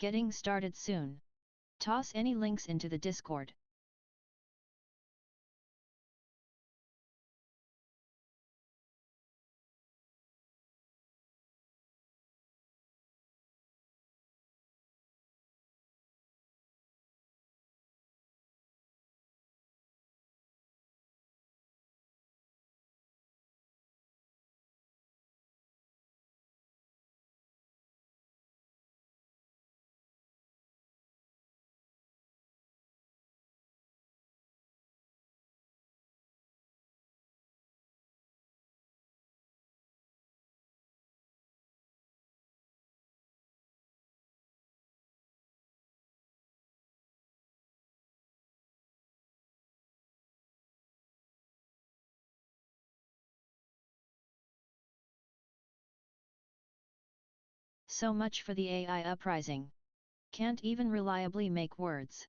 Getting started soon. Toss any links into the Discord. So much for the AI uprising. Can't even reliably make words.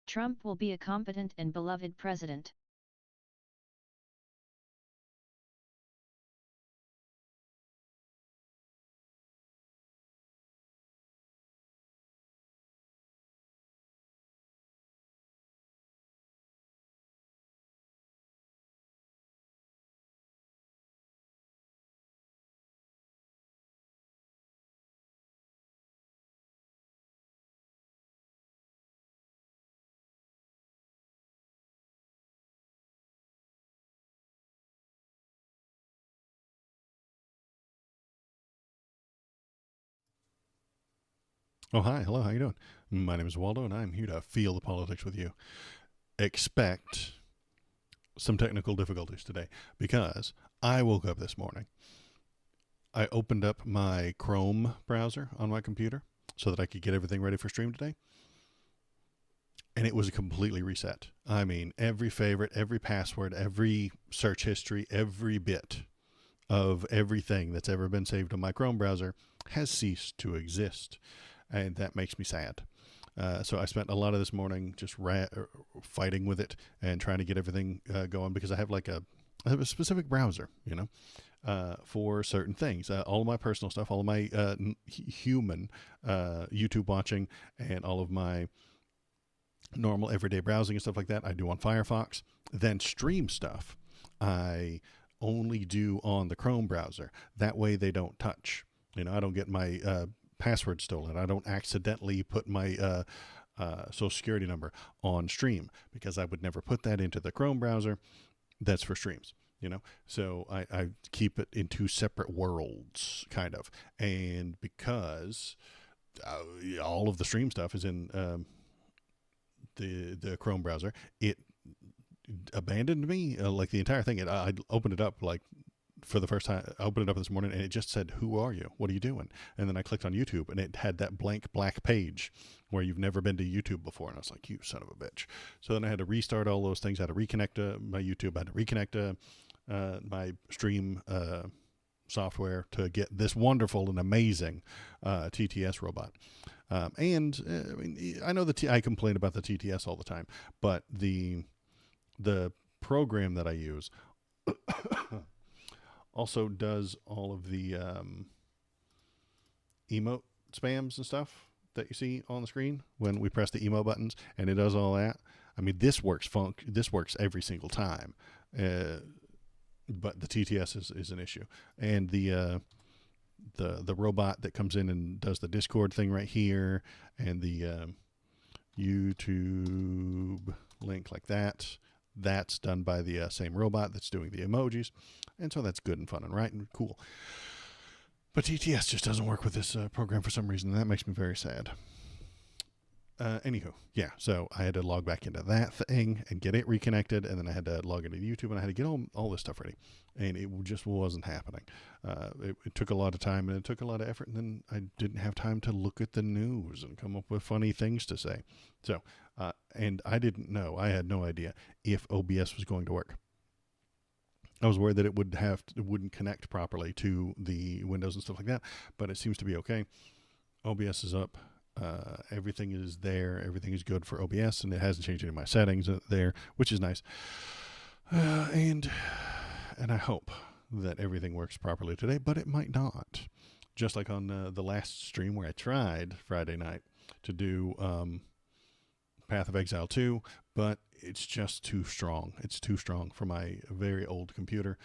Trump will be a competent and beloved president. Oh, hi. Hello. How you doing? My name is Waldo, and I'm here to feel the politics with you. Expect some technical difficulties today because I woke up this morning. I opened up my Chrome browser on my computer so that I could get everything ready for stream today, and it was completely reset. I mean, every favorite, every password, every search history, every bit of everything that's ever been saved on my Chrome browser has ceased to exist, and that makes me sad. So I spent a lot of this morning just fighting with it and trying to get everything going because I have I have a specific browser, for certain things. All of my personal stuff, all of my human YouTube watching, and all of my normal everyday browsing and stuff like that, I do on Firefox. Then stream stuff, I only do on the Chrome browser. That way they don't touch. I don't get my password stolen. I don't accidentally put my social security number on stream because I would never put that into the Chrome browser. That's for streams. So I keep it in two separate worlds, kind of. And because all of the stream stuff is in the Chrome browser, it abandoned me, like the entire thing. I opened it up like for the first time. I opened it up this morning and it just said, "Who are you? What are you doing?" And then I clicked on YouTube and it had that blank black page where you've never been to YouTube before. And I was like, "You son of a bitch." So then I had to restart all those things. I had to reconnect my YouTube. I had to reconnect my stream software to get this wonderful and amazing TTS robot. I mean, I know I complain about the TTS all the time, but the program that I use also does all of the emote spams and stuff that you see on the screen when we press the emo buttons, and it does all that. I mean, this works every single time, but the TTS is an issue, and the robot that comes in and does the Discord thing right here, and the YouTube link like that. That's done by the same robot that's doing the emojis, and so that's good and fun and right and cool. But TTS just doesn't work with this program for some reason, and that makes me very sad. Anywho, yeah, so I had to log back into that thing and get it reconnected, and then I had to log into YouTube, and I had to get all this stuff ready, and it just wasn't happening. It took a lot of time, and it took a lot of effort, and then I didn't have time to look at the news and come up with funny things to say. So, and I didn't know, I had no idea if OBS was going to work. I was worried that it wouldn't connect properly to the Windows and stuff like that, but it seems to be okay. OBS is up. Everything is there. Everything is good for OBS, and it hasn't changed any of my settings there, which is nice. And I hope that everything works properly today, but it might not. Just like on the last stream where I tried Friday night to do Path of Exile 2, but it's just too strong. It's too strong for my very old computer.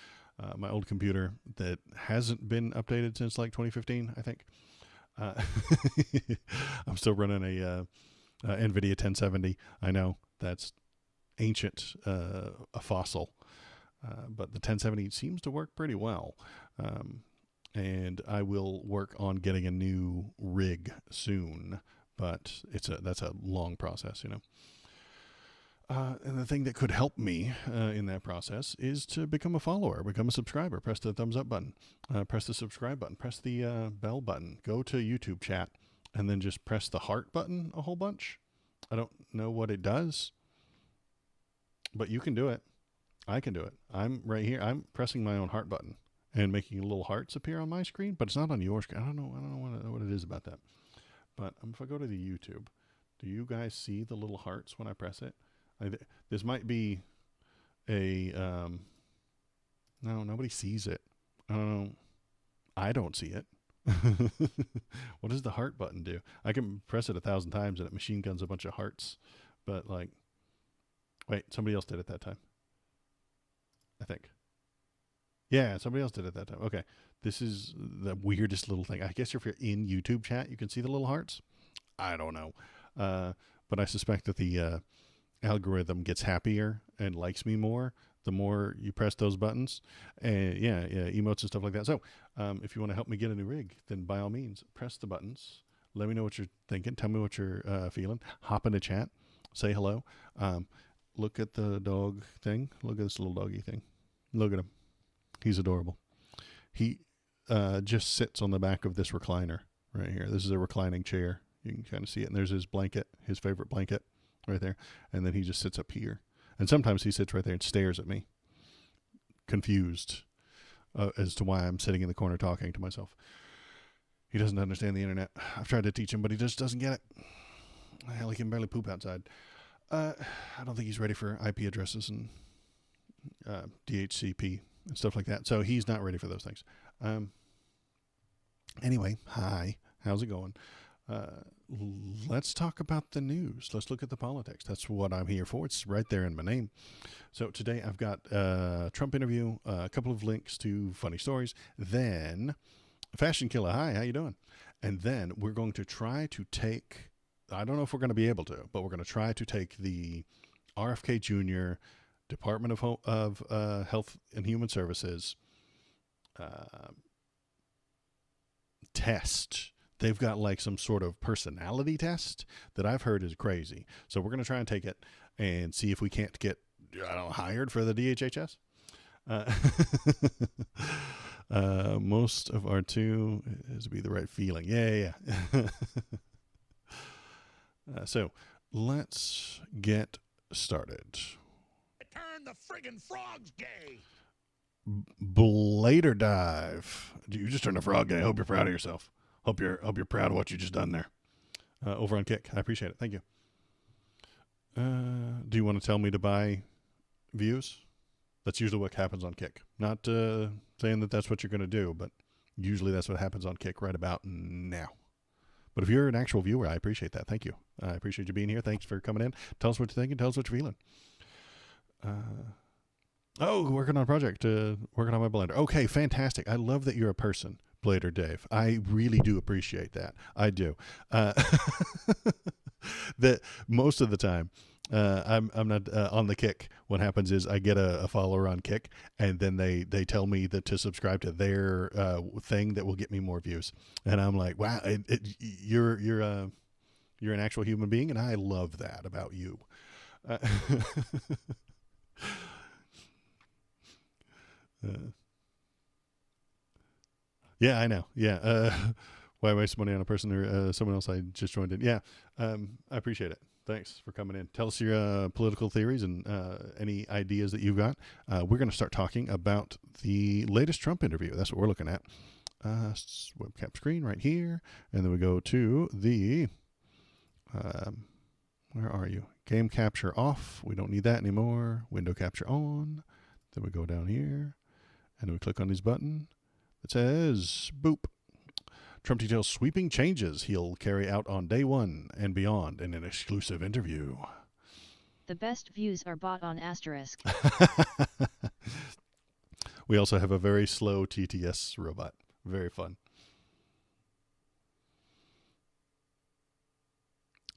My old computer that hasn't been updated since like 2015, I think. I'm still running a NVIDIA 1070. I know that's ancient, a fossil, but the 1070 seems to work pretty well. And I will work on getting a new rig soon, but that's a long process, you know. And the thing that could help me in that process is to become a follower, become a subscriber. Press the thumbs up button, press the subscribe button, press the bell button, go to YouTube chat, and then just press the heart button a whole bunch. I don't know what it does, but you can do it. I can do it. I'm right here. I'm pressing my own heart button and making little hearts appear on my screen, but it's not on your screen. I don't know what it is about that. But if I go to the YouTube, do you guys see the little hearts when I press it? This might be a no, nobody sees it. I don't see it. What does the heart button do? I can press it 1,000 times and it machine guns a bunch of hearts, but like, wait, somebody else did it that time, I think. Yeah, somebody else did it that time. Okay, this is the weirdest little thing. I guess if you're in YouTube chat, you can see the little hearts. I don't know, but I suspect that the algorithm gets happier and likes me more the more you press those buttons, and yeah, emotes and stuff like that. So if you want to help me get a new rig, then by all means press the buttons, let me know what you're thinking, tell me what you're feeling, hop into chat, say hello, look at the dog thing, look at this little doggy thing, look at him, he's adorable. He just sits on the back of this recliner right here. This is a reclining chair, you can kind of see it, and there's his blanket, his favorite blanket right there, and then he just sits up here, and sometimes he sits right there and stares at me, confused as to why I'm sitting in the corner talking to myself. He doesn't understand the internet. I've tried to teach him, but he just doesn't get it. Hell, he can barely poop outside. I don't think he's ready for IP addresses and DHCP and stuff like that, so he's not ready for those things. Anyway, hi, how's it going? Let's talk about the news. Let's look at the politics. That's what I'm here for. It's right there in my name. So today I've got a Trump interview, a couple of links to funny stories, then Fashion Killer. Hi, how you doing? And then we're going to try to take, I don't know if we're going to be able to, but we're going to try to take the RFK Jr. Department of Health and Human Services test. They've got like some sort of personality test that I've heard is crazy. So we're going to try and take it and see if we can't get I don't know, hired for the DHS. Uh, most of our two is to be the right feeling. Yeah. So let's get started. Turn the friggin' frogs gay. Blader dive. You just turned a frog gay. I hope you're proud of yourself. Hope you're proud of what you just done there. Over on Kick. I appreciate it. Thank you. Do you want to tell me to buy views? That's usually what happens on Kick. Not saying that that's what you're going to do, but usually that's what happens on Kick right about now. But if you're an actual viewer, I appreciate that. Thank you. I appreciate you being here. Thanks for coming in. Tell us what you're thinking. Tell us what you're feeling. Working on a project. Working on my blender. Okay, fantastic. I love that you're a person, Blader Dave. I really do appreciate that. I do. That most of the time, I'm not on the Kick. What happens is I get a follower on Kick, and then they tell me that to subscribe to their thing that will get me more views, and I'm like, wow, you're an actual human being, and I love that about you. Yeah, I know. Yeah. Why waste money on a person or someone else I just joined in? Yeah. I appreciate it. Thanks for coming in. Tell us your political theories and any ideas that you've got. We're going to start talking about the latest Trump interview. That's what we're looking at. Webcam screen right here. And then we go to the, where are you? Game capture off. We don't need that anymore. Window capture on. Then we go down here. And then we click on this button that says, boop. Trump details sweeping changes he'll carry out on day one and beyond in an exclusive interview. The best views are bought on asterisk. We also have a very slow TTS robot. Very fun.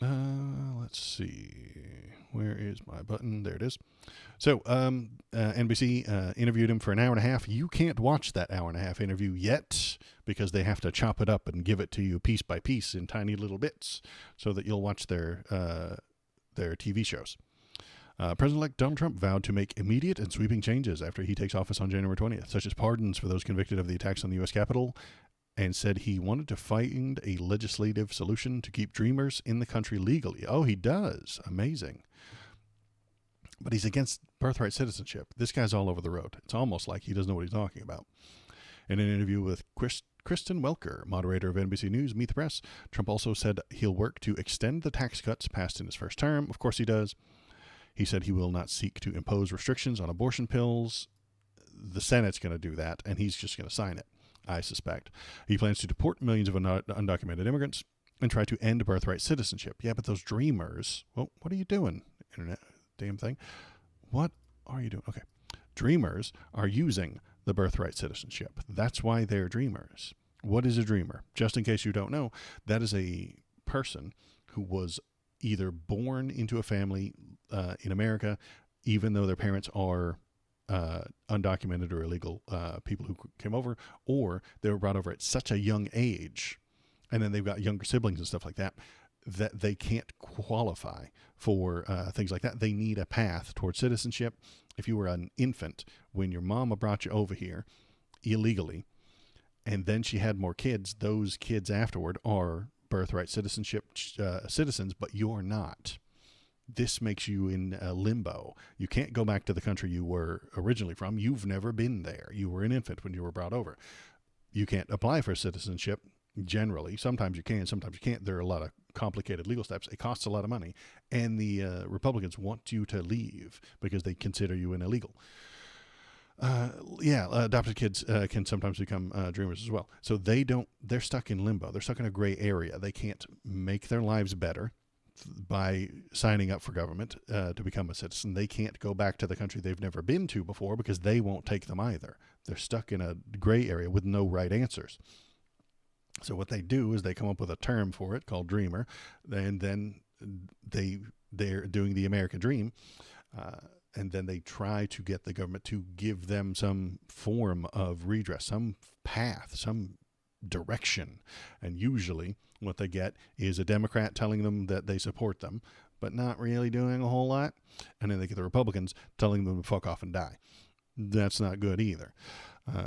Let's see. Where is my button? There it is. So, NBC interviewed him for an hour and a half. You can't watch that hour and a half interview yet because they have to chop it up and give it to you piece by piece in tiny little bits so that you'll watch their TV shows. President-elect Donald Trump vowed to make immediate and sweeping changes after he takes office on January 20th, such as pardons for those convicted of the attacks on the U.S. Capitol, and said he wanted to find a legislative solution to keep dreamers in the country legally. Oh, he does. Amazing. But he's against birthright citizenship. This guy's all over the road. It's almost like he doesn't know what he's talking about. In an interview with Kristen Welker, moderator of NBC News Meet the Press, Trump also said he'll work to extend the tax cuts passed in his first term. Of course he does. He said he will not seek to impose restrictions on abortion pills. The Senate's going to do that, and he's just going to sign it, I suspect. He plans to deport millions of undocumented immigrants and try to end birthright citizenship. Yeah, but those dreamers, well, what are you doing, Internet? Damn thing. What are you doing? Okay. Dreamers are using the birthright citizenship. That's why they're dreamers. What is a dreamer? Just in case you don't know, that is a person who was either born into a family in America, even though their parents are undocumented or illegal people who came over, or they were brought over at such a young age, and then they've got younger siblings and stuff like that, that they can't qualify for things like that. They need a path towards citizenship. If you were an infant when your mama brought you over here illegally, and then she had more kids, those kids afterward are birthright citizenship citizens, but you're not. This makes you in limbo. You can't go back to the country you were originally from. You've never been there. You were an infant when you were brought over. You can't apply for citizenship generally. Sometimes you can, sometimes you can't. There are a lot of complicated legal steps. It costs a lot of money. And the Republicans want you to leave because they consider you an illegal. Adopted kids can sometimes become dreamers as well. So they're stuck in limbo. They're stuck in a gray area. They can't make their lives better by signing up for government to become a citizen. They can't go back to the country they've never been to before because they won't take them either. They're stuck in a gray area with no right answers. So what they do is they come up with a term for it called dreamer, and then they're doing the American dream, and then they try to get the government to give them some form of redress, some path, some direction. And usually what they get is a Democrat telling them that they support them, but not really doing a whole lot. And then they get the Republicans telling them to fuck off and die. That's not good either.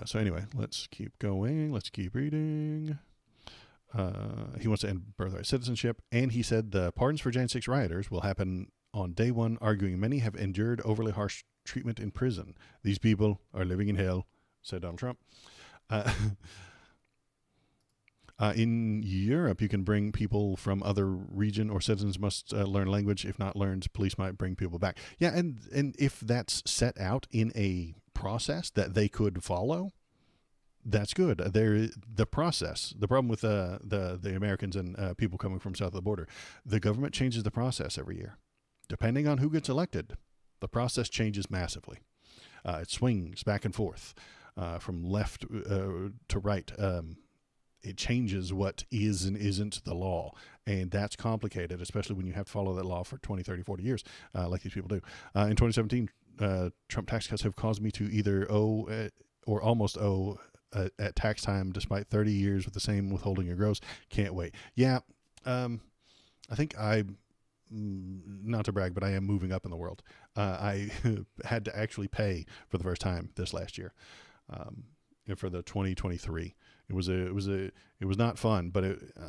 So anyway, let's keep going. Let's keep reading. He wants to end birthright citizenship, and he said the pardons for Jan 6 rioters will happen on day one, arguing many have endured overly harsh treatment in prison. These people are living in hell, said Donald Trump. In Europe, you can bring people from other region, or citizens must learn language. If not learned, police might bring people back. Yeah, and if that's set out in a process that they could follow, that's good. The process. The problem with the Americans and people coming from south of the border, the government changes the process every year. Depending on who gets elected, the process changes massively. It swings back and forth from left to right. It changes what is and isn't the law. And that's complicated, especially when you have to follow that law for 20, 30, 40 years, like these people do. In 2017, Trump tax cuts have caused me to either owe or almost owe at tax time, despite 30 years with the same withholding or gross. Can't wait. Yeah, I think not to brag, but I am moving up in the world. I had to actually pay for the first time this last year for the 2023. It was not fun, but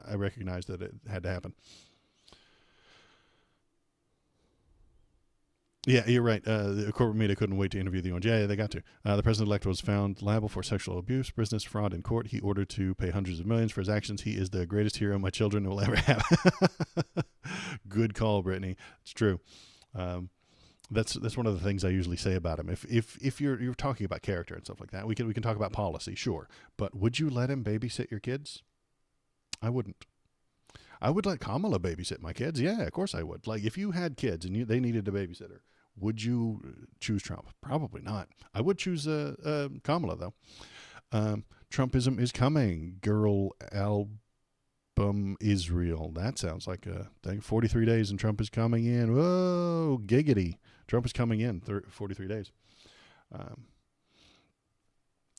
I recognized that it had to happen. Yeah, you're right. The corporate media couldn't wait to interview the orange. Yeah, they got to. The president-elect was found liable for sexual abuse, business fraud in court. He ordered to pay hundreds of millions for his actions. He is the greatest hero my children will ever have. Good call, Brittany. It's true. That's one of the things I usually say about him. If you're talking about character and stuff like that, we can talk about policy, sure. But would you let him babysit your kids? I wouldn't. I would let Kamala babysit my kids. Yeah, of course I would. Like, if you had kids and they needed a babysitter, would you choose Trump? Probably not. I would choose Kamala, though. Trumpism is coming. Girl album Israel. That sounds like a thing. 43 days and Trump is coming in. Whoa, giggity. Trump is coming in 43 days.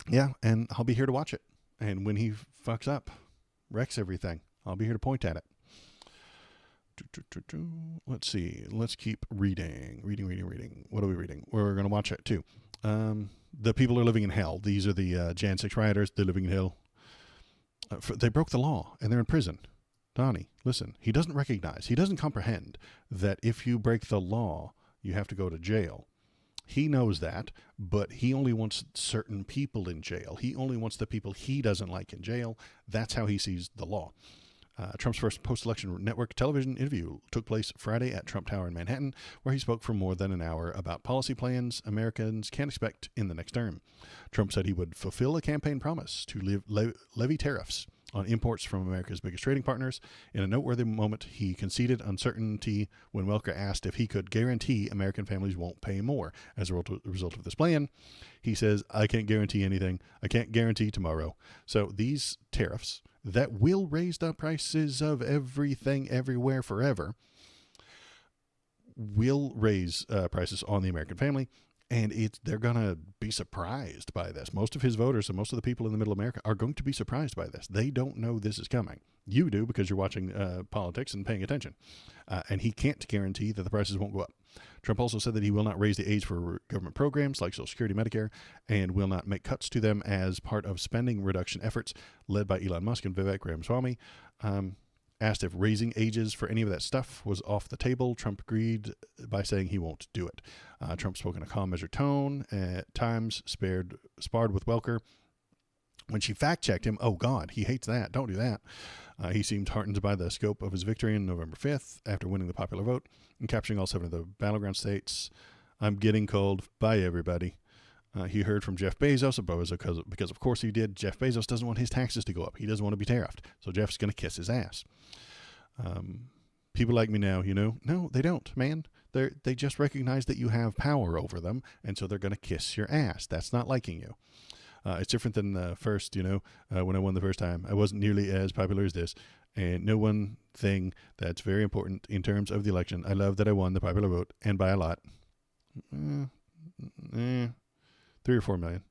Yeah, and I'll be here to watch it. And when he fucks up, wrecks everything, I'll be here to point at it. Let's see. Let's keep reading. Reading. What are we reading? We're going to watch it too. The people are living in hell. These are the Jan 6 rioters. They're living in hell. They broke the law and they're in prison. Donnie, listen. He doesn't comprehend that if you break the law, you have to go to jail. He knows that, but he only wants certain people in jail. He only wants the people he doesn't like in jail. That's how he sees the law. Trump's first post-election network television interview took place Friday at Trump Tower in Manhattan, where he spoke for more than an hour about policy plans Americans can expect in the next term. Trump said he would fulfill a campaign promise to levy tariffs on imports from America's biggest trading partners. In a noteworthy moment, he conceded uncertainty when Welker asked if he could guarantee American families won't pay more as a result of this plan. He says, I can't guarantee anything. I can't guarantee tomorrow. So these tariffs that will raise the prices of everything, everywhere, forever, will raise prices on the American family. And they're going to be surprised by this. Most of his voters and most of the people in the middle America are going to be surprised by this. They don't know this is coming. You do because you're watching politics and paying attention. And he can't guarantee that the prices won't go up. Trump also said that he will not raise the age for government programs like Social Security, Medicare, and will not make cuts to them as part of spending reduction efforts led by Elon Musk and Vivek Ramaswamy. Asked if raising ages for any of that stuff was off the table, Trump agreed by saying he won't do it. Trump spoke in a calm, measured tone, at times sparred with Welker. When she fact-checked him, oh God, he hates that. Don't do that. He seemed heartened by the scope of his victory on November 5th after winning the popular vote and capturing all 7 of the battleground states. I'm getting cold. Bye, everybody. He heard from Jeff Bezos, because of course he did. Jeff Bezos doesn't want his taxes to go up. He doesn't want to be tariffed. So Jeff's going to kiss his ass. People like me now, no, they don't, man. They just recognize that you have power over them, and so they're going to kiss your ass. That's not liking you. It's different than the first, when I won the first time. I wasn't nearly as popular as this. And no one thing that's very important in terms of the election. I love that I won the popular vote, and by a lot. 3 or 4 million.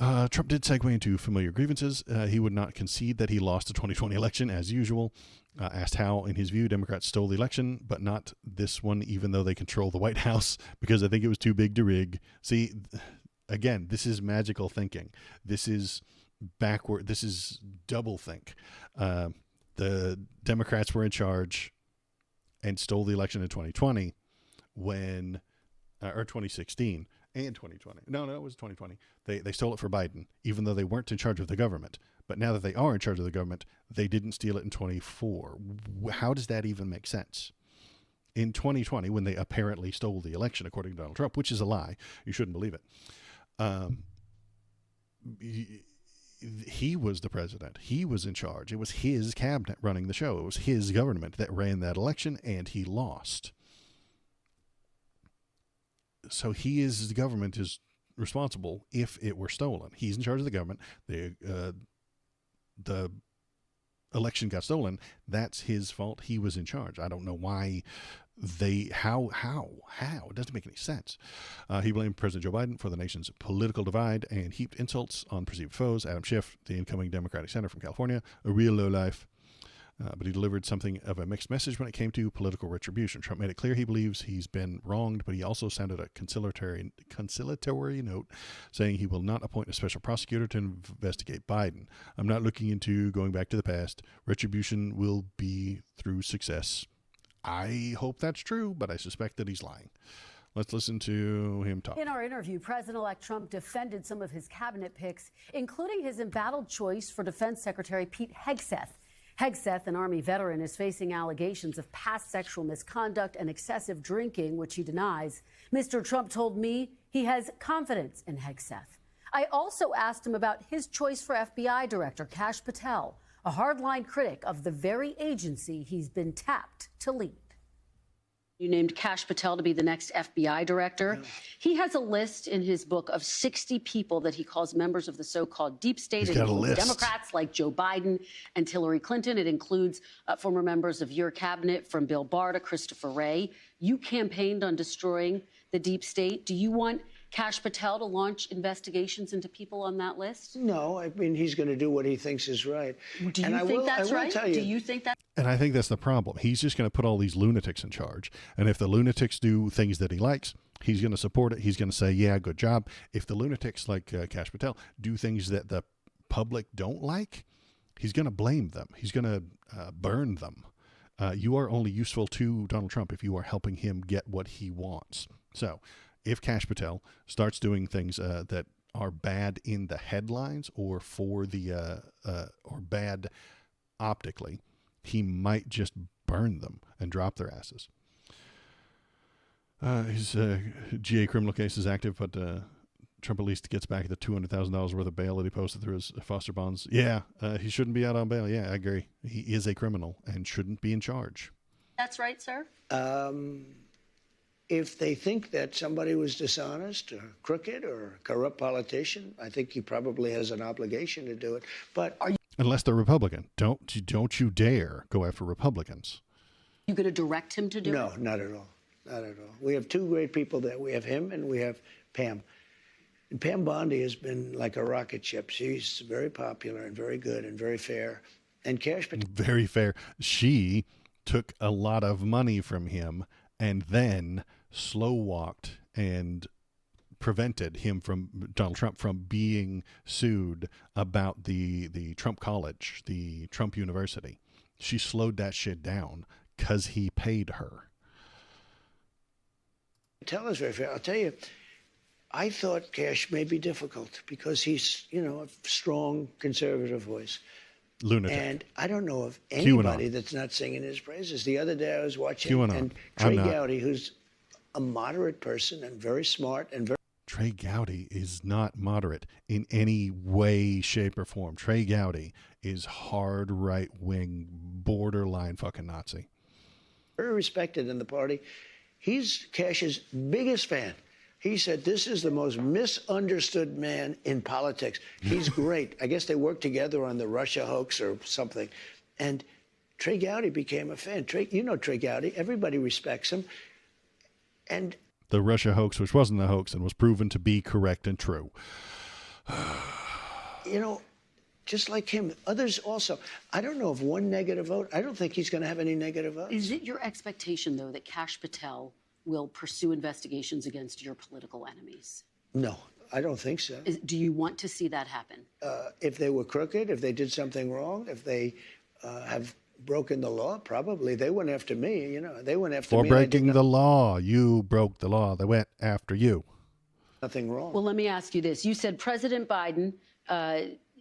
Trump did segue into familiar grievances. He would not concede that he lost the 2020 election as usual. Asked how, in his view, Democrats stole the election, but not this one, even though they control the White House, because I think it was too big to rig. See, again, this is magical thinking. This is backward. This is double think. The Democrats were in charge and stole the election in 2020 or 2016 and 2020. No, it was 2020. They stole it for Biden, even though they weren't in charge of the government. But now that they are in charge of the government, they didn't steal it in 24. How does that even make sense? In 2020, when they apparently stole the election, according to Donald Trump, which is a lie, you shouldn't believe it. He was the president. He was in charge. It was his cabinet running the show. It was his government that ran that election, and he lost. So the government is responsible if it were stolen. He's in charge of the government. The election got stolen. That's his fault. He was in charge. I don't know why how it doesn't make any sense. He blamed President Joe Biden for the nation's political divide and heaped insults on perceived foes. Adam Schiff, the incoming Democratic senator from California, a real lowlife. But he delivered something of a mixed message when it came to political retribution. Trump made it clear he believes he's been wronged, but he also sounded a conciliatory note saying he will not appoint a special prosecutor to investigate Biden. I'm not looking into going back to the past. Retribution will be through success. I hope that's true, but I suspect that he's lying. Let's listen to him talk. In our interview, President-elect Trump defended some of his cabinet picks, including his embattled choice for Defense Secretary Pete Hegseth. Hegseth, an Army veteran, is facing allegations of past sexual misconduct and excessive drinking, which he denies. Mr. Trump told me he has confidence in Hegseth. I also asked him about his choice for FBI Director Kash Patel, a hardline critic of the very agency he's been tapped to lead. You named Kash Patel to be the next FBI director. Yeah. He has a list in his book of 60 people that he calls members of the so-called deep state. He's got a list. Democrats like Joe Biden and Hillary Clinton. It includes former members of your cabinet, from Bill Barr to Christopher Wray. You campaigned on destroying the deep state. Do you want Kash Patel to launch investigations into people on that list? No, I mean, he's going to do what he thinks is right. Do you think that's right? Do you think that? And I think that's the problem. He's just going to put all these lunatics in charge. And if the lunatics do things that he likes, he's going to support it. He's going to say, yeah, good job. If the lunatics like Kash Patel do things that the public don't like, he's going to blame them. He's going to burn them. You are only useful to Donald Trump if you are helping him get what he wants. So if Kash Patel starts doing things that are bad in the headlines or for the or bad optically, he might just burn them and drop their asses. His GA criminal case is active, but Trump at least gets back the $200,000 worth of bail that he posted through his foster bonds. Yeah, he shouldn't be out on bail. Yeah, I agree. He is a criminal and shouldn't be in charge. That's right, sir. If they think that somebody was dishonest or crooked or a corrupt politician, I think he probably has an obligation to do it. But unless they're Republican, don't you dare go after Republicans. You going to direct him to do it? No, not at all. Not at all. We have two great people there. We have him and we have Pam. And Pam Bondi has been like a rocket ship. She's very popular and very good and very fair. And Kash Patel. Very fair. She took a lot of money from him and then slow walked and prevented him Donald Trump from being sued about the Trump College, the Trump University. She slowed that shit down because he paid her. Patel is very fair. I'll tell you, I thought Kash may be difficult because he's, a strong conservative voice. Lunatic. And I don't know of anybody that's not singing his praises. The other day I was watching and Trey Gowdy, who's a moderate person and very smart and very... Trey Gowdy is not moderate in any way, shape, or form. Trey Gowdy is hard right-wing, borderline fucking Nazi. Very respected in the party. He's Kash's biggest fan. He said, this is the most misunderstood man in politics. He's great. I guess they worked together on the Russia hoax or something. And Trey Gowdy became a fan. Trey Gowdy. Everybody respects him. And the Russia hoax, which wasn't a hoax and was proven to be correct and true. You know, just like him, others also. I don't know of one negative vote. I don't think he's going to have any negative votes. Is it your expectation, though, that Kash Patel will pursue investigations against your political enemies? No, I don't think so. Do you want to see that happen? If they were crooked, if they did something wrong, if they have broken the law, probably. They went after me, you know. They went after For me. breaking the law. You broke the law. They went after you. Nothing wrong. Well, let me ask you this. You said President Biden,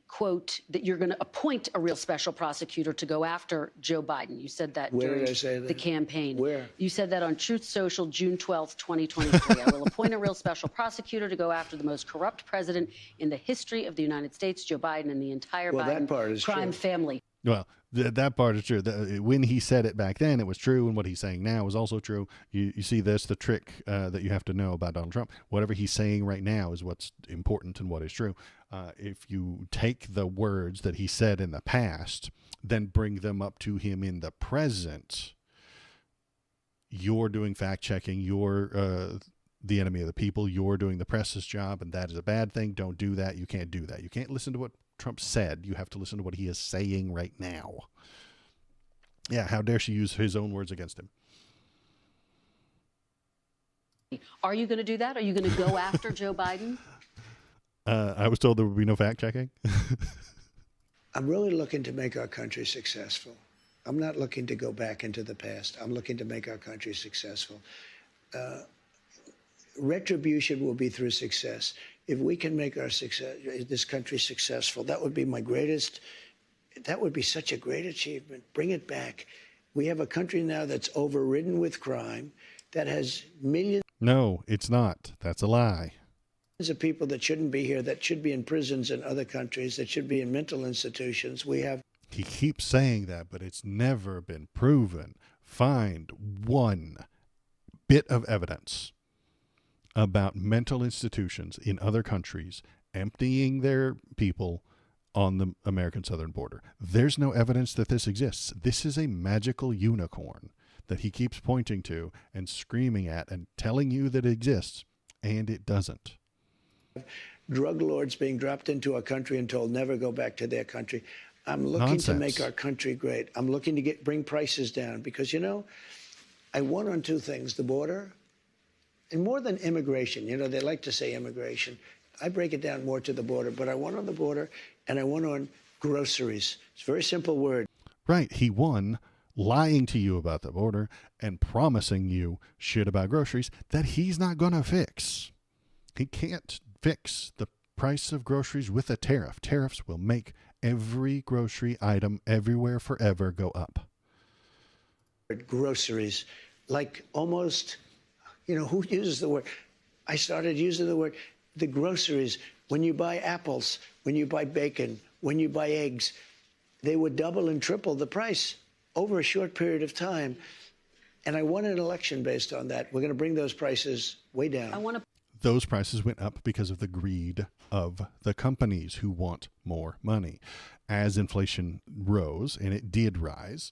quote, that you're going to appoint a real special prosecutor to go after Joe Biden. You said that Where during did I say that? the campaign. Where? You said that on Truth Social, June 12th, 2023. I will appoint a real special prosecutor to go after the most corrupt president in the history of the United States, Joe Biden, and the entire Well, that Biden part is crime true. family. Well, that part is true. When he said it back then, it was true, and what he's saying now is also true. You see this, the trick that you have to know about Donald Trump. Whatever he's saying right now is what's important and what is true. If you take the words that he said in the past, then bring them up to him in the present, you're doing fact-checking. You're the enemy of the people. You're doing the press's job, and that is a bad thing. Don't do that. You can't do that. You can't listen to what Trump said. You have to listen to what he is saying right now. Yeah, how dare she use his own words against him? Are you going to do that? Are you going to go after Joe Biden? I was told there would be no fact-checking. I'm really looking to make our country successful. I'm not looking to go back into the past. I'm looking to make our country successful. Retribution will be through success. If we can make this country successful, that would be that would be such a great achievement. Bring it back. We have a country now that's overridden with crime, that has millions No, it's not. That's a lie. of people that shouldn't be here, that should be in prisons in other countries, that should be in mental institutions. We have. He keeps saying that, but it's never been proven. Find one bit of evidence about mental institutions in other countries emptying their people on the American southern border. There's no evidence that this exists. This is a magical unicorn that he keeps pointing to and screaming at and telling you that it exists, and it doesn't. Drug lords being dropped into our country and told never go back to their country. I'm looking to make our country great. I'm looking to bring prices down because, you know, I won on two things, the border and more than immigration. You know, they like to say immigration. I break it down more to the border, but I won on the border and I won on groceries. It's a very simple word. Right. He won lying to you about the border and promising you shit about groceries that he's not going to fix. He can't fix the price of groceries with a tariff. Tariffs will make every grocery item everywhere forever go up. Groceries, like almost, you know, who uses the word? I started using the word, the groceries. When you buy apples, when you buy bacon, when you buy eggs, they would double and triple the price over a short period of time. And I won an election based on that. We're going to bring those prices way down. Those prices went up because of the greed of the companies who want more money. As inflation rose, and it did rise,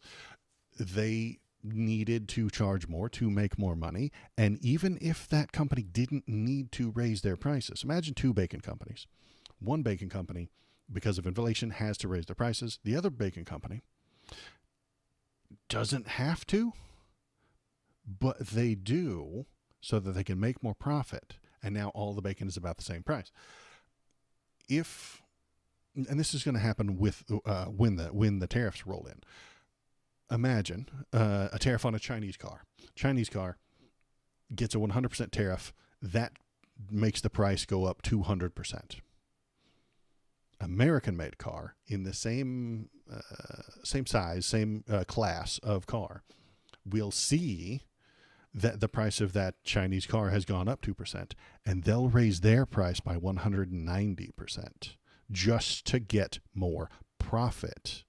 they needed to charge more to make more money. And even if that company didn't need to raise their prices, imagine two bacon companies. One bacon company, because of inflation, has to raise their prices. The other bacon company doesn't have to, but they do so that they can make more profit. And now all the bacon is about the same price. And this is going to happen with when the tariffs roll in. Imagine a tariff on a Chinese car. Chinese car gets a 100% tariff. That makes the price go up 200%. American-made car in the same size, same class of car will see that the price of that Chinese car has gone up 2%, and they'll raise their price by 190% just to get more profit.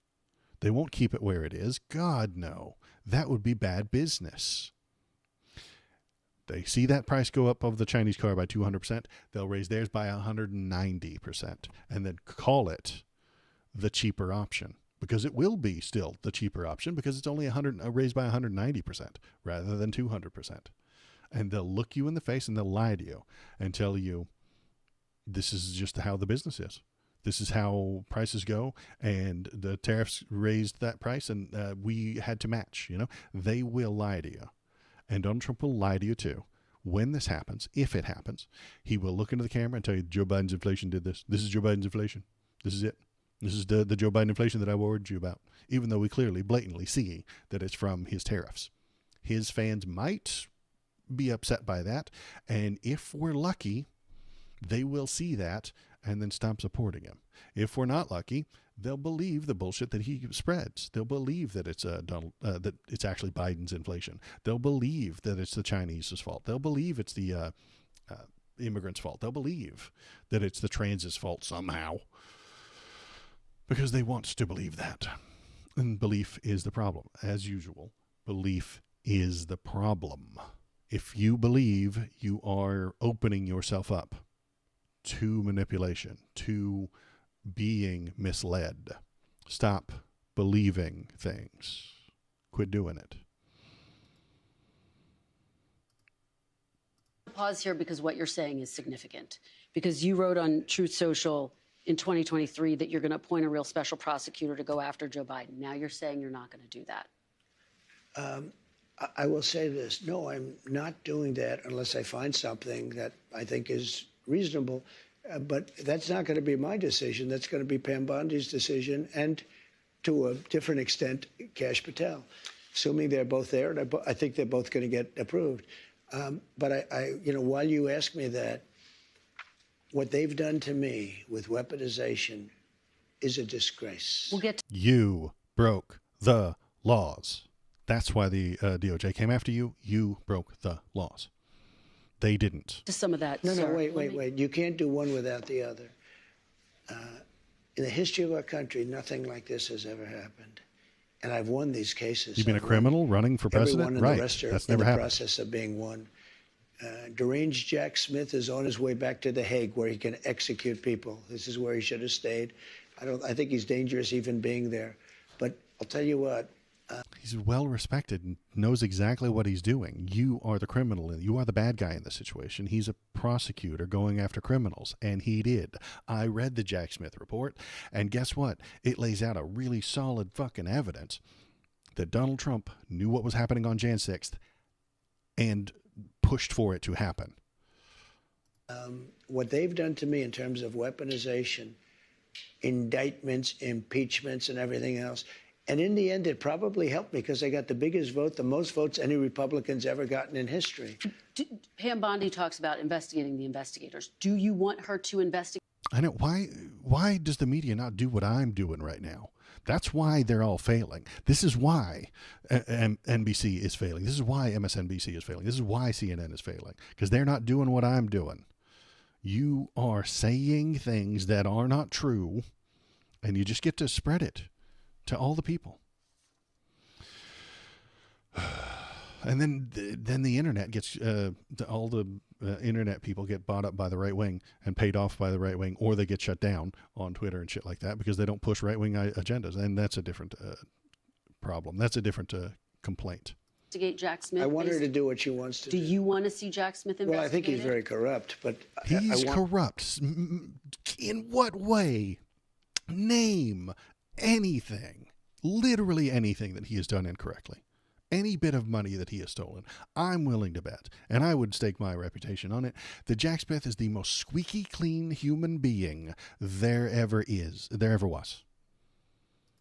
They won't keep it where it is. God, no. That would be bad business. They see that price go up of the Chinese car by 200%, they'll raise theirs by 190% and then call it the cheaper option. Because it will be still the cheaper option because it's only raised by 190% rather than 200%. And they'll look you in the face and they'll lie to you and tell you this is just how the business is. This is how prices go, and the tariffs raised that price, and we had to match. They will lie to you, and Donald Trump will lie to you too. When this happens, if it happens, he will look into the camera and tell you Joe Biden's inflation did this. This is Joe Biden's inflation. This is it. This is the Joe Biden inflation that I warned you about, even though we clearly, blatantly see that it's from his tariffs. His fans might be upset by that, and if we're lucky, they will see that and then stop supporting him. If we're not lucky, they'll believe the bullshit that he spreads. They'll believe that it's that it's actually Biden's inflation. They'll believe that it's the Chinese's fault. They'll believe it's the immigrants' fault. They'll believe that it's the trans's fault somehow, because they want to believe that. And belief is the problem. As usual, belief is the problem. If you believe, you are opening yourself up to manipulation, to being misled. Stop believing things. Quit doing it. Pause here, because what you're saying is significant. Because you wrote on Truth Social in 2023 that you're going to appoint a real special prosecutor to go after Joe Biden. Now you're saying you're not going to do that. I will say this. No, I'm not doing that unless I find something that I think is reasonable. But that's not going to be my decision. That's going to be Pam Bondi's decision, and to a different extent, Kash Patel, assuming they're both there. And I think they're both going to get approved. But while you ask me that, what they've done to me with weaponization is a disgrace. We'll get to You broke the laws. That's why the DOJ came after you. You broke the laws. They didn't. some of that. No, sir. wait. You can't do one without the other. In the history of our country, nothing like this has ever happened. And I've won these cases. You've been a criminal running for president? Everyone in Right. the rest are That's in never the happened. process of being won. Deranged Jack Smith is on his way back to The Hague, where he can execute people. This is where he should have stayed. I think he's dangerous even being there. But I'll tell you what. He's well respected and knows exactly what he's doing. You are the criminal. You are the bad guy in this situation. He's a prosecutor going after criminals, and he did. I read the Jack Smith report, and guess what? It lays out a really solid fucking evidence that Donald Trump knew what was happening on Jan 6th and pushed for it to happen. What they've done to me in terms of weaponization, indictments, impeachments, and everything else. And in the end, it probably helped me because I got the biggest vote, the most votes any Republican's ever gotten in history. Pam Bondi talks about investigating the investigators. Do you want her to investigate? I know. Why does the media not do what I'm doing right now? That's why they're all failing. This is why NBC is failing. This is why MSNBC is failing. This is why CNN is failing, because they're not doing what I'm doing. You are saying things that are not true, and you just get to spread it to all the people. And then the internet gets all the internet people get bought up by the right wing and paid off by the right wing, or they get shut down on Twitter and shit like that because they don't push right wing agendas, and that's a different problem. That's a different complaint. Investigate Jack Smith. I want her to do what she wants to do. Do you want to see Jack Smith investigated? Well, I think he's very corrupt, but He's corrupt. In what way? Name anything, literally anything that he has done incorrectly. Any bit of money that he has stolen, I'm willing to bet, and I would stake my reputation on it, that Jack Smith is the most squeaky clean human being there ever was.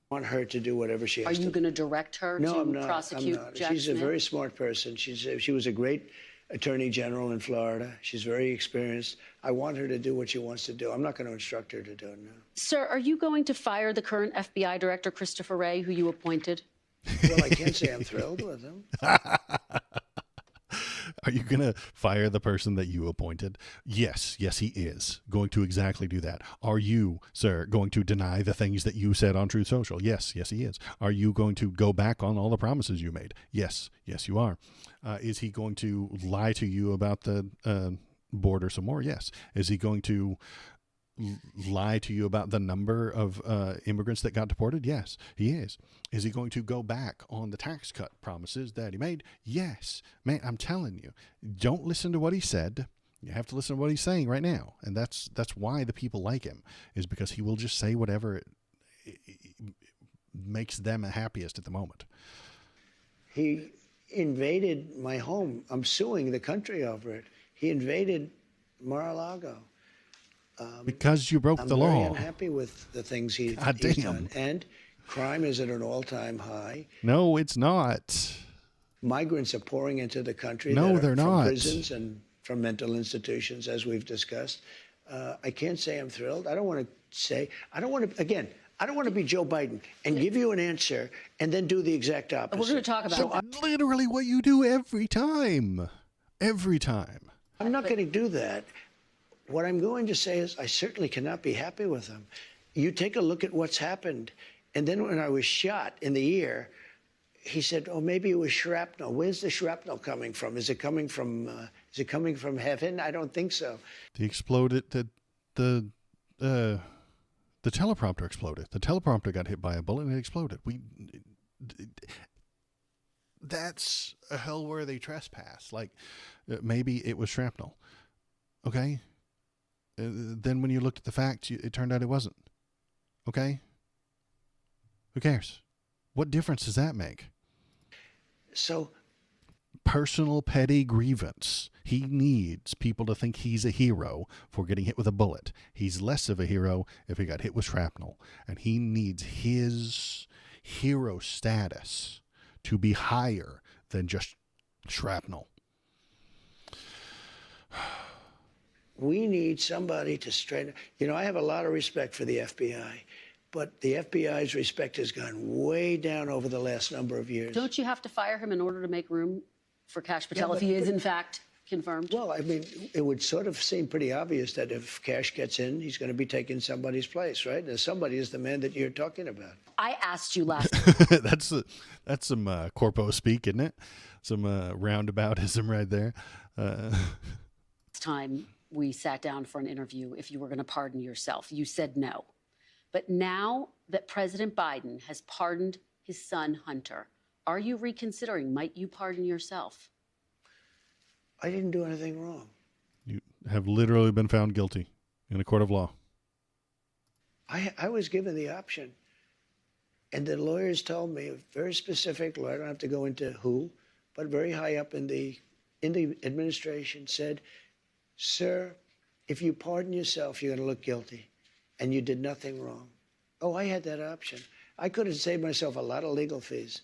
I want her to do whatever she has to do. Are you going to direct her No, to I'm not. prosecute I'm not. Jack She's Smith? a very smart person. She was a great attorney general in Florida. She's very experienced. I want her to do what she wants to do. I'm not going to instruct her to do it now. Sir, are you going to fire the current FBI director, Christopher Wray, who you appointed? Well, I can't say I'm thrilled with him. Are you going to fire the person that you appointed? Yes, he is going to exactly do that. Are you, sir, going to deny the things that you said on Truth Social? Yes, he is. Are you going to go back on all the promises you made? Yes, you are. Is he going to lie to you about the border some more? Yes. Is he going to lie to you about the number of immigrants that got deported? Yes, he is. Is he going to go back on the tax cut promises that he made? Yes. Man, I'm telling you, don't listen to what he said. You have to listen to what he's saying right now. And that's why the people like him, is because he will just say whatever it makes them happiest at the moment. He invaded my home. I'm suing the country over it. He invaded Mar-a-Lago. Because you broke I'm the very law. unhappy with the things he's God done. And crime is at an all-time high. No, it's not. Migrants are pouring into the country. No, they're from not. prisons and from mental institutions, as we've discussed. I can't say I'm thrilled. I don't want to be Joe Biden and give you an answer and then do the exact opposite. We're going to talk about that. Literally what you do every time. Every time. I'm not going to do that. What I'm going to say is I certainly cannot be happy with him. You take a look at what's happened. And then when I was shot in the ear, he said, "Oh, maybe it was shrapnel." Where's the shrapnel coming from? Is it coming from heaven? I don't think so. He exploded. The teleprompter exploded. The teleprompter got hit by a bullet and it exploded. That's a hell where they trespass. Like, maybe it was shrapnel. Okay? Then when you looked at the facts, it turned out it wasn't. Okay? Who cares? What difference does that make? So, personal petty grievance. He needs people to think he's a hero for getting hit with a bullet. He's less of a hero if he got hit with shrapnel. And he needs his hero status to be higher than just shrapnel. we need somebody to straighten. I have a lot of respect for the FBI. But the FBI's respect has gone way down over the last number of years. Don't you have to fire him in order to make room for Kash Patel if he is, in fact, confirmed? Well, I mean, it would sort of seem pretty obvious that if Kash gets in, he's going to be taking somebody's place, right? And somebody is the man that you're talking about. I asked you last That's some corpo speak, isn't it? Some roundaboutism right there. time we sat down for an interview if you were going to pardon yourself. You said no. But now that President Biden has pardoned his son, Hunter, are you reconsidering? Might you pardon yourself? I didn't do anything wrong. You have literally been found guilty in a court of law. I was given the option. And the lawyers told me, a very specific lawyer, I don't have to go into who, but very high up in the administration said, "Sir, if you pardon yourself, you're going to look guilty. And you did nothing wrong." Oh, I had that option. I could have saved myself a lot of legal fees,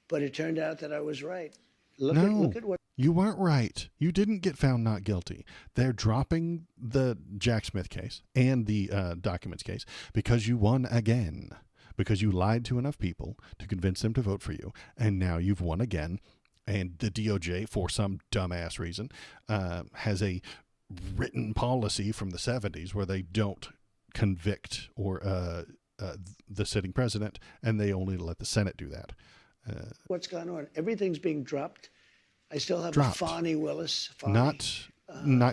but it turned out that I was right. Look at what. You weren't right. You didn't get found not guilty. They're dropping the Jack Smith case and the documents case because you won again, because you lied to enough people to convince them to vote for you, and now you've won again. And the DOJ, for some dumbass reason, has a written policy from the 70s where they don't convict or the sitting president, and they only let the Senate do that. What's going on? Everything's being dropped. I still have Dropped. a Fani Willis. Not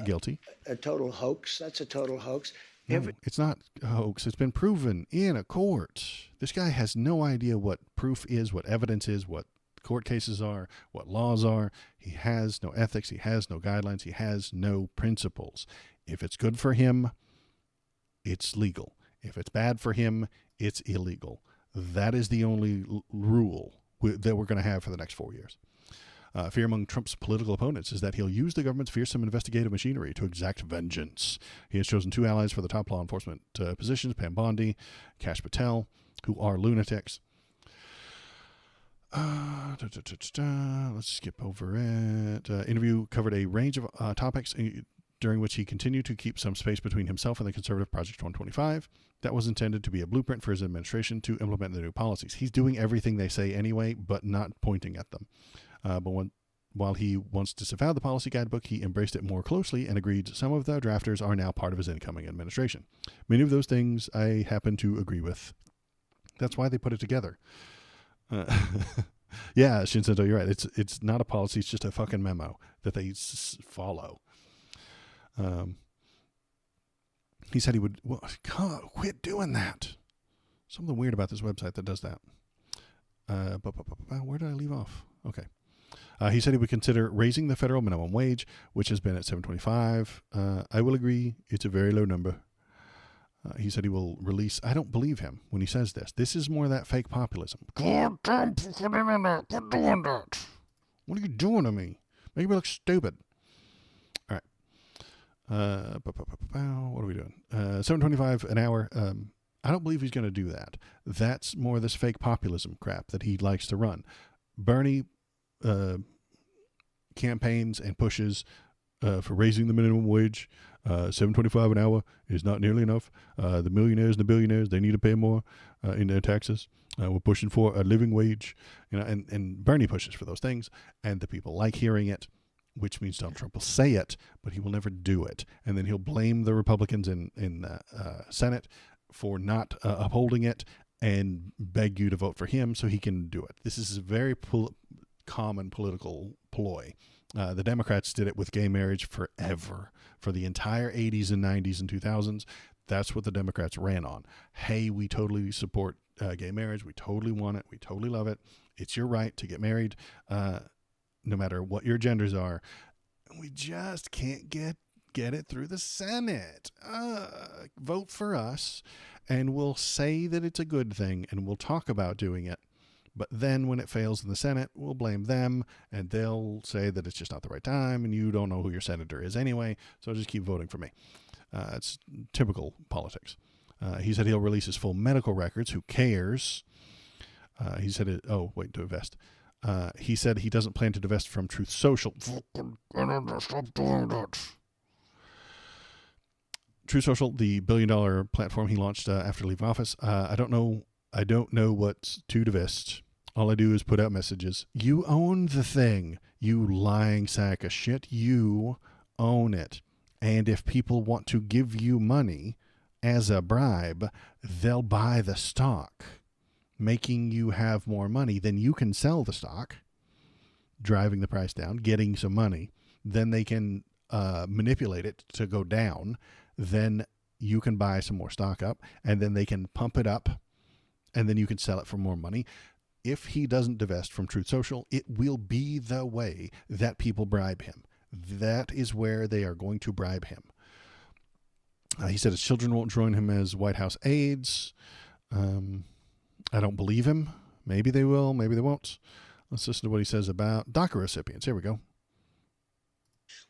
guilty. A total hoax. That's a total hoax. No, it's not a hoax. It's been proven in a court. This guy has no idea what proof is, what evidence is, what court cases are, what laws are. He has no ethics. He has no guidelines. He has no principles. If it's good for him, it's legal. If it's bad for him, it's illegal. That is the only rule that we're going to have for the next 4 years. Fear among Trump's political opponents is that he'll use the government's fearsome investigative machinery to exact vengeance. He has chosen two allies for the top law enforcement positions, Pam Bondi, Kash Patel, who are lunatics. Let's skip over it. Interview covered a range of topics during which he continued to keep some space between himself and the conservative Project 125. That was intended to be a blueprint for his administration to implement the new policies. He's doing everything they say anyway, but not pointing at them. While he once disavowed the policy guidebook, he embraced it more closely and agreed some of the drafters are now part of his incoming administration. Many of those things I happen to agree with. That's why they put it together. Yeah, Shinseto, you're right. It's not a policy. It's just a fucking memo that they follow. He said he would. Well, God, quit doing that. Something weird about this website that does that. Where did I leave off? Okay. He said he would consider raising the federal minimum wage, which has been at $7.25. I will agree, it's a very low number. He said he will release. I don't believe him when he says this. This is more that fake populism. God, stop doing that. What are you doing to me? Making me look stupid. All right. What are we doing? $7.25 an hour. I don't believe he's going to do that. That's more this fake populism crap that he likes to run. Bernie campaigns and pushes for raising the minimum wage. $7.25 an hour is not nearly enough. The millionaires and the billionaires, they need to pay more in their taxes. We're pushing for a living wage, and Bernie pushes for those things, and the people like hearing it, which means Donald Trump will say it, but he will never do it. And then he'll blame the Republicans in the Senate for not upholding it and beg you to vote for him so he can do it. This is a very common political ploy. The Democrats did it with gay marriage forever. For the entire 80s and 90s and 2000s, that's what the Democrats ran on. Hey, we totally support gay marriage. We totally want it. We totally love it. It's your right to get married, no matter what your genders are. We just can't get it through the Senate. Vote for us, and we'll say that it's a good thing, and we'll talk about doing it. But then when it fails in the Senate, we'll blame them, and they'll say that it's just not the right time, and you don't know who your senator is anyway, so just keep voting for me. It's typical politics. He said he'll release his full medical records. Who cares? He said to divest. He said he doesn't plan to divest from Truth Social. Stop doing that. Truth Social, the billion-dollar platform he launched after leaving office. I don't know what to divest. All I do is put out messages. You own the thing, you lying sack of shit. You own it. And if people want to give you money as a bribe, they'll buy the stock, making you have more money. Then you can sell the stock, driving the price down, getting some money. Then they can manipulate it to go down. Then you can buy some more stock up, and then they can pump it up, and then you can sell it for more money. If he doesn't divest from Truth Social, it will be the way that people bribe him. That is where they are going to bribe him. He said his children won't join him as White House aides. I don't believe him. Maybe they will, maybe they won't. Let's listen to what he says about DACA recipients. Here we go.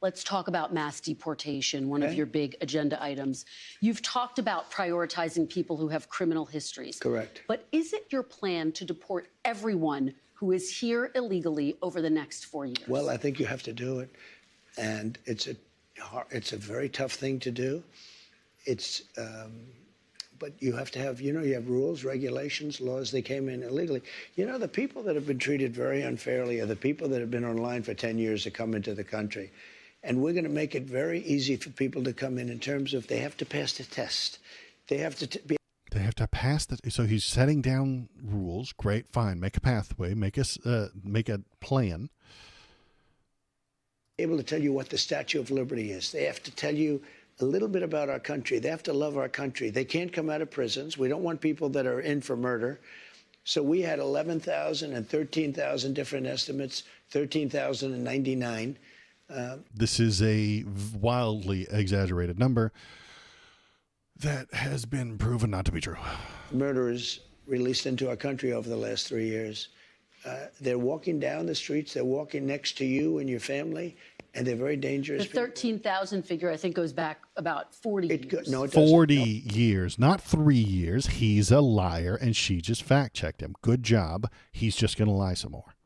Let's talk about mass deportation, one of your big agenda items. You've talked about prioritizing people who have criminal histories. Correct. But is it your plan to deport everyone who is here illegally over the next 4 years? Well, I think you have to do it. And it's a very tough thing to do. But you have to have, you have rules, regulations, laws. They came in illegally. The people that have been treated very unfairly are the people that have been online for 10 years to come into the country. And we're going to make it very easy for people to come in terms of they have to pass the test. They have to pass the. So he's setting down rules. Great, fine. Make a pathway. Make a plan. Able to tell you what the Statue of Liberty is. They have to tell you a little bit about our country. They have to love our country. They can't come out of prisons. We don't want people that are in for murder. So we had 11,000 and 13,000 different estimates, 13,099. This is a wildly exaggerated number that has been proven not to be true. Murderers released into our country over the last 3 years. They're walking down the streets. They're walking next to you and your family, and they're very dangerous. The 13,000 figure, I think, goes back about 40 years. No, it doesn't. 40 years, not 3 years. He's a liar, and she just fact-checked him. Good job. He's just going to lie some more.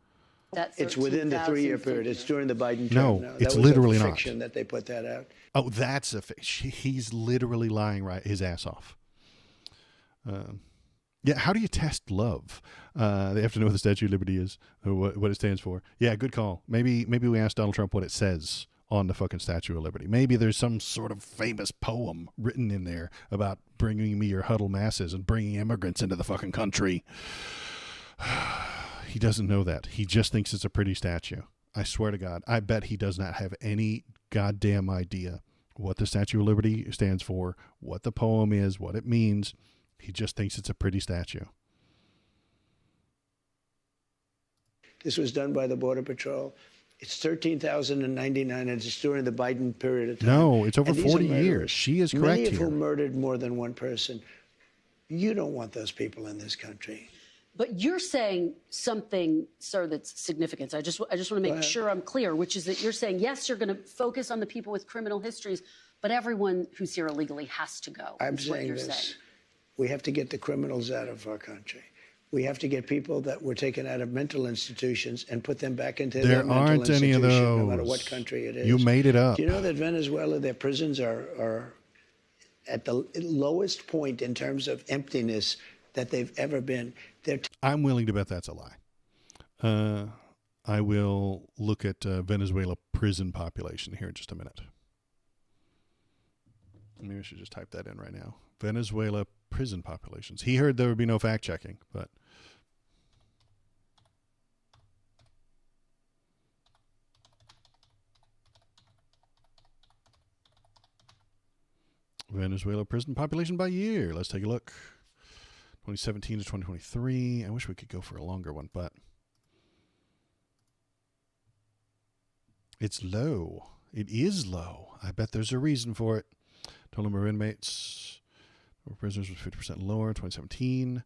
It's within the 3-year period. It's during the Biden term. No, now. it's that was literally a not. fiction that they put that out. Oh, that's a fiction. He's literally lying his ass off. Yeah, how do you test love? They have to know what the Statue of Liberty is, or what it stands for. Yeah, good call. Maybe we ask Donald Trump what it says on the fucking Statue of Liberty. Maybe there's some sort of famous poem written in there about bringing me your huddled masses and bringing immigrants into the fucking country. He doesn't know that. He just thinks it's a pretty statue. I swear to God. I bet he does not have any goddamn idea what the Statue of Liberty stands for, what the poem is, what it means. He just thinks it's a pretty statue. This was done by the Border Patrol. It's 13,099, and it's during the Biden period of time. No, it's over And these are 40 years. murderers. She is correct Many of here. whom murdered more than one person. You don't want those people in this country. But you're saying something, sir, that's significant. I just want to make sure I'm clear, which is that you're saying, yes, you're going to focus on the people with criminal histories, but everyone who's here illegally has to go. I'm saying this. We have to get the criminals out of our country. We have to get people that were taken out of mental institutions and put them back into their mental aren't any of institution, those. no matter what country it is. You made it up. Do you know that Venezuela, their prisons are at the lowest point in terms of emptiness that they've ever been? I'm willing to bet that's a lie. I will look at Venezuela prison population here in just a minute. Maybe I should just type that in right now. Venezuela prison populations. He heard there would be no fact checking, but Venezuela prison population by year. Let's take a look. 2017 to 2023. I wish we could go for a longer one, but it's low. It is low. I bet there's a reason for it. Total number of inmates or prisoners was 50% lower in 2017,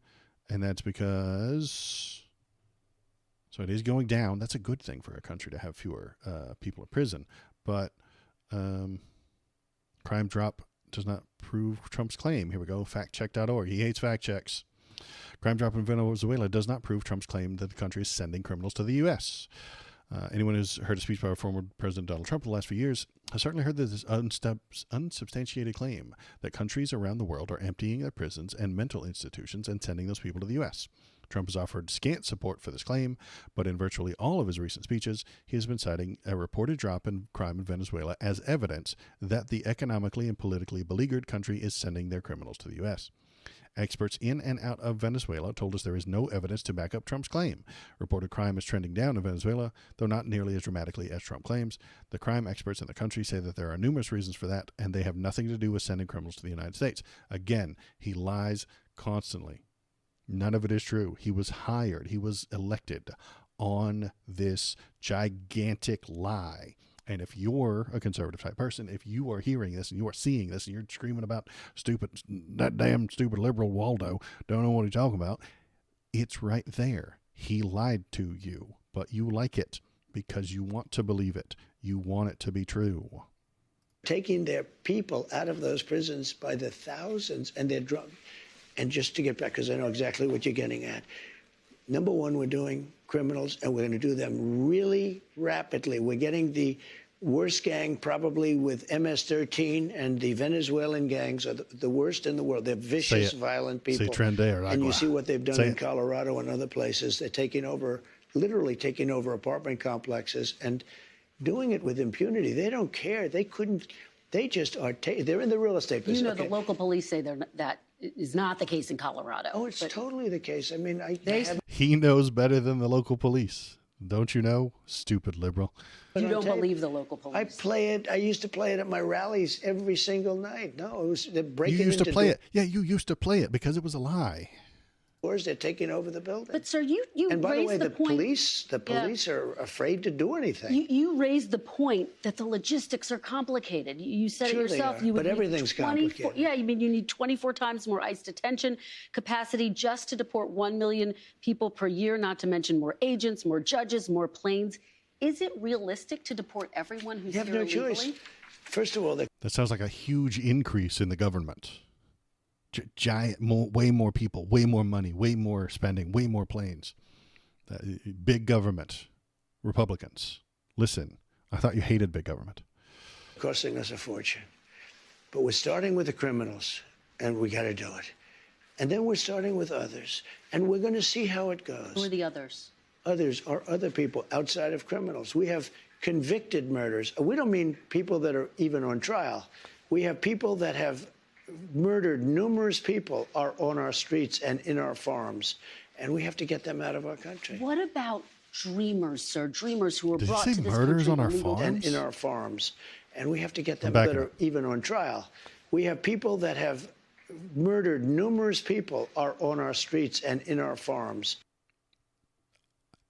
and that's because, so it is going down. That's a good thing for a country to have fewer people in prison, but crime drop does not prove Trump's claim. Here we go, factcheck.org. He hates fact checks. Crime drop in Venezuela does not prove Trump's claim that the country is sending criminals to the U.S. Anyone who's heard a speech by former President Donald Trump in the last few years has certainly heard this unsubstantiated claim that countries around the world are emptying their prisons and mental institutions and sending those people to the U.S. Trump has offered scant support for this claim, but in virtually all of his recent speeches, he has been citing a reported drop in crime in Venezuela as evidence that the economically and politically beleaguered country is sending their criminals to the U.S. Experts in and out of Venezuela told us there is no evidence to back up Trump's claim. Reported crime is trending down in Venezuela, though not nearly as dramatically as Trump claims. The crime experts in the country say that there are numerous reasons for that, and they have nothing to do with sending criminals to the United States. Again, he lies constantly. None of it is true. He was hired. He was elected on this gigantic lie. And if you're a conservative type person, if you are hearing this and you are seeing this and you're screaming about that damn stupid liberal Waldo, don't know what he's talking about, it's right there. He lied to you, but you like it because you want to believe it. You want it to be true. Taking their people out of those prisons by the thousands, and they're drunk. And just to get back, because I know exactly what you're getting at. Number one, we're doing criminals, and we're going to do them really rapidly. We're getting the worst gang probably with MS-13, and the Venezuelan gangs are the worst in the world. They're vicious, violent people. Say Trendere, and you see what they've done in Colorado and other places. They're taking over, literally taking over apartment complexes and doing it with impunity. They don't care. They couldn't. They just are. They're in the real estate business. You know, the local police say that is not the case in Colorado. Oh, it's totally the case. I mean, he knows better than the local police. Don't you know, stupid liberal? You don't believe the local police. I play it. I used to play it at my rallies every single night. No, it was they're breaking. You used to play it. Yeah, you used to play it because it was a lie. Doors, they're taking over the building. But sir, you and by the raised way, the point. The police are afraid to do anything. You raised the point that the logistics are complicated. You said Sure it yourself. they are, You would but need everything's complicated. Yeah, you mean you need 24 times more ICE detention capacity just to deport 1 million people per year, not to mention more agents, more judges, more planes. Is it realistic to deport everyone who's you have here no illegally? choice. First of all, that sounds like a huge increase in the government. Giant, way more people, way more money, way more spending, way more planes. Big government. Republicans, listen, I thought you hated big government. Costing us a fortune. But we're starting with the criminals, and we got to do it. And then we're starting with others, and we're going to see how it goes. Who are the others? Others are other people outside of criminals. We have convicted murders. We don't mean people that are even on trial. We have people that have murdered numerous people are on our streets and in our farms, and we have to get them out of our country. What about dreamers, sir? Dreamers who were brought to this murders country on our illegally. farms? And in our farms, and we have to get them that are even on trial. We have people that have murdered numerous people are on our streets and in our farms.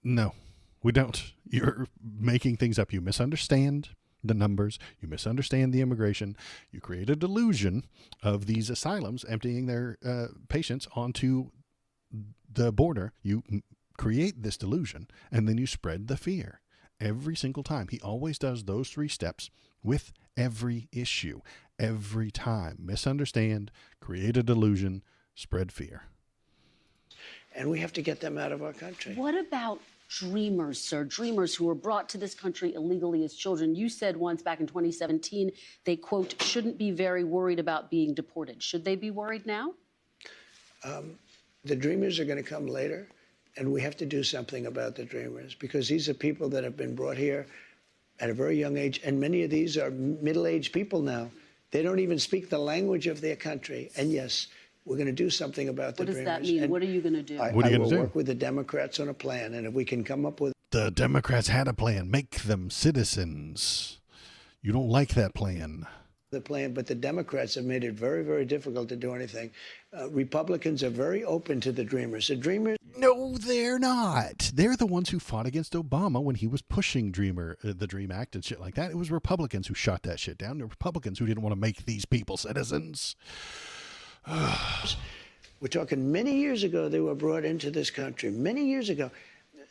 No, We don't. You're making things up. You misunderstand the numbers. You misunderstand the immigration. You create a delusion of these asylums emptying their patients onto the border. You create this delusion, and then you spread the fear every single time. He always does those 3 steps with every issue. Every time. Misunderstand, create a delusion, spread fear. And we have to get them out of our country. What about dreamers, sir? Dreamers who were brought to this country illegally as children. You said once back in 2017, they, quote, shouldn't be very worried about being deported. Should they be worried now? The dreamers are going to come later, and we have to do something about the dreamers, because these are people that have been brought here at a very young age, and many of these are middle-aged people now. They don't even speak the language of their country. And yes, we're going to do something about the dreamers. What does that mean? And what are you going to do? What are you going to do? I will work with the Democrats on a plan, and if we can come up with... The Democrats had a plan. Make them citizens. You don't like that plan. The plan, but the Democrats have made it very, very difficult to do anything. Republicans are very open to the dreamers. The dreamers... No, they're not. They're the ones who fought against Obama when he was pushing the Dream Act and shit like that. It was Republicans who shot that shit down. The Republicans who didn't want to make these people citizens. We're talking many years ago they were brought into this country. Many years ago.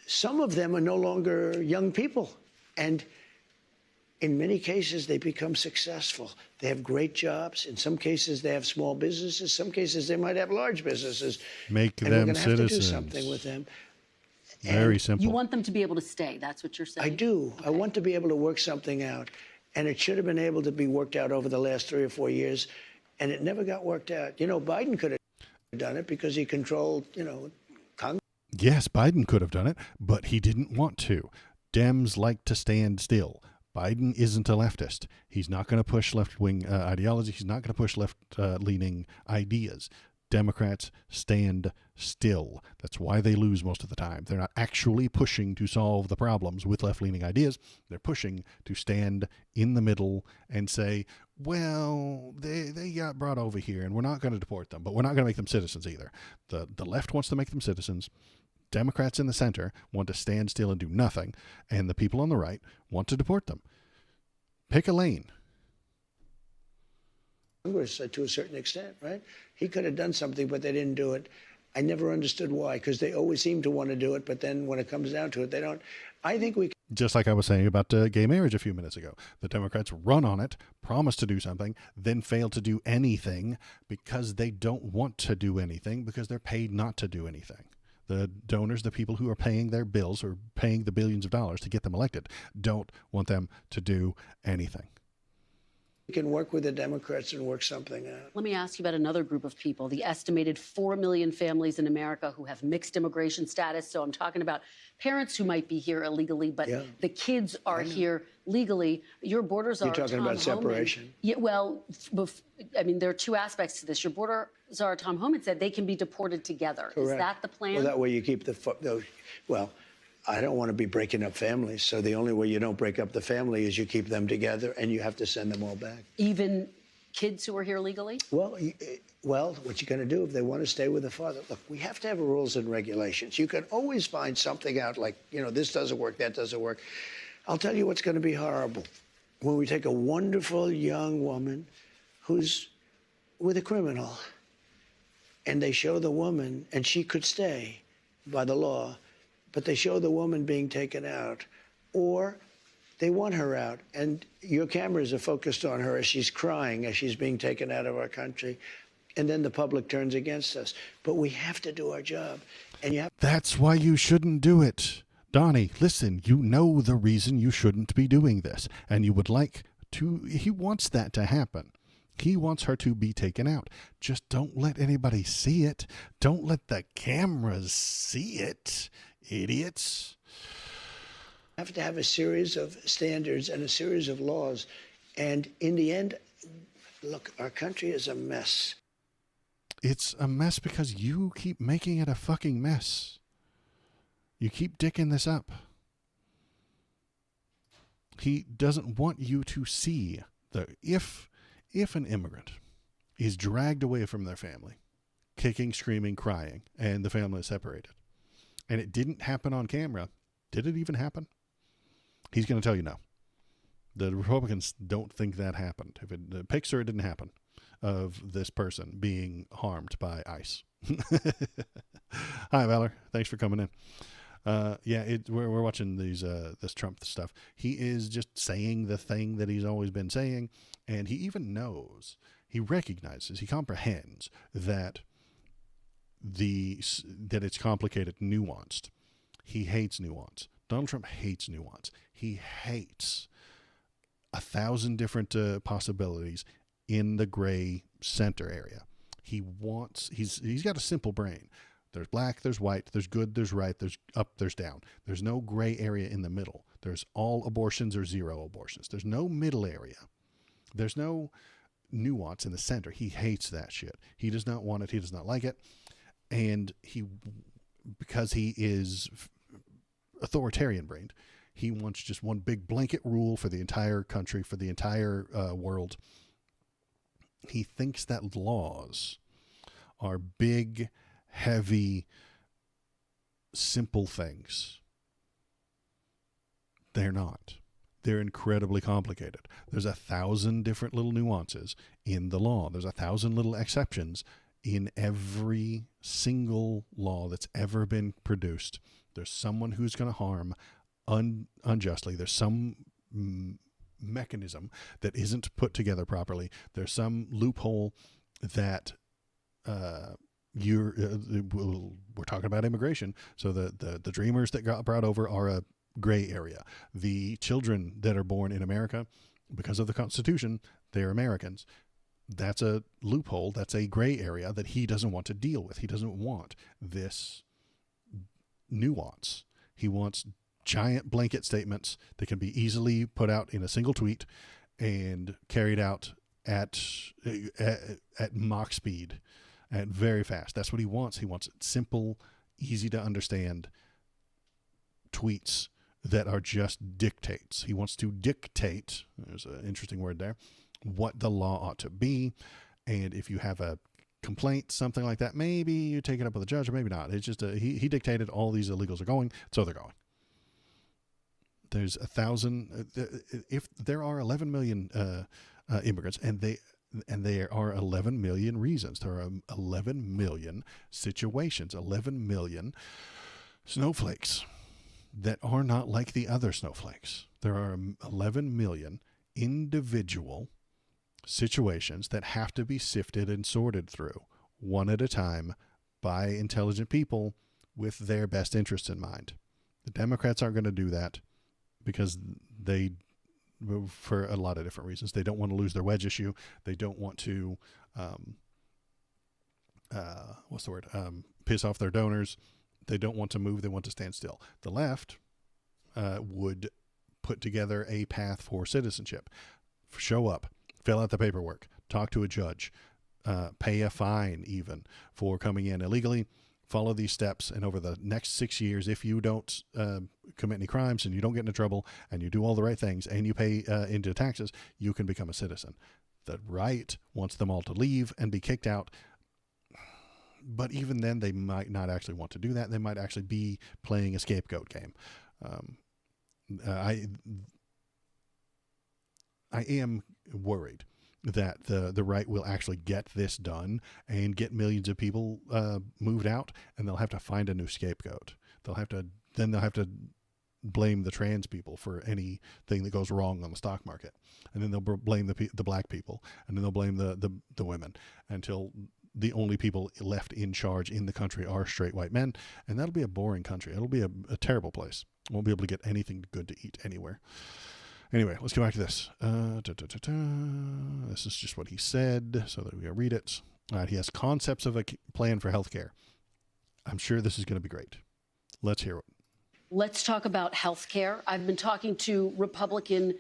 Some of them are no longer young people. And in many cases, they become successful. They have great jobs. In some cases, they have small businesses. Some cases, they might have large businesses. Make and them we're going to have to do citizens. something with them. Very simple. You want them to be able to stay. That's what you're saying? I do. Okay. I want to be able to work something out. And it should have been able to be worked out over the last 3 or 4 years. And it never got worked out. You know, Biden could have done it because he controlled, Congress. Yes, Biden could have done it, but he didn't want to. Dems like to stand still. Biden isn't a leftist. He's not going to push left-wing ideology. He's not going to push left-leaning ideas. Democrats stand still. That's why they lose most of the time. They're not actually pushing to solve the problems with left-leaning ideas. They're pushing to stand in the middle and say, well, they got brought over here, and we're not going to deport them, but we're not going to make them citizens either. The left wants to make them citizens. Democrats in the center want to stand still and do nothing, and the people on the right want to deport them. Pick a lane. Congress to a certain extent, right? He could have done something, but they didn't do it. I never understood why, because they always seem to want to do it, but then when it comes down to it, they don't. I think we... Just like I was saying about gay marriage a few minutes ago. The Democrats run on it, promise to do something, then fail to do anything because they don't want to do anything, because they're paid not to do anything. The donors, the people who are paying their bills or paying the billions of dollars to get them elected, don't want them to do anything. We can work with the Democrats and work something out. Let me ask you about another group of people, the estimated 4 million families in America who have mixed immigration status. So I'm talking about parents who might be here illegally, but the kids are here legally. Your borders are... You're talking about separation? Yeah, well, I mean, there are 2 aspects to this. Your borders are, Tom Homan said, they can be deported together. Correct. Is that the plan? Well, that way you keep those... Well, I don't want to be breaking up families, so the only way you don't break up the family is you keep them together, and you have to send them all back. Even kids who are here legally? Well, what you're going to do if they want to stay with the father? Look, we have to have rules and regulations. You can always find something out like, this doesn't work, that doesn't work. I'll tell you what's going to be horrible. When we take a wonderful young woman who's with a criminal, and they show the woman, and she could stay by the law, but they show the woman being taken out, or they want her out, and your cameras are focused on her as she's crying, as she's being taken out of our country, and then the public turns against us. But we have to do our job, and you have... That's why you shouldn't do it. Donnie, listen, you know the reason you shouldn't be doing this, and you would like to... He wants that to happen. He wants her to be taken out. Just don't let anybody see it. Don't let the cameras see it. Idiots. Have to have a series of standards and a series of laws. And in the end, look, our country is a mess. It's a mess because you keep making it a fucking mess. You keep dicking this up. He doesn't want you to see that if an immigrant is dragged away from their family, kicking, screaming, crying, and the family is separated, and it didn't happen on camera, Did it even happen? He's going to tell you no. The Republicans don't think that happened. If it picture, it didn't happen, of this person being harmed by ICE. Hi, Valor. Thanks for coming in. We're watching this Trump stuff. He is just saying the thing that he's always been saying, and he even knows, he recognizes, he comprehends that it's complicated, nuanced. He hates nuance. Donald Trump hates nuance. He hates 1,000 different possibilities in the gray center area. He's got a simple brain. There's black, there's white, there's good, there's right, there's up, there's down. There's no gray area in the middle. There's all abortions or zero abortions. There's no middle area. There's no nuance in the center. He hates that shit. He does not want it. He does not like it. And because he is authoritarian brained, he wants just one big blanket rule for the entire country, for the entire world. He thinks that laws are big, heavy, simple things. They're not. They're incredibly complicated. There's 1,000 different little nuances in the law. There's 1,000 little exceptions in every single law that's ever been produced. There's someone who's going to harm unjustly. There's some mechanism that isn't put together properly. There's some loophole that we're talking about immigration. So the dreamers that got brought over are a gray area. The children that are born in America, because of the Constitution, they're Americans. That's a loophole. That's a gray area that he doesn't want to deal with. He doesn't want this nuance. He wants giant blanket statements that can be easily put out in a single tweet and carried out at Mach speed, at very fast. That's what he wants. He wants simple, easy to understand tweets that are just dictates. He wants to dictate, there's an interesting word there, what the law ought to be. And if you have a complaint, something like that, maybe you take it up with the judge or maybe not. It's just he dictated all these illegals are going, so they're going. There's 1,000, if there are 11 million immigrants, and there are 11 million reasons. There are 11 million situations, 11 million snowflakes that are not like the other snowflakes. There are 11 million individual situations that have to be sifted and sorted through one at a time by intelligent people with their best interests in mind. The Democrats aren't going to do that because they, for a lot of different reasons, they don't want to lose their wedge issue. They don't want to, piss off their donors. They don't want to move. They want to stand still. The left would put together a path for citizenship. Show up, fill out the paperwork, talk to a judge, pay a fine even for coming in illegally, follow these steps, and over the next 6 years, if you don't commit any crimes and you don't get into trouble and you do all the right things and you pay into taxes, you can become a citizen. The right wants them all to leave and be kicked out. But even then, they might not actually want to do that. They might actually be playing a scapegoat game. I am worried that the right will actually get this done and get millions of people moved out, and they'll have to find a new scapegoat. They'll have to blame the trans people for anything that goes wrong on the stock market, and then they'll blame the black people, and then they'll blame the women, until the only people left in charge in the country are straight white men, and that'll be a boring country. It'll be a terrible place. Won't be able to get anything good to eat anywhere. Anyway, let's go back to this. This is just what he said, so that we can read it. He has concepts of a plan for healthcare. I'm sure this is going to be great. Let's hear it. Let's talk about health care. I've been talking to Republican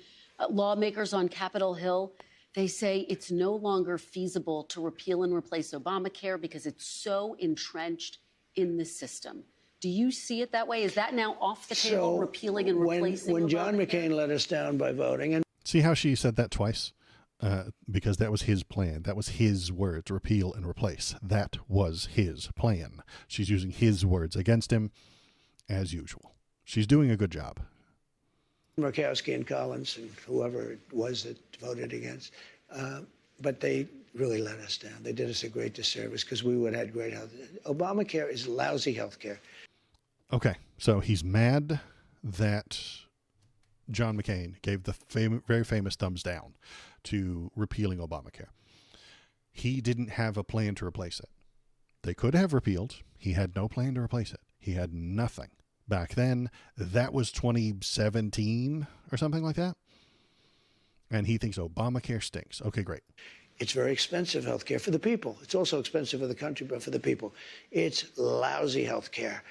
lawmakers on Capitol Hill. They say it's no longer feasible to repeal and replace Obamacare because it's so entrenched in the system. Do you see it that way? Is that now off the table, repealing and replacing when John Obamacare? McCain let us down by voting, and see how she said that twice? Because that was his plan. That was his words, repeal and replace. That was his plan. She's using his words against him, as usual. She's doing a good job. Murkowski and Collins and whoever it was that voted against. But they really let us down. They did us a great disservice because we would have had great health. Obamacare is lousy health care. Okay, so he's mad that John McCain gave the very famous thumbs down to repealing Obamacare. He didn't have a plan to replace it. They could have repealed. He had no plan to replace it. He had nothing. Back then, that was 2017 or something like that. And he thinks Obamacare stinks. Okay, great. It's very expensive health care for the people. It's also expensive for the country, but for the people. It's lousy health care.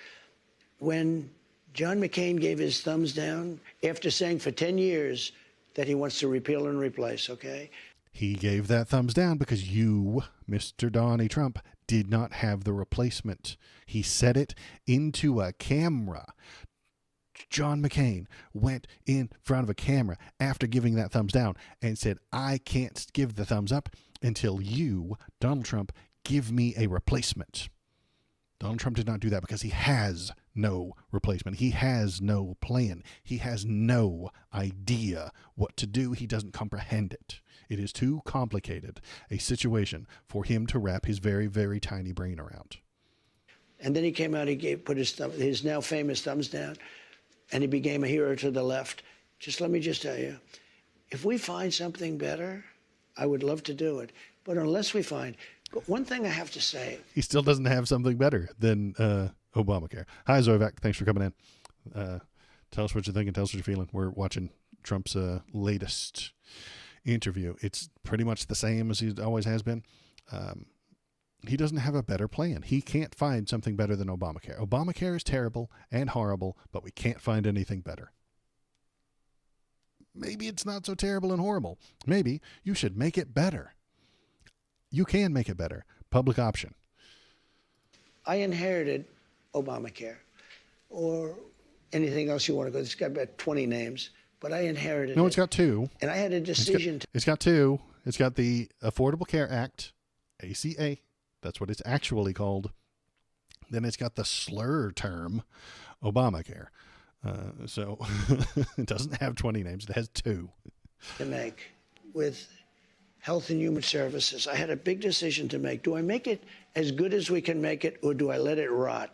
When John McCain gave his thumbs down after saying for 10 years that he wants to repeal and replace, okay? He gave that thumbs down because you, Mr. Donnie Trump, did not have the replacement. He said it into a camera. John McCain went in front of a camera after giving that thumbs down and said, I can't give the thumbs up until you, Donald Trump, give me a replacement. Donald Trump did not do that because he has no replacement. He has no plan. He has no idea what to do. He doesn't comprehend it. It is too complicated a situation for him to wrap his very, very tiny brain around. And then he came out, put his now famous thumbs down, and he became a hero to the left. Let me tell you, if we find something better, I would love to do it. But unless we find, but one thing I have to say. He still doesn't have something better than Obamacare. Hi, Zovac. Thanks for coming in. Tell us what you're thinking. Tell us what you're feeling. We're watching Trump's latest interview. It's pretty much the same as he always has been. He doesn't have a better plan. He can't find something better than Obamacare. Obamacare is terrible and horrible, but we can't find anything better. Maybe it's not so terrible and horrible. Maybe you should make it better. You can make it better. Public option. I inherited Obamacare or anything else you want to go. It's got about 20 names, but I inherited it. No, it's got two. And I had a decision. It's got two. It's got the Affordable Care Act, ACA. That's what it's actually called. Then it's got the slur term, Obamacare. So it doesn't have 20 names. It has two. To make with Health and Human Services. I had a big decision to make. Do I make it as good as we can make it, or do I let it rot?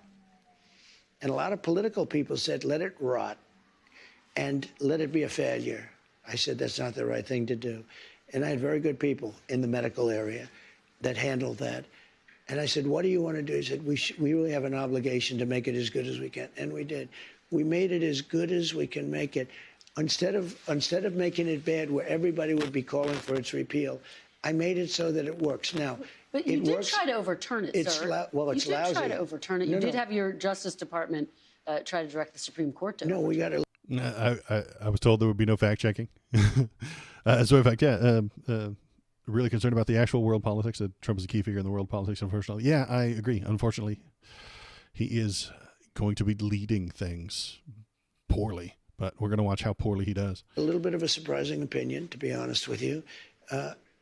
And a lot of political people said, let it rot and let it be a failure. I said, that's not the right thing to do. And I had very good people in the medical area that handled that. And I said, what do you want to do? He said, we really have an obligation to make it as good as we can. And we did. We made it as good as we can make it. Instead of making it bad where everybody would be calling for its repeal, I made it so that it works. Now, but you did try to overturn it, sir. It's lousy. You did try to overturn it. You did have your Justice Department try to direct the Supreme Court to. No, we got to. I was told there would be no fact checking. So in fact, really concerned about the actual world politics, that Trump is a key figure in the world politics, unfortunately. Yeah, I agree. Unfortunately, he is going to be leading things poorly, but we're going to watch how poorly he does. A little bit of a surprising opinion, to be honest with you.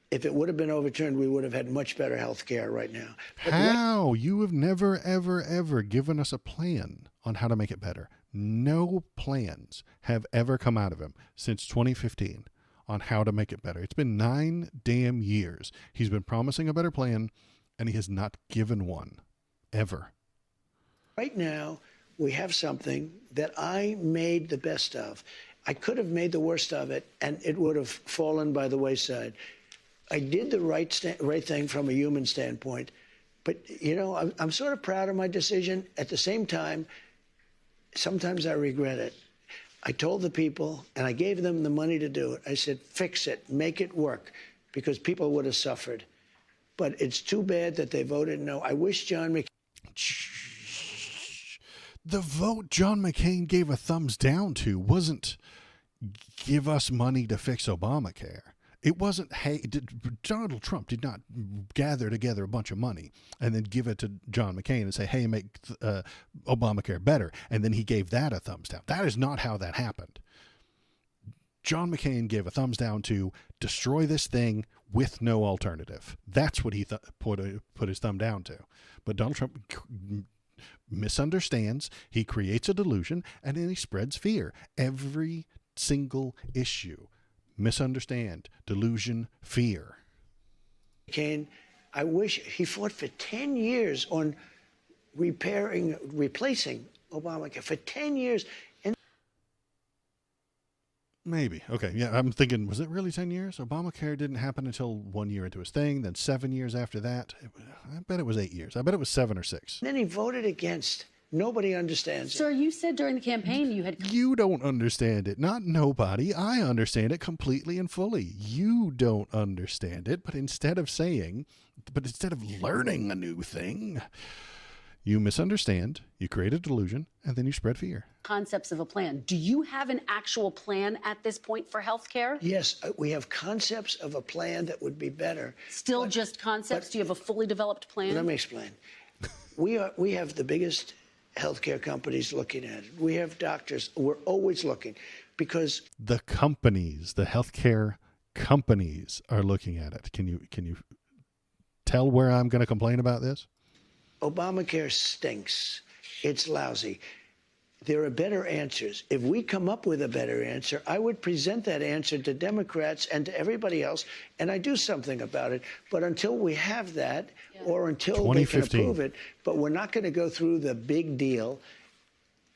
If it would have been overturned, we would have had much better health care right now. But how? You have never, ever, ever given us a plan on how to make it better. No plans have ever come out of him since 2015 on how to make it better. It's been 9 damn years. He's been promising a better plan, and he has not given one, ever. Right now, we have something that I made the best of. I could have made the worst of it, and it would have fallen by the wayside. I did the right thing from a human standpoint, but, you know, I'm sort of proud of my decision. At the same time, sometimes I regret it. I told the people, and I gave them the money to do it. I said, fix it, make it work, because people would have suffered. But it's too bad that they voted no. I wish John McCain... The vote John McCain gave a thumbs down to wasn't give us money to fix Obamacare. It wasn't, hey, Donald Trump did not gather together a bunch of money and then give it to John McCain and say, hey, make Obamacare better. And then he gave that a thumbs down. That is not how that happened. John McCain gave a thumbs down to destroy this thing with no alternative. That's what he put his thumb down to. But Donald Trump misunderstands, he creates a delusion, and then he spreads fear. Every single issue. Misunderstand, delusion, fear. Kane, I wish he fought for 10 years on replacing Obamacare for 10 years. And Maybe. Okay. Yeah. I'm thinking, was it really 10 years? Obamacare didn't happen until 1 year into his thing, then 7 years after that. I bet it was 8 years. I bet it was 7 or 6. then he voted against. Nobody understands it. Sir, you said during the campaign you had... You don't understand it. Not nobody. I understand it completely and fully. You don't understand it, but instead of learning a new thing, you misunderstand, you create a delusion, and then you spread fear. concepts of a plan. Do you have an actual plan at this point for health care? Yes, we have concepts of a plan that would be better. Still just concepts? Do you have a fully developed plan? Let me explain. We have the biggest healthcare companies looking at it. We have doctors. We're always looking because the companies, the healthcare companies are looking at it. Can you tell where I'm going to complain about this? Obamacare stinks. It's lousy. There are better answers. If we come up with a better answer, I would present that answer to Democrats and to everybody else, and I do something about it. But until we have that, or until they can approve it, but we're not going to go through the big deal.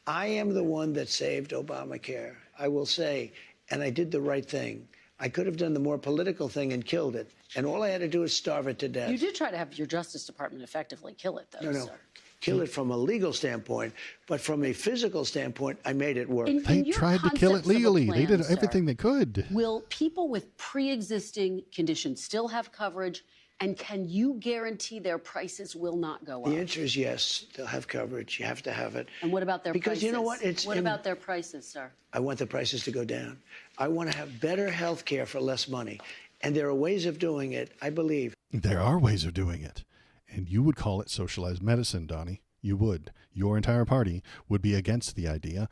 I am the one that saved Obamacare, I will say, and I did the right thing. I could have done the more political thing and killed it, and all I had to do is starve it to death. You did try to have your Justice Department effectively kill it, though, No. sir. Kill it from a legal standpoint, but from a physical standpoint, I made it work. They tried to kill it legally. They did everything they could. Will people with pre-existing conditions still have coverage, and can you guarantee their prices will not go up? The answer is yes. They'll have coverage. You have to have it. And what about their prices? Because you know what? What about their prices, sir? I want the prices to go down. I want to have better health care for less money. And there are ways of doing it, I believe. There are ways of doing it. And you would call it socialized medicine, Donnie. You would. Your entire party would be against the idea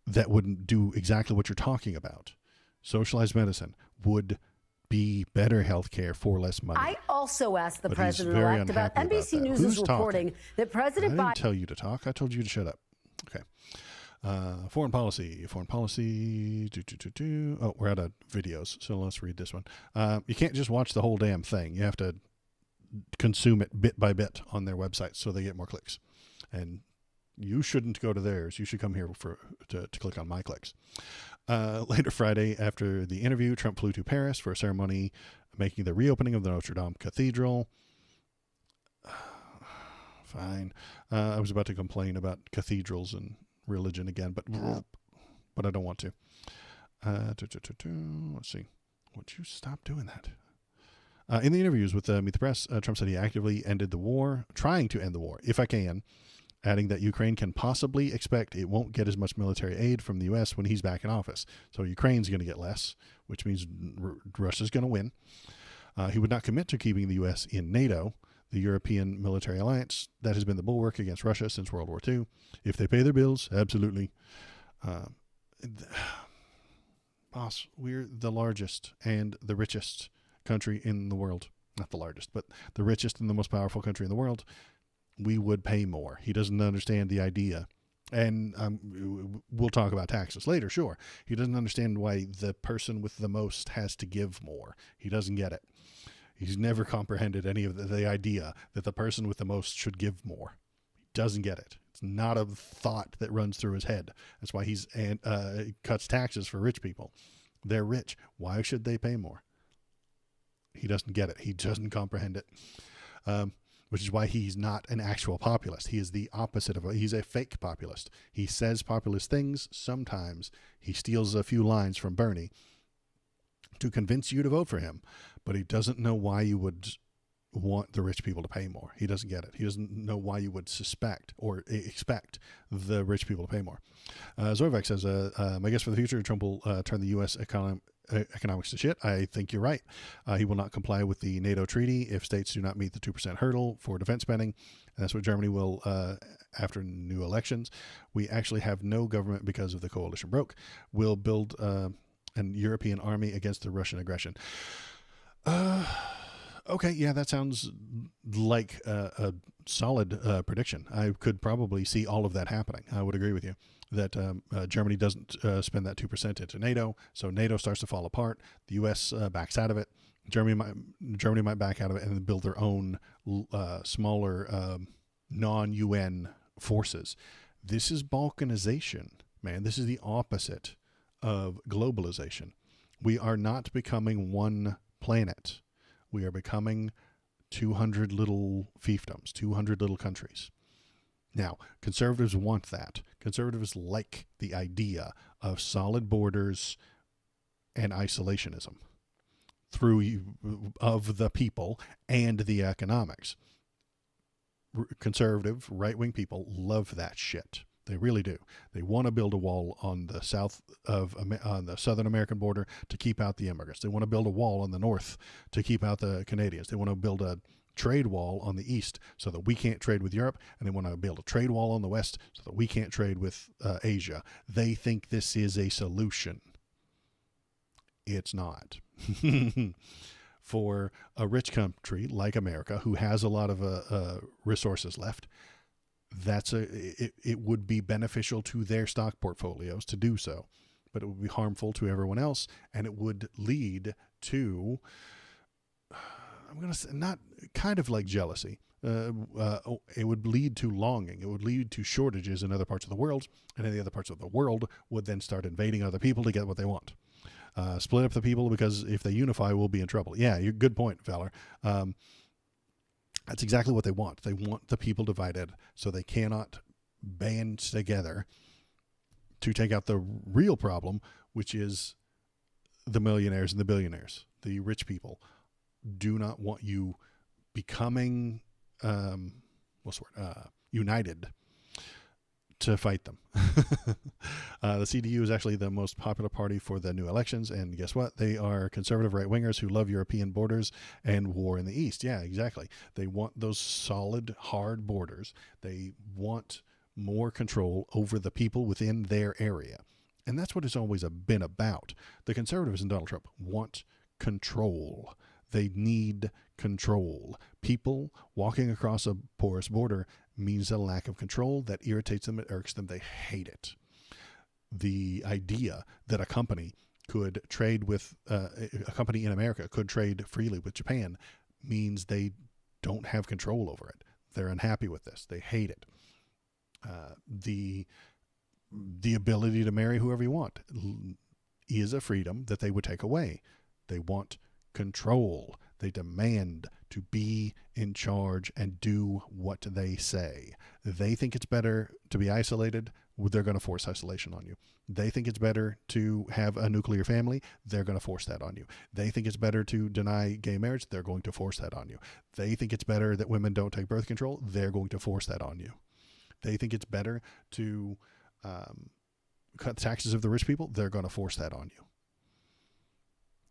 that wouldn't do exactly what you're talking about. Socialized medicine would be better health care for less money. I also asked the But president-elect about NBC News is reporting that President Biden... I didn't tell you to talk. I told you to shut up. Okay. Foreign policy. Oh, we're out of videos, so let's read this one. You can't just watch the whole damn thing. You have to consume it bit by bit on their website so they get more clicks. And you shouldn't go to theirs. You should come here to click on my clicks. Later Friday, after the interview, Trump flew to Paris for a ceremony making the reopening of the Notre Dame Cathedral. Fine. I was about to complain about cathedrals and religion again, but I don't want to. Let's see. Would you stop doing that? In the interviews with Meet the Press, Trump said he actively ended the war, trying to end the war, if I can, adding that Ukraine can possibly expect it won't get as much military aid from the U.S. when he's back in office. So Ukraine's going to get less, which means Russia's going to win. He would not commit to keeping the U.S. in NATO, the European military alliance that has been the bulwark against Russia since World War II. If they pay their bills, absolutely. Boss, we're the largest and the richest country in the world. Not the largest, but the richest and the most powerful country in the world. We would pay more. He doesn't understand the idea. And we'll talk about taxes later, sure. He doesn't understand why the person with the most has to give more. He doesn't get it. He's never comprehended any of the idea that the person with the most should give more. He doesn't get it. It's not a thought that runs through his head. That's why he's cuts taxes for rich people. They're rich. Why should they pay more? He doesn't get it. He doesn't comprehend it. Which is why he's not an actual populist. He is the opposite of he's a fake populist. He says populist things. Sometimes he steals a few lines from Bernie to convince you to vote for him, but he doesn't know why you would want the rich people to pay more. He doesn't get it. He doesn't know why you would suspect or expect the rich people to pay more. Zorvek says, my guess for the future, Trump will turn the U.S. economics to shit. I think you're right. He will not comply with the NATO treaty if states do not meet the 2% hurdle for defense spending. And that's what Germany will after new elections. We actually have no government because of the coalition broke. We'll build an European army against the Russian aggression. Okay, yeah, that sounds like a solid prediction. I could probably see all of that happening. I would agree with you that Germany doesn't spend that 2% into NATO, so NATO starts to fall apart. The U.S. Backs out of it. Germany might back out of it and then build their own smaller non-UN forces. This is balkanization, man. This is the opposite of globalization. We are not becoming one planet. We are becoming 200 little fiefdoms, 200 little countries. Now, conservatives want that. Conservatives like the idea of solid borders and isolationism of the people and the economics. Conservative, right-wing people love that shit. They really do. They want to build a wall on the on the southern American border to keep out the immigrants. They want to build a wall on the north to keep out the Canadians. They want to build a trade wall on the east so that we can't trade with Europe, and they want to build a trade wall on the west so that we can't trade with Asia. They think this is a solution. It's not. For a rich country like America, who has a lot of resources left, it would be beneficial to their stock portfolios to do so, but it would be harmful to everyone else, and it would lead to, I'm going to say, not kind of like jealousy. It would lead to longing. It would lead to shortages in other parts of the world, and then the other parts of the world would then start invading other people to get what they want. Split up the people, because if they unify, we'll be in trouble. Yeah, good point, Valor. That's exactly what they want. They want the people divided so they cannot band together to take out the real problem, which is the millionaires and the billionaires. The rich people do not want you becoming united to fight them. The CDU is actually the most popular party for the new elections, and guess what? They are conservative right-wingers who love European borders and war in the East. Yeah, exactly. They want those solid, hard borders. They want more control over the people within their area. And that's what it's always been about. The conservatives and Donald Trump want control. They need control. People walking across a porous border means a lack of control that irritates them, it irks them, they hate it. The idea that a company could trade with, a company in America could trade freely with Japan means they don't have control over it. They're unhappy with this. They hate it. The ability to marry whoever you want is a freedom that they would take away. They want control. They demand to be in charge and do what they say. They think it's better to be isolated. They're going to force isolation on you. They think it's better to have a nuclear family. They're going to force that on you. They think it's better to deny gay marriage. They're going to force that on you. They think it's better that women don't take birth control. They're going to force that on you. They think it's better to cut the taxes of the rich people. They're going to force that on you.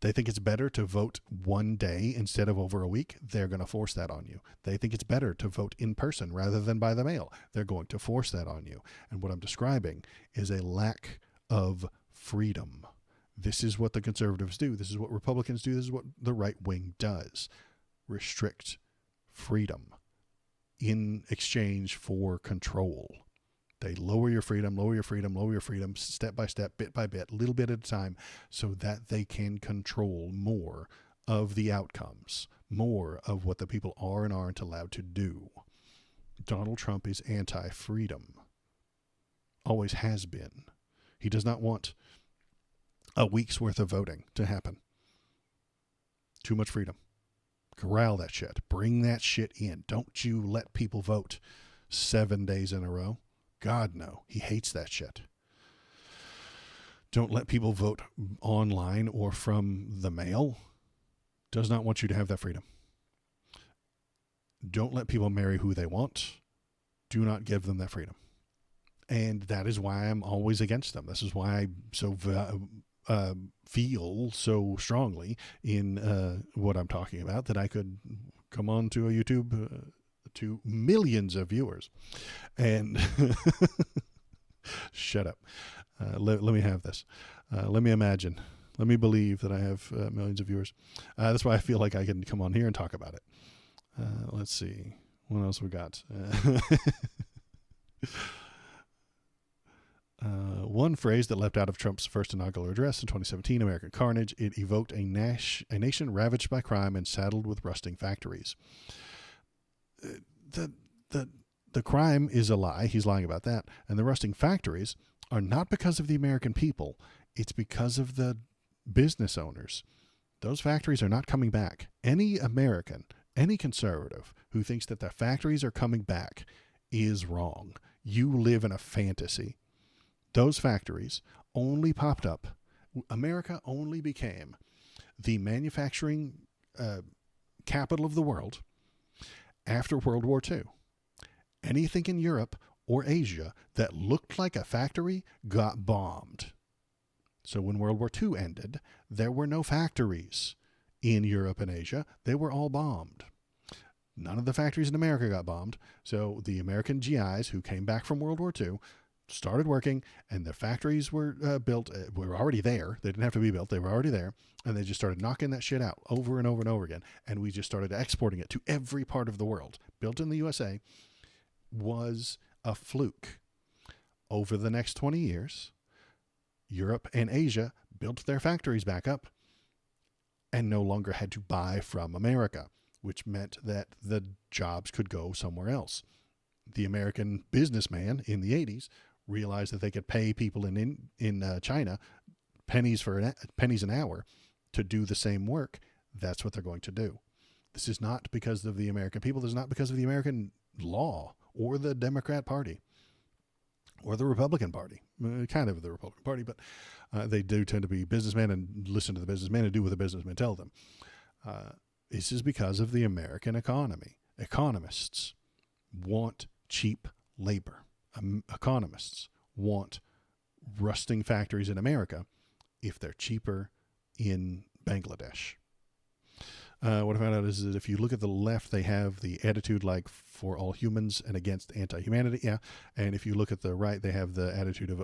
They think it's better to vote one day instead of over a week. They're going to force that on you. They think it's better to vote in person rather than by the mail. They're going to force that on you. And what I'm describing is a lack of freedom. This is what the conservatives do. This is what Republicans do. This is what the right wing does. Restrict freedom in exchange for control. They lower your freedom, step by step, bit by bit, little bit at a time, so that they can control more of the outcomes, more of what the people are and aren't allowed to do. Donald Trump is anti-freedom. Always has been. He does not want a week's worth of voting to happen. Too much freedom. Corral that shit. Bring that shit in. Don't you let people vote 7 days in a row. God, no. He hates that shit. Don't let people vote online or from the mail. Does not want you to have that freedom. Don't let people marry who they want. Do not give them that freedom. And that is why I'm always against them. This is why I feel so strongly in what I'm talking about, that I could come on to a YouTube to millions of viewers and shut up. Let me have this. Let me imagine Let me believe that I have millions of viewers. That's why I feel like I can come on here and talk about it. Let's see. What else we got? One phrase that leapt out of Trump's first inaugural address in 2017, American Carnage, it evoked a nation ravaged by crime and saddled with rusting factories. The crime is a lie. He's lying about that. And the rusting factories are not because of the American people. It's because of the business owners. Those factories are not coming back. Any American, any conservative who thinks that the factories are coming back is wrong. You live in a fantasy. Those factories only popped up. America only became the manufacturing capital of the world after World War II. Anything in Europe or Asia that looked like a factory got bombed. So when World War II ended, there were no factories in Europe and Asia. They were all bombed. None of the factories in America got bombed. So the American GIs who came back from World War II started working, and the factories were built. Were already there. They didn't have to be built. They were already there. And they just started knocking that shit out over and over and over again. And we just started exporting it to every part of the world. Built in the USA was a fluke. Over the next 20 years, Europe and Asia built their factories back up and no longer had to buy from America, which meant that the jobs could go somewhere else. The American businessman in the 80s realized that they could pay people in China pennies an hour to do the same work. That's what they're going to do. This is not because of the American people. This is not because of the American law or the Democrat Party or the Republican Party. Kind of the Republican Party, but they do tend to be businessmen and listen to the businessmen and do what the businessmen tell them. This is because of the American economy. Economists want cheap labor. Economists want rusting factories in America if they're cheaper in Bangladesh. What I found out is that if you look at the left, they have the attitude like for all humans and against anti-humanity. Yeah. And if you look at the right, they have the attitude of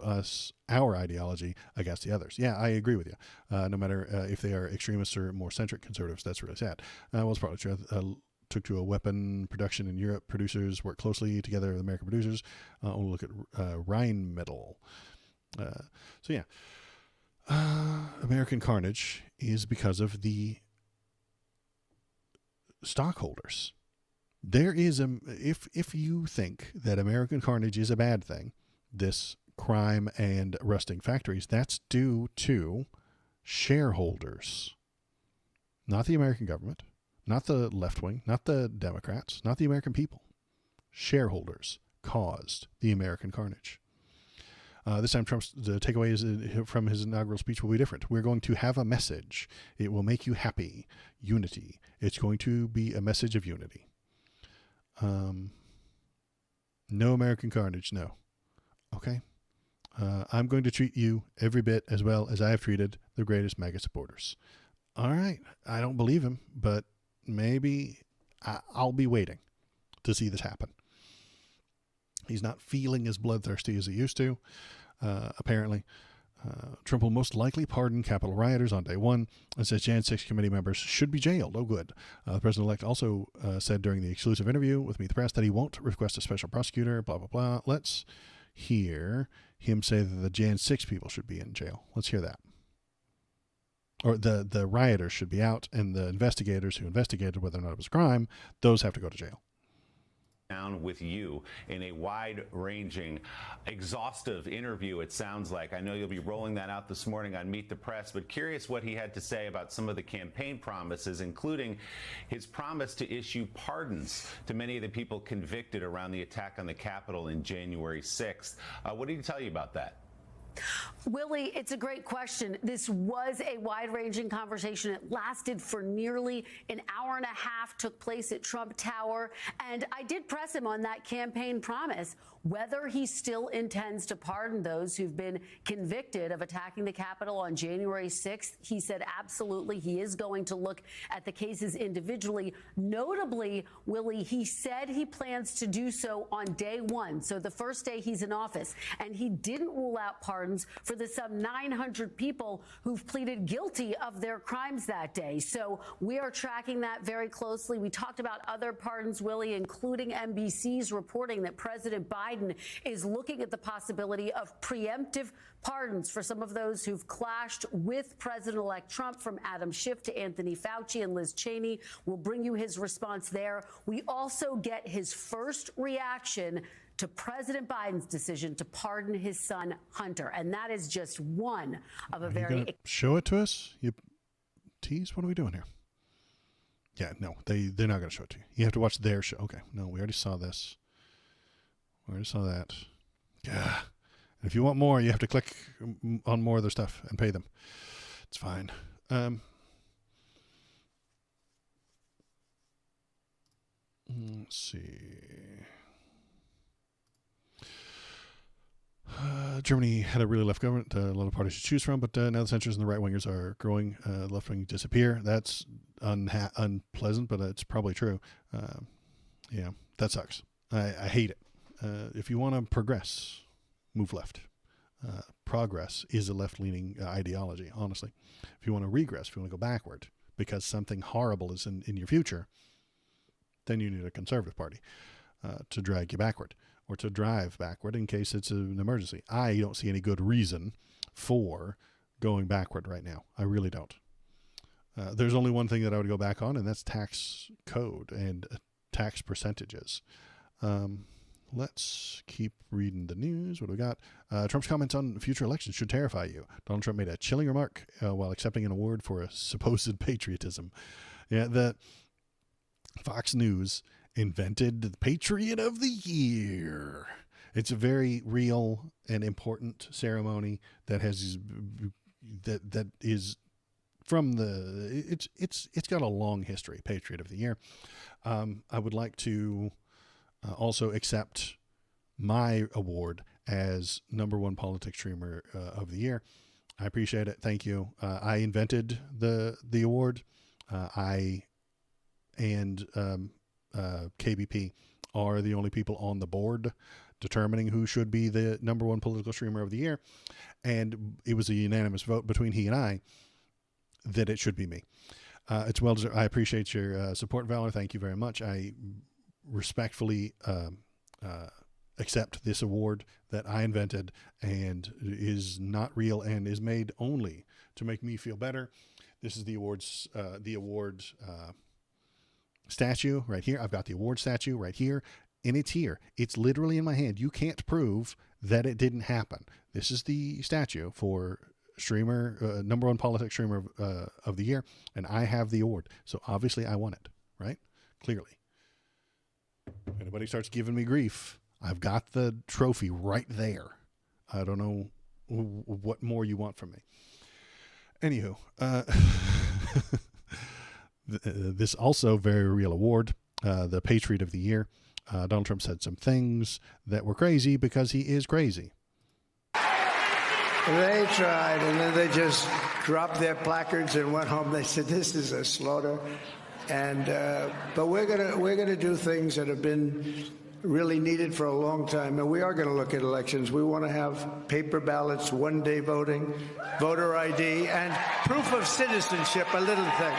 our ideology against the others. Yeah, I agree with you. No matter if they are extremists or more centric conservatives, that's really sad. Well, it's probably true. Took to a weapon production in Europe. Producers work closely together with American producers. Only look at Rheinmetall. So yeah, American carnage is because of the stockholders. There is if you think that American carnage is a bad thing, this crime and rusting factories, that's due to shareholders, not the American government, not the left wing, not the Democrats, not the American people. Shareholders caused the American carnage. This time, the takeaway from his inaugural speech will be different. We're going to have a message. It will make you happy. Unity. It's going to be a message of unity. No American carnage, no. Okay? I'm going to treat you every bit as well as I have treated the greatest MAGA supporters. All right. I don't believe him, but maybe I'll be waiting to see this happen. He's not feeling as bloodthirsty as he used to, apparently. Trump will most likely pardon Capitol rioters on day one and says Jan 6 committee members should be jailed. Oh, good. The president-elect also said during the exclusive interview with Meet the Press that he won't request a special prosecutor, blah, blah, blah. Let's hear him say that the Jan 6 people should be in jail. Let's hear that. Or the rioters should be out, and the investigators who investigated whether or not it was a crime, those have to go to jail. Down with you in a wide-ranging, exhaustive interview, it sounds like. I know you'll be rolling that out this morning on Meet the Press, but curious what he had to say about some of the campaign promises, including his promise to issue pardons to many of the people convicted around the attack on the Capitol in January 6th. What did he tell you about that? Willie, it's a great question. This was a wide-ranging conversation. It lasted for nearly an hour and a half, took place at Trump Tower. And I did press him on that campaign promise, whether he still intends to pardon those who've been convicted of attacking the Capitol on January 6th. He said absolutely he is going to look at the cases individually. Notably, Willie, he said he plans to do so on day one, so the first day he's in office. And he didn't rule out pardon pardons for the some 900 people who've pleaded guilty of their crimes that day. So we are tracking that very closely. We talked about other pardons, Willie, including NBC's reporting that President Biden is looking at the possibility of preemptive pardons for some of those who've clashed with President-elect Trump, from Adam Schiff to Anthony Fauci and Liz Cheney. We'll bring you his response there. We also get his first reaction to President Biden's decision to pardon his son, Hunter. And that is just one of a very... Show it to us? You tease? What are we doing here? Yeah, no, they're not going to show it to you. You have to watch their show. Okay, no, we already saw this. We already saw that. Yeah. And if you want more, you have to click on more of their stuff and pay them. It's fine. Let's see. Germany had a really left government, a lot of parties to choose from, but now the centrists and the right-wingers are growing. Left wing disappear. That's unpleasant, but it's probably true. Yeah, that sucks. I hate it. If you want to progress, move left. Progress is a left-leaning ideology, honestly. If you want to regress, if you want to go backward because something horrible is in your future, then you need a conservative party to drag you backward or to drive backward in case it's an emergency. I don't see any good reason for going backward right now. I really don't. There's only one thing that I would go back on, and that's tax code and tax percentages. Let's keep reading the news. What do we got? Trump's comments on future elections should terrify you. Donald Trump made a chilling remark while accepting an award for a supposed patriotism. Yeah, the Fox News invented the Patriot of the Year. It's a very real and important ceremony that has that is from the it's got a long history. Patriot of the Year. I would like to also accept my award as #1 politics streamer of the year. I appreciate it. Thank you. I invented the award. I and KBP are the only people on the board determining who should be the #1 political streamer of the year. And it was a unanimous vote between he and I that it should be me. It's well deserved. I appreciate your support, Valor. Thank you very much. I respectfully accept this award that I invented and is not real and is made only to make me feel better. This is the award statue right here. I've got the award statue right here, and it's here. It's literally in my hand. You can't prove that it didn't happen. This is the statue for streamer, #1 politics streamer of the year, and I have the award. So obviously I won it, right? Clearly. If anybody starts giving me grief, I've got the trophy right there. I don't know what more you want from me. Anywho, this also very real award, the Patriot of the Year. Donald Trump said some things that were crazy because he is crazy. They tried, and then they just dropped their placards and went home. They said, "This is a slaughter." And but we're gonna do things that have been really needed for a long time, and we are going to look at elections. We want to have paper ballots, one-day voting, voter ID, and proof of citizenship, a little thing.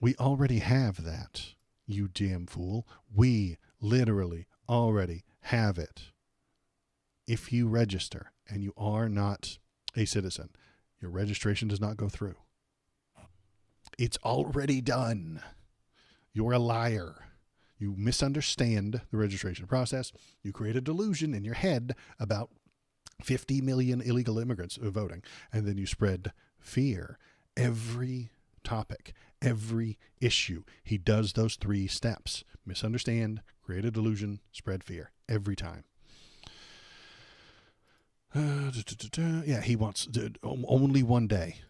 We already have that, you damn fool. We literally already have it. If you register and you are not a citizen, your registration does not go through. It's already done. You're a liar. You misunderstand the registration process. You create a delusion in your head about 50 million illegal immigrants voting, and then you spread fear. Every topic, every issue, he does those 3 steps. Misunderstand, create a delusion, spread fear. Every time. Yeah, he wants only one day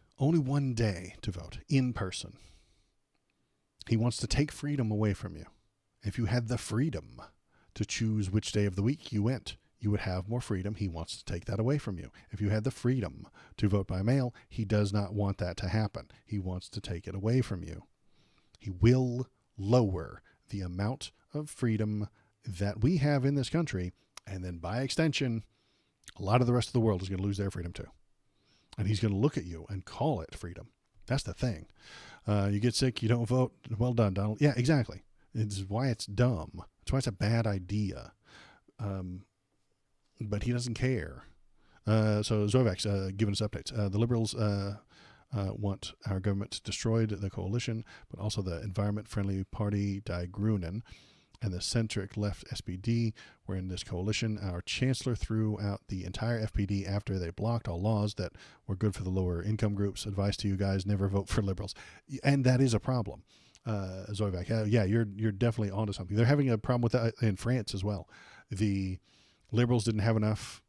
to vote in person. He wants to take freedom away from you. If you had the freedom to choose which day of the week you went, you would have more freedom. He wants to take that away from you. If you had the freedom to vote by mail, he does not want that to happen. He wants to take it away from you. He will lower the amount of freedom that we have in this country, and then by extension, A lot of the rest of the world is going to lose their freedom too. And he's going to look at you and call it freedom. That's the thing. You get sick, you don't vote. Well done, Donald. Yeah, exactly. It's why it's dumb. It's why it's a bad idea. But he doesn't care. So Zovak's giving us updates. The Liberals want our government destroyed, the coalition, but also the environment-friendly party Die Grünen and the centric left SPD were in this coalition. Our chancellor threw out the entire FPD after they blocked all laws that were good for the lower income groups. Advice to you guys, never vote for liberals. And that is a problem. Zoivak, yeah, you're definitely onto something. They're having a problem with that in France as well. The liberals didn't have enough,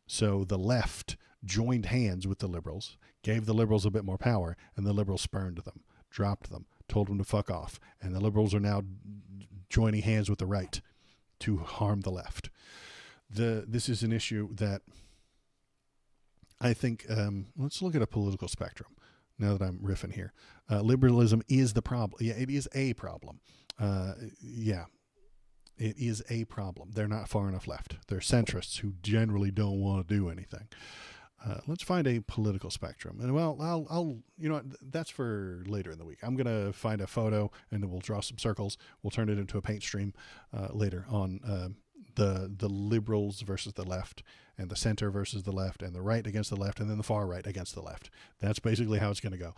so the left joined hands with the liberals, gave the liberals a bit more power, and the liberals spurned them, dropped them, told them to fuck off. And the liberals are now joining hands with the right to harm the left. This is an issue that I think, let's look at a political spectrum now that I'm riffing here. Liberalism is the problem. Yeah, it is a problem. Yeah, it is a problem. They're not far enough left. They're centrists who generally don't want to do anything. Let's find a political spectrum. And well, I'll you know, that's for later in the week. I'm going to find a photo and then we'll draw some circles. We'll turn it into a paint stream later on the liberals versus the left and the center versus the left and the right against the left and then the far right against the left. That's basically how it's going to go.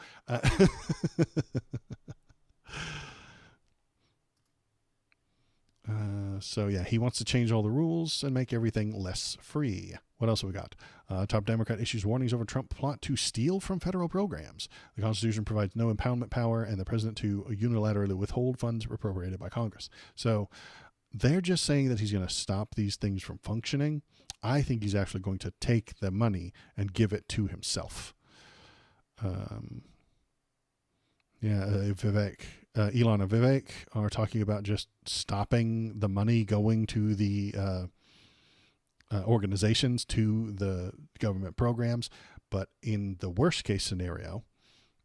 So yeah, he wants to change all the rules and make everything less free. What else have we got? Top Democrat issues warnings over Trump plot to steal from federal programs. The Constitution provides no impoundment power and the president to unilaterally withhold funds appropriated by Congress. So they're just saying that he's going to stop these things from functioning. I think he's actually going to take the money and give it to himself. Vivek, Elon and Vivek are talking about just stopping the money going to the organizations, to the government programs. But in the worst case scenario,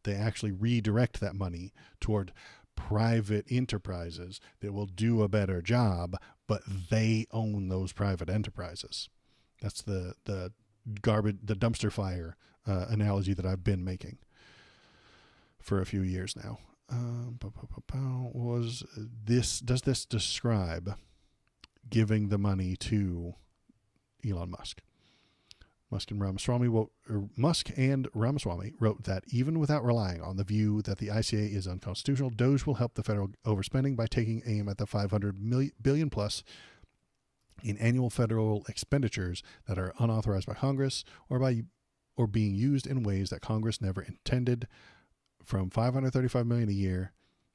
they actually redirect that money toward private enterprises that will do a better job, but they own those private enterprises. That's the garbage, the dumpster fire analogy that I've been making for a few years now. Does this describe giving the money to Elon Musk? Musk and Ramaswamy wrote that even without relying on the view that the ICA is unconstitutional, DOGE will help the federal overspending by taking aim at the $500 billion plus in annual federal expenditures that are unauthorized by Congress or being used in ways that Congress never intended, from $535 million a year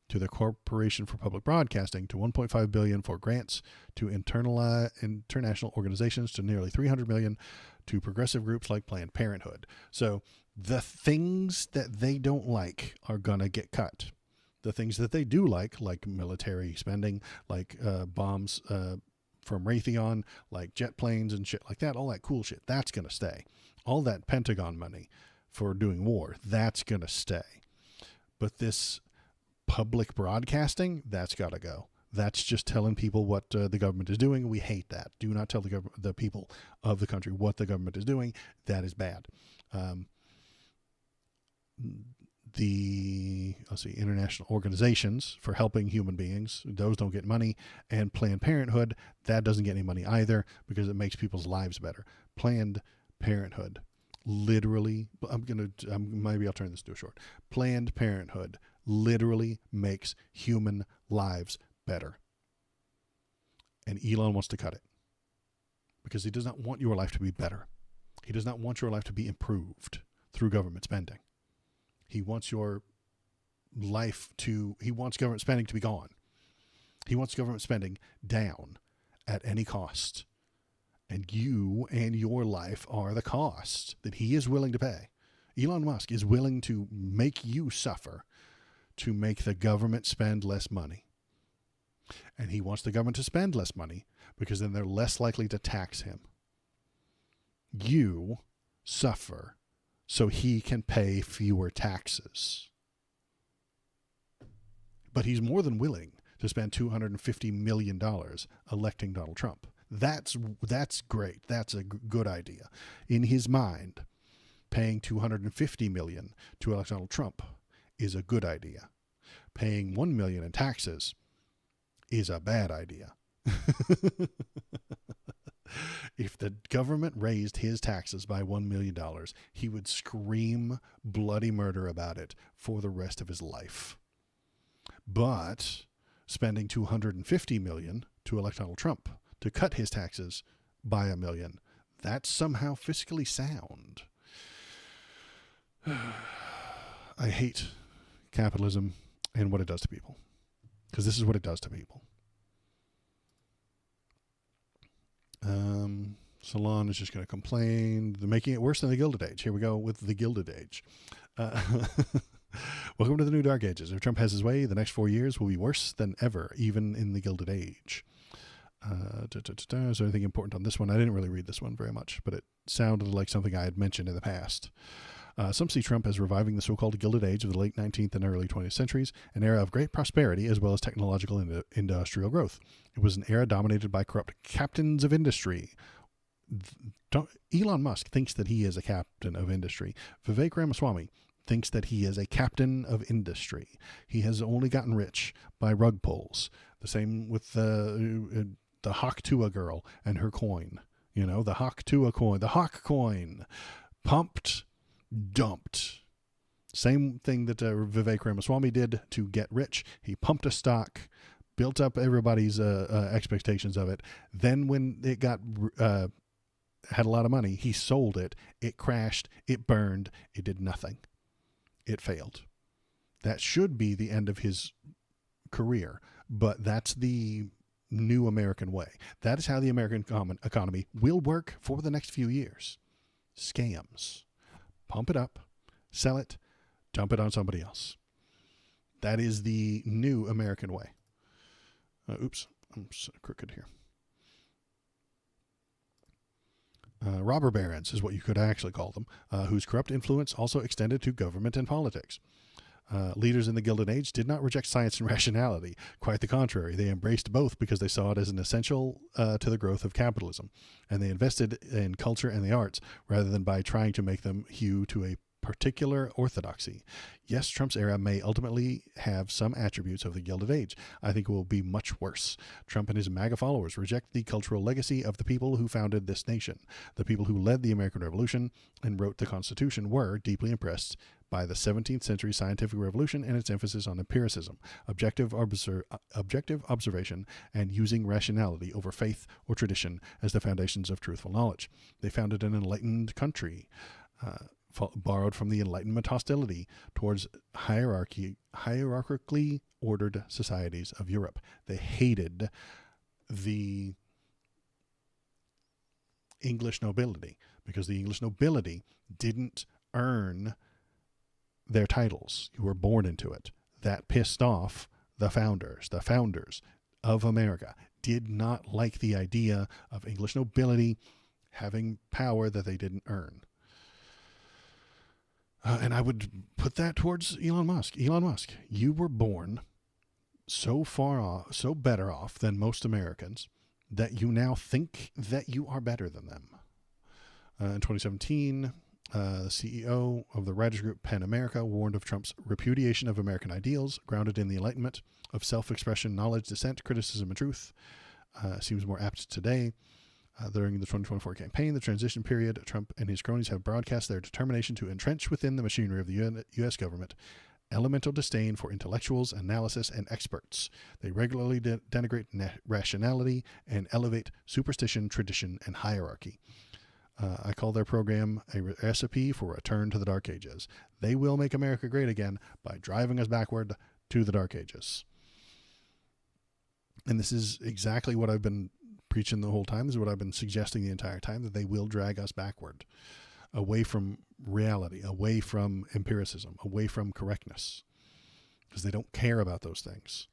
to the Corporation for Public Broadcasting to $1.5 billion for grants to international organizations to nearly $300 million to progressive groups like Planned Parenthood. So the things that they don't like are going to get cut. The things that they do like military spending, like bombs from Raytheon, like jet planes and shit like that, all that cool shit, that's going to stay. All that Pentagon money for doing war, that's going to stay. But this public broadcasting, that's got to go. That's just telling people what the government is doing. We hate that. Do not tell the people of the country what the government is doing. That is bad. International organizations for helping human beings, those don't get money. And Planned Parenthood, that doesn't get any money either because it makes people's lives better. Planned Parenthood, literally, maybe I'll turn this to a short. Planned Parenthood literally makes human lives better. And Elon wants to cut it because he does not want your life to be better. He does not want your life to be improved through government spending. He wants your life he wants government spending to be gone. He wants government spending down at any cost. And you and your life are the cost that he is willing to pay. Elon Musk is willing to make you suffer to make the government spend less money. And he wants the government to spend less money because then they're less likely to tax him. You suffer so he can pay fewer taxes. But he's more than willing to spend $250 million electing Donald Trump. That's great. That's a good idea. In his mind, paying $250 million to elect Donald Trump is a good idea. Paying $1 million in taxes is a bad idea. If the government raised his taxes by $1 million, he would scream bloody murder about it for the rest of his life. But spending $250 million to elect Donald Trump to cut his taxes by $1 million, that's somehow fiscally sound. I hate capitalism and what it does to people, because this is what it does to people. Salon is just going to complain. They're making it worse than the Gilded Age. Here we go with the Gilded Age. Welcome to the new Dark Ages. If Trump has his way, the next 4 years will be worse than ever, even in the Gilded Age. Is there anything important on this one? I didn't really read this one very much, but it sounded like something I had mentioned in the past. Some see Trump as reviving the so-called Gilded Age of the late 19th and early 20th centuries, an era of great prosperity as well as technological and industrial growth. It was an era dominated by corrupt captains of industry. Elon Musk thinks that he is a captain of industry. Vivek Ramaswamy thinks that he is a captain of industry. He has only gotten rich by rug pulls. The same with the Hawk Tuah girl and her coin. You know, the Hawk Tuah coin, the Hawk coin, pumped, dumped. Same thing that Vivek Ramaswamy did to get rich. He pumped a stock, built up everybody's expectations of it. Then when it got had a lot of money, he sold it. It crashed. It burned. It did nothing. It failed. That should be the end of his career, but that's the new American way. That is how the American economy will work for the next few years. Scams. Pump it up, sell it, dump it on somebody else. That is the new American way. Oops, I'm so crooked here. Robber barons is what you could actually call them, whose corrupt influence also extended to government and politics. Leaders in the Gilded Age did not reject science and rationality. Quite the contrary. They embraced both because they saw it as an essential to the growth of capitalism. And they invested in culture and the arts rather than by trying to make them hew to a particular orthodoxy. Yes, Trump's era may ultimately have some attributes of the Gilded Age. I think it will be much worse. Trump and his MAGA followers reject the cultural legacy of the people who founded this nation. The people who led the American Revolution and wrote the Constitution were deeply impressed by the 17th century scientific revolution and its emphasis on empiricism, objective observation, and using rationality over faith or tradition as the foundations of truthful knowledge. They founded an enlightened country, borrowed from the Enlightenment hostility towards hierarchically ordered societies of Europe. They hated the English nobility because the English nobility didn't earn their titles. You were born into it. That pissed off the founders. The founders of America did not like the idea of English nobility having power that they didn't earn. And I would put that towards Elon Musk. Elon Musk, you were born so far off, so better off than most Americans that you now think that you are better than them. In 2017, the CEO of the writers group PEN America warned of Trump's repudiation of American ideals grounded in the Enlightenment of self-expression, knowledge, dissent, criticism, and truth. Seems more apt today. During the 2024 campaign, the transition period, Trump and his cronies have broadcast their determination to entrench within the machinery of the U.S. government elemental disdain for intellectuals, analysis, and experts. They regularly denigrate rationality and elevate superstition, tradition, and hierarchy. I call their program a recipe for a return to the Dark Ages. They will make America great again by driving us backward to the Dark Ages. And this is exactly what I've been preaching the whole time. This is what I've been suggesting the entire time, that they will drag us backward, away from reality, away from empiricism, away from correctness, because they don't care about those things.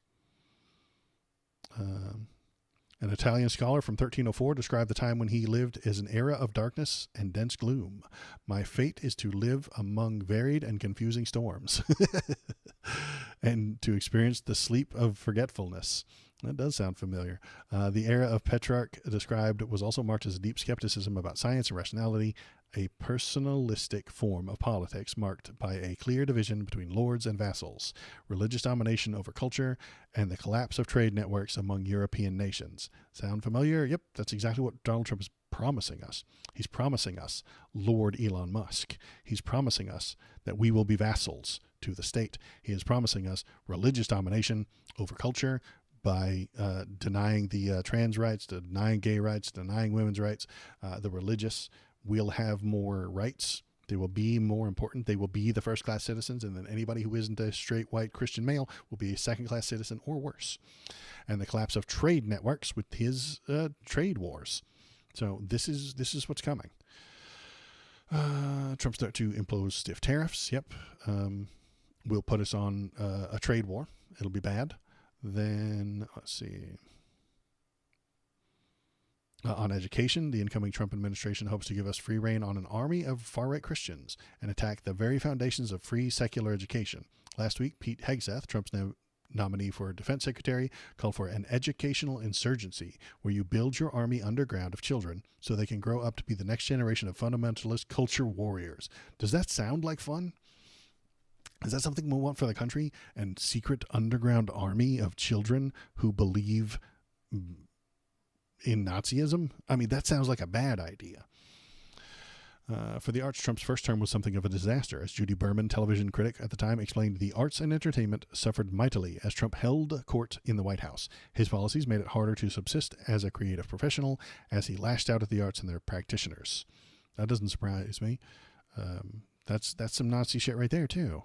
An Italian scholar from 1304 described the time when he lived as an era of darkness and dense gloom. My fate is to live among varied and confusing storms and to experience the sleep of forgetfulness. That does sound familiar. The era of Petrarch described was also marked as a deep skepticism about science and rationality, a personalistic form of politics marked by a clear division between lords and vassals, religious domination over culture, and the collapse of trade networks among European nations. Sound familiar? Yep, that's exactly what Donald Trump is promising us. He's promising us Lord Elon Musk. He's promising us that we will be vassals to the state. He is promising us religious domination over culture by denying the trans rights, denying gay rights, denying women's rights. The religious will have more rights. They will be more important. They will be the first-class citizens, and then anybody who isn't a straight white Christian male will be a second-class citizen or worse. And the collapse of trade networks with his trade wars. So this is what's coming. Trump's start to impose stiff tariffs. Yep. Will put us on a trade war. It'll be bad. Then, let's see. On education, the incoming Trump administration hopes to give us free rein on an army of far-right Christians and attack the very foundations of free secular education. Last week, Pete Hegseth, Trump's nominee for defense secretary, called for an educational insurgency where you build your army underground of children so they can grow up to be the next generation of fundamentalist culture warriors. Does that sound like fun? Is that something we want for the country? And secret underground army of children who believe in Nazism? I mean, that sounds like a bad idea. For the arts, Trump's first term was something of a disaster. As Judy Berman, television critic at the time, explained, the arts and entertainment suffered mightily as Trump held court in the White House. His policies made it harder to subsist as a creative professional as he lashed out at the arts and their practitioners. That doesn't surprise me. That's some Nazi shit right there, too.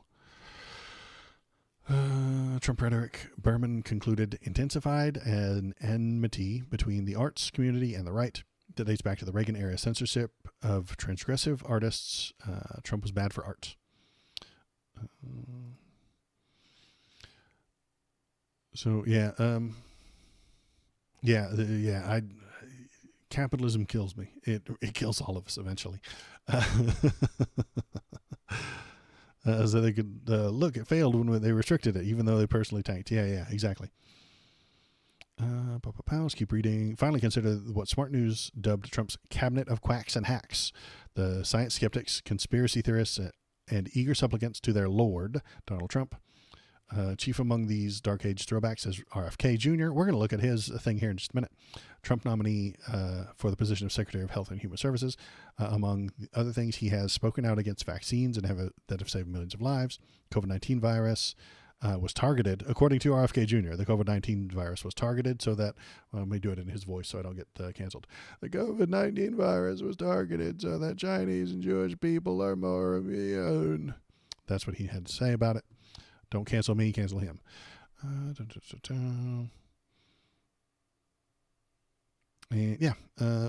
Trump rhetoric, Berman concluded, intensified an enmity between the arts community and the right that dates back to the Reagan-era censorship of transgressive artists. Trump was bad for art. Capitalism kills me. It kills all of us eventually. So they could look, it failed when they restricted it, even though they personally tanked. Yeah, exactly. Let's keep reading. Finally, consider what Smart News dubbed Trump's cabinet of quacks and hacks. The science skeptics, conspiracy theorists, and eager supplicants to their lord, Donald Trump. Chief among these Dark Age throwbacks is RFK Jr. We're going to look at his thing here in just a minute. Trump nominee for the position of Secretary of Health and Human Services. Among other things, he has spoken out against vaccines that have saved millions of lives. COVID-19 virus was targeted, according to RFK Jr., the COVID-19 virus was targeted so that, let me do it in his voice so I don't get canceled. The COVID-19 virus was targeted so that Chinese and Jewish people are more immune. That's what he had to say about it. Don't cancel me, cancel him.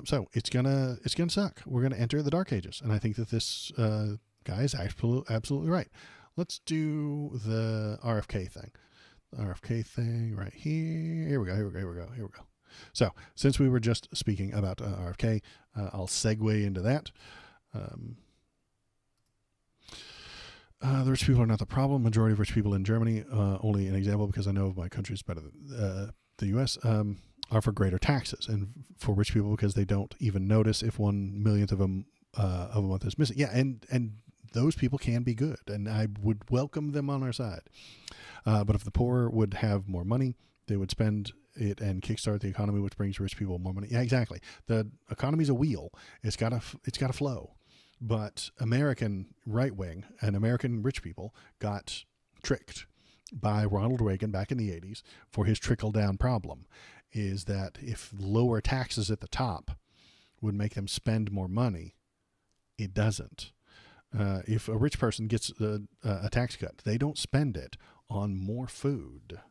So it's gonna suck. We're gonna enter the Dark Ages, and I think that this guy is absolutely right. Let's do the RFK thing. The RFK thing right here. Here we go. So since we were just speaking about RFK, I'll segue into that. The rich people are not the problem. Majority of rich people in Germany, only an example because I know my country is better than the U.S., are for greater taxes, and for rich people because they don't even notice if 1/1,000,000th of a month is missing. Yeah, and those people can be good, and I would welcome them on our side. But if the poor would have more money, they would spend it and kickstart the economy, which brings rich people more money. Yeah, exactly. The economy's a wheel. It's got to flow. But American right wing and American rich people got tricked by Ronald Reagan back in the 80s for his trickle down problem, is that if lower taxes at the top would make them spend more money, it doesn't. If a rich person gets a tax cut, they don't spend it on more food.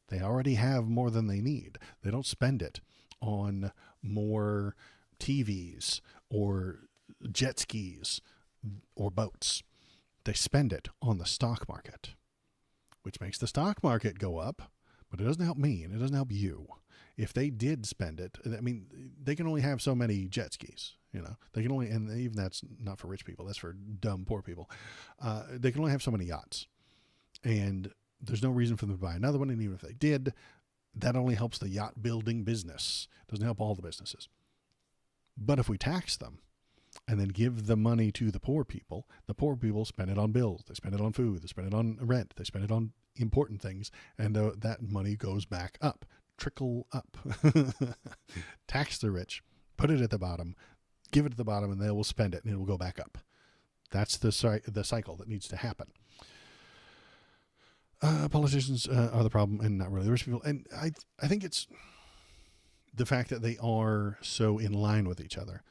They already have more than they need. They don't spend it on more TVs or jet skis or boats. They spend it on the stock market, which makes the stock market go up, but it doesn't help me and it doesn't help you. If they did spend it, I mean, they can only have so many jet skis, they can only, and even that's not for rich people, that's for dumb, poor people. They can only have so many yachts, and there's no reason for them to buy another one. And even if they did, that only helps the yacht building business. It doesn't help all the businesses. But if we tax them and then give the money to the poor people spend it on bills. They spend it on food. They spend it on rent. They spend it on important things. And that money goes back up. Trickle up. Tax the rich. Put it at the bottom. Give it to the bottom, and they will spend it, and it will go back up. That's the cycle that needs to happen. Politicians are the problem, and not really the rich people. And I think it's the fact that they are so in line with each other.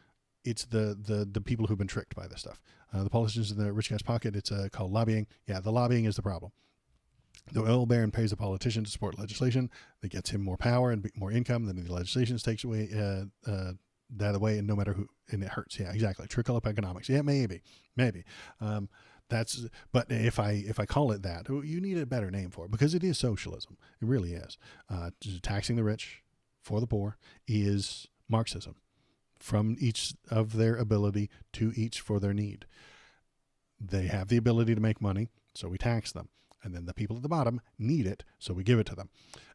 It's the people who've been tricked by this stuff. The politicians in the rich guy's pocket. It's called lobbying. Yeah, the lobbying is the problem. The oil baron pays a politician to support legislation that gets him more power and more income. Then the legislation takes away that away, and no matter who, and it hurts. Yeah, exactly. Trickle up economics. Yeah, maybe. But if I call it that, you need a better name for it, because it is socialism. It really is. Taxing the rich for the poor is Marxism, from each of their ability to each for their need. They have the ability to make money, so we tax them. And then the people at the bottom need it, so we give it to them.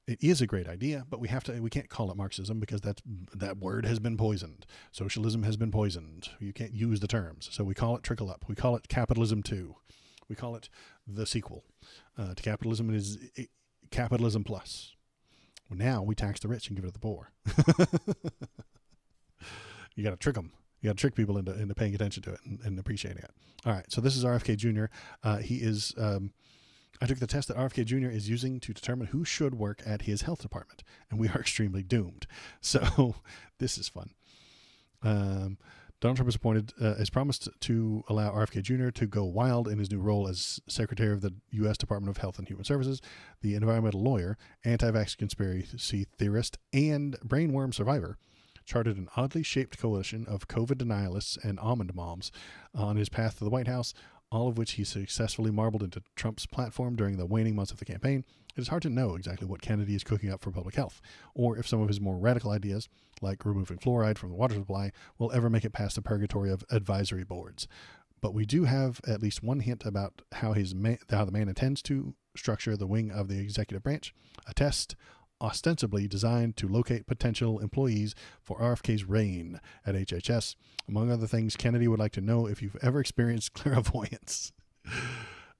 It is a great idea, but we can't call it Marxism, because that word has been poisoned. Socialism has been poisoned. You can't use the terms. So we call it trickle up. We call it capitalism 2. We call it the sequel to capitalism. It is capitalism plus. Well, now we tax the rich and give it to the poor. You got to trick them. You got to trick people into paying attention to it and appreciating it. All right. So this is RFK Jr. He is... I took the test that RFK Jr. is using to determine who should work at his health department, and we are extremely doomed. So this is fun. Donald Trump has promised to allow RFK Jr. to go wild in his new role as Secretary of the U.S. Department of Health and Human Services. The environmental lawyer, anti-vax conspiracy theorist, and brainworm survivor charted an oddly shaped coalition of COVID denialists and almond moms on his path to the White House, all of which he successfully marbled into Trump's platform during the waning months of the campaign. It is hard to know exactly what Kennedy is cooking up for public health, or if some of his more radical ideas, like removing fluoride from the water supply, will ever make it past the purgatory of advisory boards. But we do have at least one hint about how the man intends to structure the wing of the executive branch, a test ostensibly designed to locate potential employees for RFK's reign at HHS. Among other things, Kennedy would like to know if you've ever experienced clairvoyance.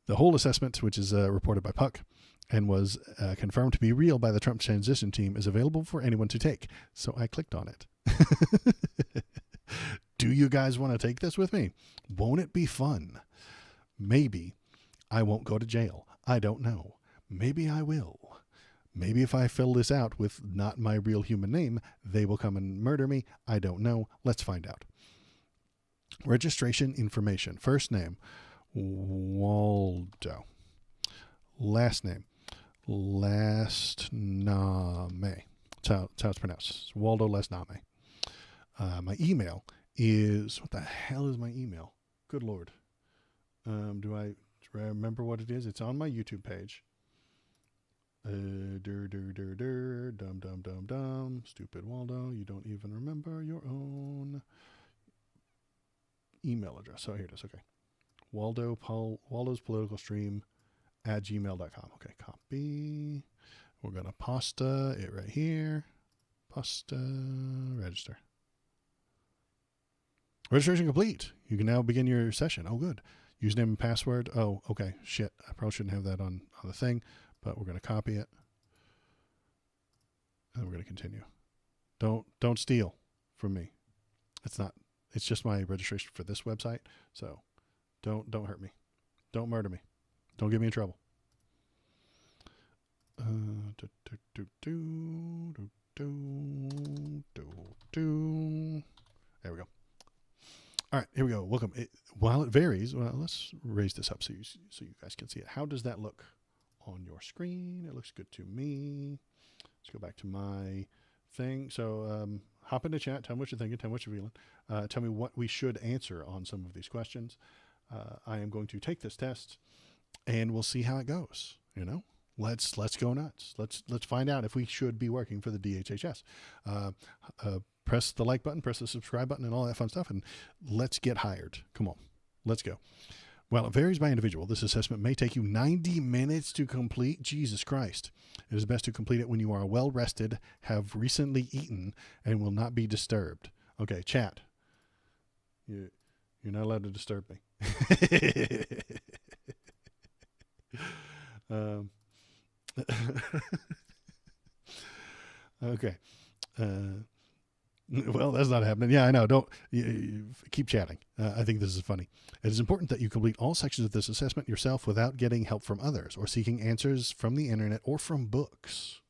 The whole assessment, which is reported by Puck and was confirmed to be real by the Trump transition team, is available for anyone to take. So I clicked on it. Do you guys want to take this with me? Won't it be fun? Maybe I won't go to jail. I don't know. Maybe I will. Maybe if I fill this out with not my real human name, they will come and murder me. I don't know. Let's find out. Registration information. First name, Waldo. Last name, Lastname. That's how it's pronounced. It's Waldo Lastname. My email is, what the hell is my email? Good Lord. Do I remember what it is? It's on my YouTube page. Dum. Stupid Waldo. You don't even remember your own email address. Oh, here it is. Okay. Waldo's political stream at gmail.com. Okay. Copy. We're going to pasta it right here. Pasta register. Registration complete. You can now begin your session. Oh, good. Username and password. Oh, okay. Shit. I probably shouldn't have that on the thing. But we're going to copy it, and we're going to continue. Don't steal from me. It's just my registration for this website. So don't hurt me. Don't murder me. Don't get me in trouble. There we go. All right, here we go. Welcome. While it varies, well, let's raise this up so you guys can see it. How does that look on your screen? It looks good to me. Let's go back to my thing. So hop into chat. Tell me what you're thinking. Tell me what you're feeling. Tell me what we should answer on some of these questions. I am going to take this test, and we'll see how it goes. You know, let's go nuts. Let's find out if we should be working for the DHS. Press the like button, press the subscribe button, and all that fun stuff, and let's get hired. Come on, let's go. While it varies by individual, this assessment may take you 90 minutes to complete. Jesus Christ. It is best to complete it when you are well rested, have recently eaten, and will not be disturbed. Okay, chat. You're not allowed to disturb me. Okay. Well, that's not happening. Yeah, I know. Don't keep chatting. I think this is funny. It is important that you complete all sections of this assessment yourself without getting help from others or seeking answers from the internet or from books.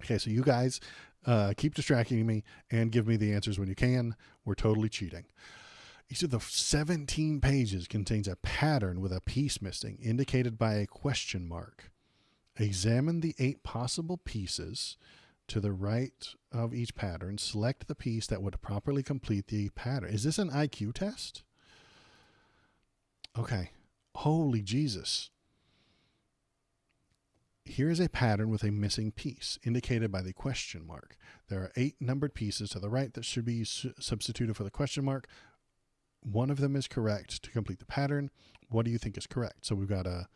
Okay, so you guys keep distracting me and give me the answers when you can. We're totally cheating. Each of the 17 pages contains a pattern with a piece missing, indicated by a question mark. Examine the 8 possible pieces to the right of each pattern. Select the piece that would properly complete the pattern. Is this an IQ test? Okay. Holy Jesus. Here is a pattern with a missing piece, indicated by the question mark. There are 8 numbered pieces to the right that should be substituted for the question mark. One of them is correct to complete the pattern. What do you think is correct? So we've got a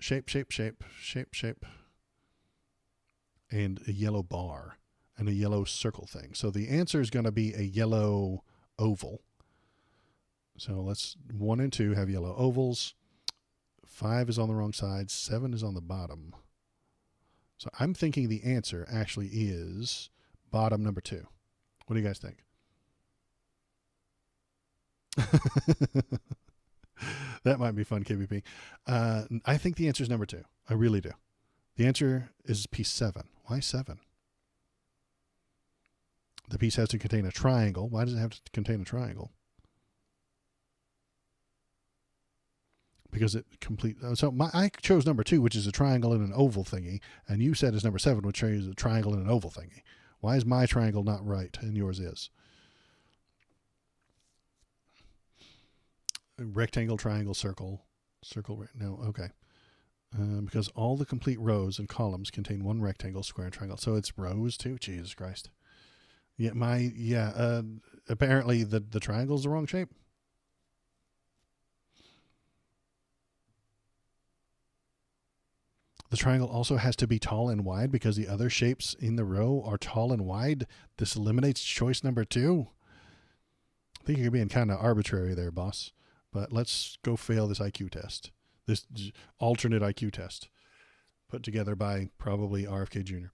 shape, and a yellow bar and a yellow circle thing. So the answer is going to be a yellow oval. So let's 1 and 2 have yellow ovals. 5 is on the wrong side. 7 is on the bottom. So I'm thinking the answer actually is bottom number 2. What do you guys think? That might be fun, KBP. I think the answer is number 2. I really do. The answer is piece 7. Why 7? The piece has to contain a triangle. Why does it have to contain a triangle? Because it complete. So I chose number 2, which is a triangle and an oval thingy, and you said it's number 7, which is a triangle and an oval thingy. Why is my triangle not right and yours is? Rectangle, triangle, circle, no, okay. Because all the complete rows and columns contain one rectangle, square, and triangle. So it's rows too? Jesus Christ. Yeah, apparently the triangle's the wrong shape. The triangle also has to be tall and wide because the other shapes in the row are tall and wide. This eliminates choice number 2. I think you're being kind of arbitrary there, boss. But let's go fail this IQ test. This alternate IQ test put together by probably RFK Jr.,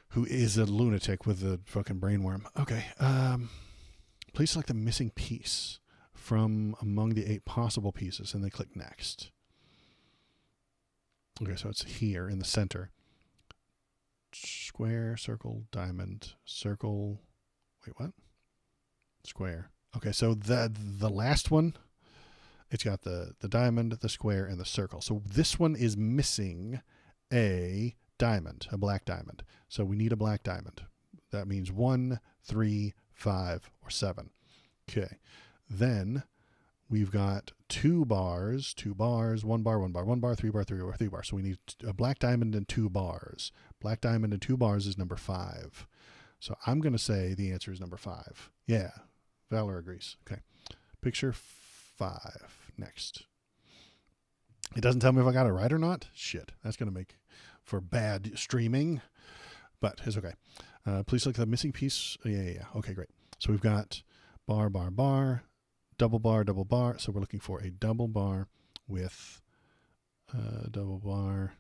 who is a lunatic with a fucking brainworm. Okay. Please select the missing piece from among the 8 possible pieces and then click next. Okay, so it's here in the center. Square, circle, diamond, circle. Wait, what? Square. Okay, so the last one, it's got the diamond, the square, and the circle. So this one is missing a diamond, a black diamond. So we need a black diamond. That means 1, 3, 5, or 7. Okay. Then we've got 2 bars, 1 bar, 1 bar, 1 bar, 3 bar, 3 bar, 3 bar. So we need a black diamond and 2 bars. Black diamond and 2 bars is number 5. So I'm going to say the answer is number 5. Yeah. Valor agrees. Okay. Picture 5. Next. It doesn't tell me if I got it right or not. Shit. That's going to make for bad streaming. But it's okay. Please look at the missing piece. Yeah. Okay, great. So we've got bar, bar, bar, double bar, double bar. So we're looking for a double bar with double bar.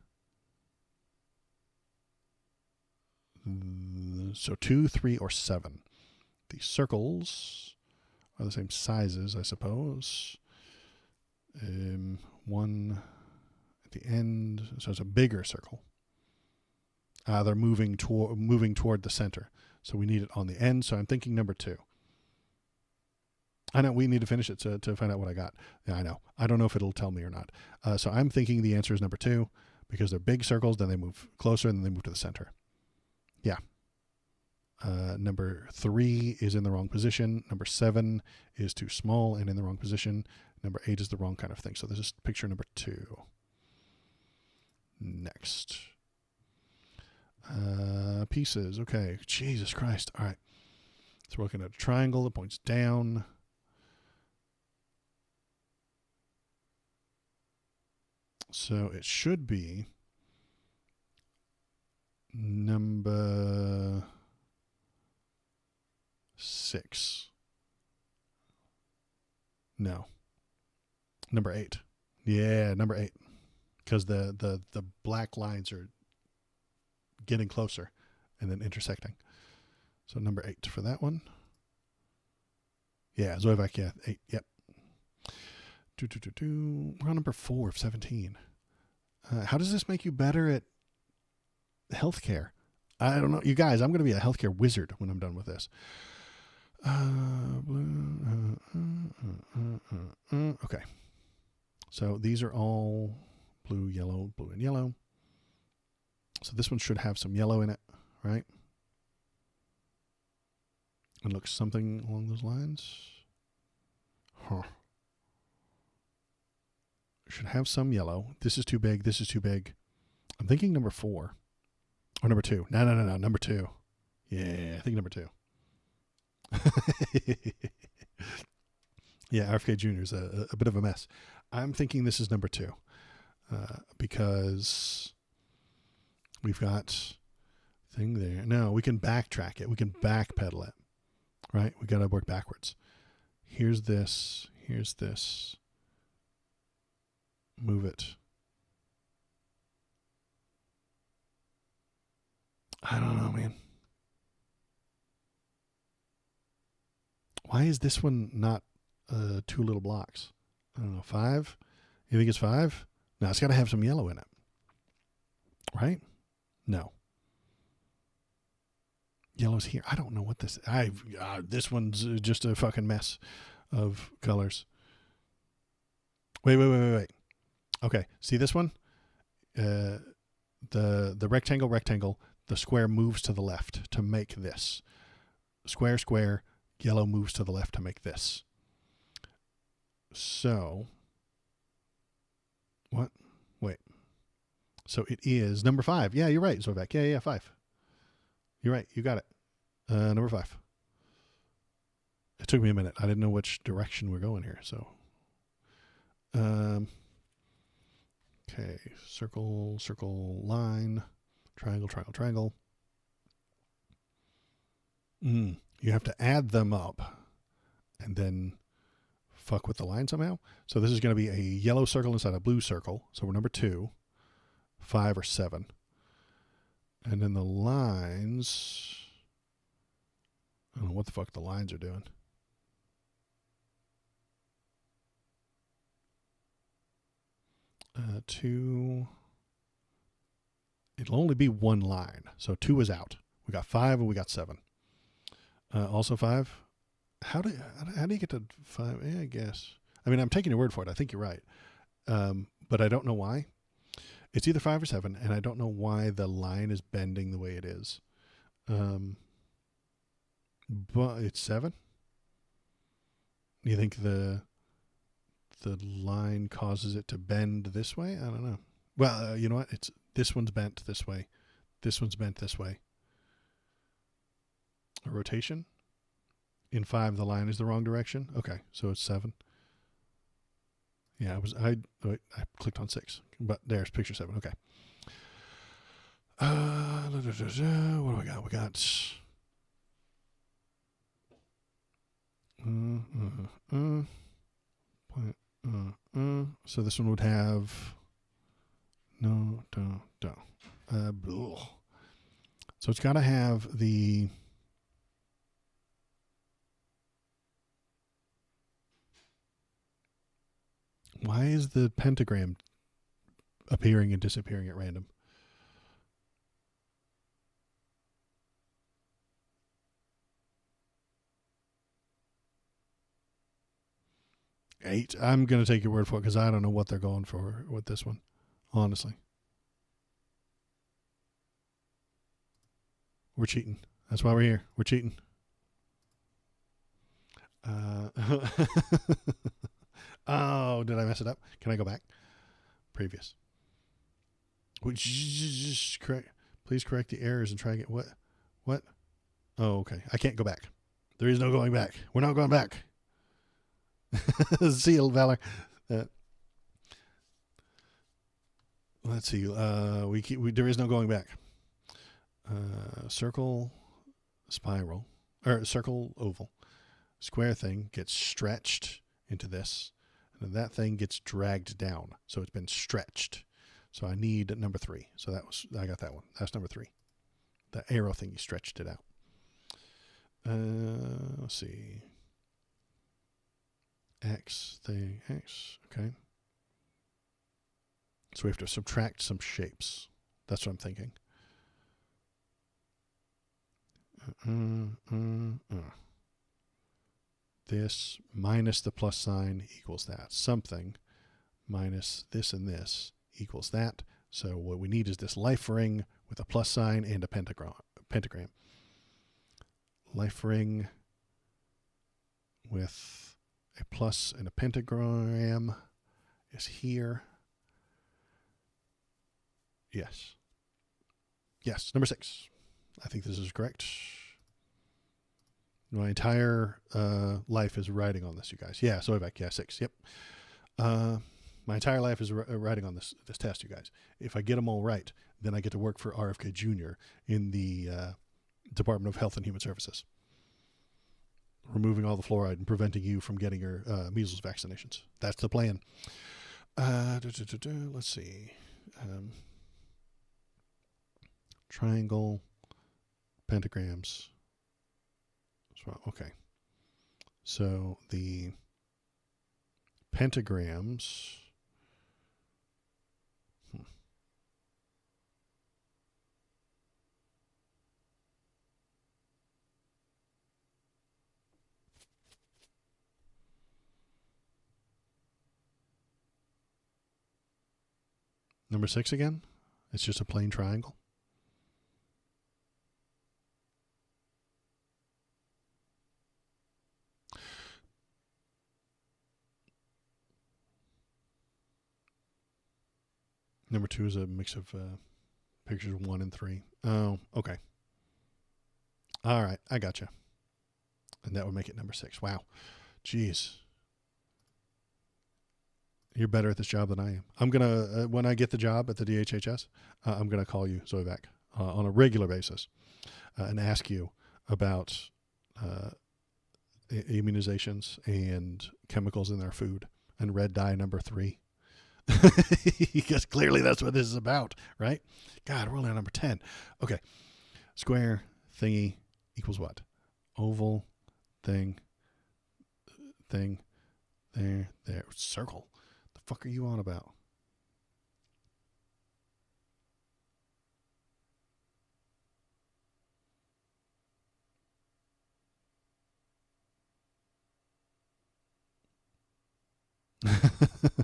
So 2, 3, or 7. The circles are the same sizes, I suppose. 1 at the end, so it's a bigger circle. They're moving toward the center, so we need it on the end. So I'm thinking number 2. I know we need to finish it to find out what I got. Yeah, I know. I don't know if it'll tell me or not. So I'm thinking the answer is number 2 because they're big circles. Then they move closer, and then they move to the center. Yeah. Number 3 is in the wrong position. Number 7 is too small and in the wrong position. Number 8 is the wrong kind of thing. So this is picture number 2. Next. Pieces. Okay. Jesus Christ. All right. So we're looking at a triangle that points down. So it should be number 6. No. Number 8. Yeah, number 8. Because the black lines are getting closer and then intersecting. So number 8 for that one. Yeah, Zoevac, yeah, 8, yep. We're on number 4 of 17. How does this make you better at healthcare? I don't know. You guys, I'm going to be a healthcare wizard when I'm done with this. Okay. So these are all blue, yellow, blue, and yellow. So this one should have some yellow in it, right? It looks something along those lines. Huh. Should have some yellow. This is too big. This is too big. I'm thinking number 4. Or number 2. No. Number 2. Yeah, I think number 2. Yeah, RFK Jr. is a bit of a mess. I'm thinking this is number 2. Because we've got thing there. No, we can backtrack it. We can backpedal it. Right? We got to work backwards. Here's this. Here's this. Move it. I don't know, man. Why is this one not 2 little blocks? I don't know. 5? You think it's 5? No, it's got to have some yellow in it. Right? No. Yellow's here. I don't know what this. This one's just a fucking mess of colors. Wait. Okay, see this one? The rectangle, the square moves to the left to make this. Square, yellow moves to the left to make this. So, what? Wait. So it is number 5. Yeah, you're right, Zoevac. Yeah, 5. You're right, you got it. Number 5. It took me a minute. I didn't know which direction we're going here, so. Okay, circle, line, triangle. You have to add them up and then fuck with the line somehow. So this is going to be a yellow circle inside a blue circle. So we're number 2, 5 or 7. And then the lines, I don't know what the fuck the lines are doing. Two. It'll only be one line. So 2 is out. We got 5 and we got 7. Also 5. How do you get to 5? Yeah, I guess. I mean, I'm taking your word for it. I think you're right. But I don't know why. It's either 5 or 7, and I don't know why the line is bending the way it is. But it's 7. You think the line causes it to bend this way? I don't know. Well, you know what? It's this one's bent this way. This one's bent this way. A rotation. In 5, the line is the wrong direction. Okay, so it's 7. Yeah, I clicked on 6, but there's picture 7. Okay. What do we got? We got. So this one would have. No, don't. So it's got to have the. Why is the pentagram appearing and disappearing at random? Eight. I'm going to take your word for it because I don't know what they're going for with this one, honestly. We're cheating. That's why we're here. We're cheating. Oh, did I mess it up? Can I go back? Previous. Just correct. Please correct the errors and try again. What? Oh, okay. I can't go back. There is no going back. We're not going back. See you, Valor. Let's see. There is no going back. Circle, spiral, or circle, oval. Square thing gets stretched into this, and then that thing gets dragged down. So it's been stretched. So I need number 3. So I got that one. That's number 3. The arrow thing, you stretched it out. Let's see. X thing, X, okay. So we have to subtract some shapes. That's what I'm thinking. This minus the plus sign equals that. Something minus this and this equals that. So what we need is this life ring with a plus sign and a pentagram. Life ring with a plus and a pentagram is here. Yes. Yes, number 6. I think this is correct. My entire life is riding on this, you guys. Yeah, so back. Yeah, 6. Yep. My entire life is riding on this test, you guys. If I get them all right, then I get to work for RFK Jr. in the Department of Health and Human Services, removing all the fluoride and preventing you from getting your measles vaccinations. That's the plan. Let's see. Triangle, pentagrams. Okay. So the pentagrams. Number 6 again? It's just a plain triangle. Number 2 is a mix of pictures 1 and 3. Oh, okay. All right, I gotcha. And that would make it number 6. Wow. Jeez. You're better at this job than I am. I'm going to, when I get the job at the DHS, I'm going to call you, Zoe Vac, on a regular basis and ask you about immunizations and chemicals in their food and red dye number 3. Because clearly that's what this is about, right? God, we're only on number 10. Okay. Square thingy equals what? Oval thing, there, circle. The fuck are you on about?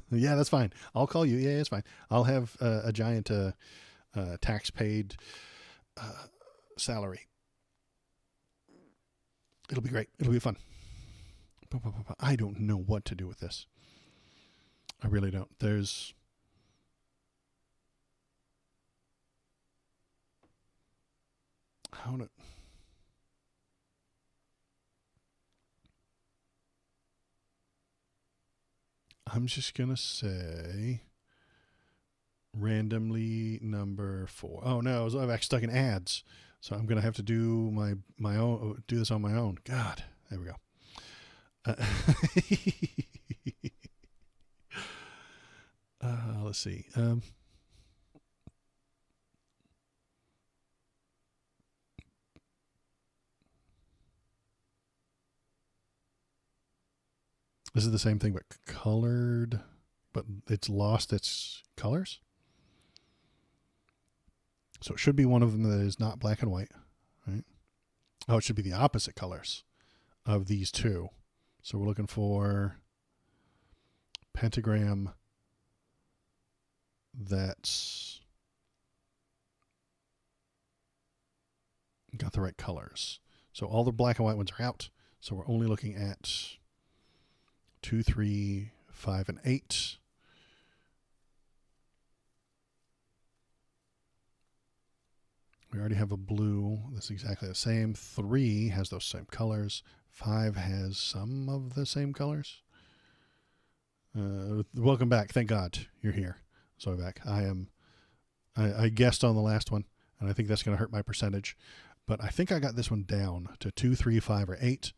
Yeah, that's fine. I'll call you. Yeah, it's fine. I'll have a giant tax paid salary. It'll be great. It'll be fun. I don't know what to do with this. I really don't. There's how to. I'm just going to say randomly number 4. Oh, no, I've actually stuck in ads. So I'm going to have to do my own, do this on my own. God, there we go. Let's see. This is the same thing, but colored, but it's lost its colors. So it should be one of them that is not black and white, right? Oh, it should be the opposite colors of these two. So we're looking for pentagram that's got the right colors. So all the black and white ones are out. So we're only looking at 2, 3, 5, and 8. We already have a blue. That's exactly the same. 3 has those same colors. 5 has some of the same colors. Welcome back. Thank God you're here. Sorry, back. I am I guessed on the last one, and I think that's going to hurt my percentage. But I think I got this one down to 2, 3, 5, or 8.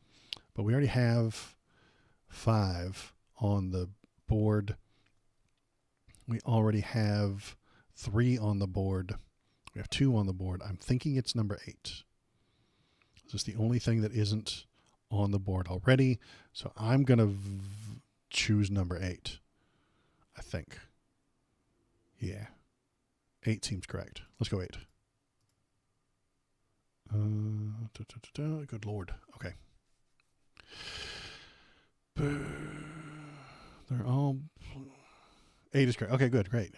But we already have 5 on the board. We already have 3 on the board. We have 2 on the board. I'm thinking it's number 8. This is the only thing that isn't on the board already. So I'm going to choose number 8, I think. Yeah. 8 seems correct. Let's go 8. Good Lord. Okay. They're all 8 is correct. Okay, good, great.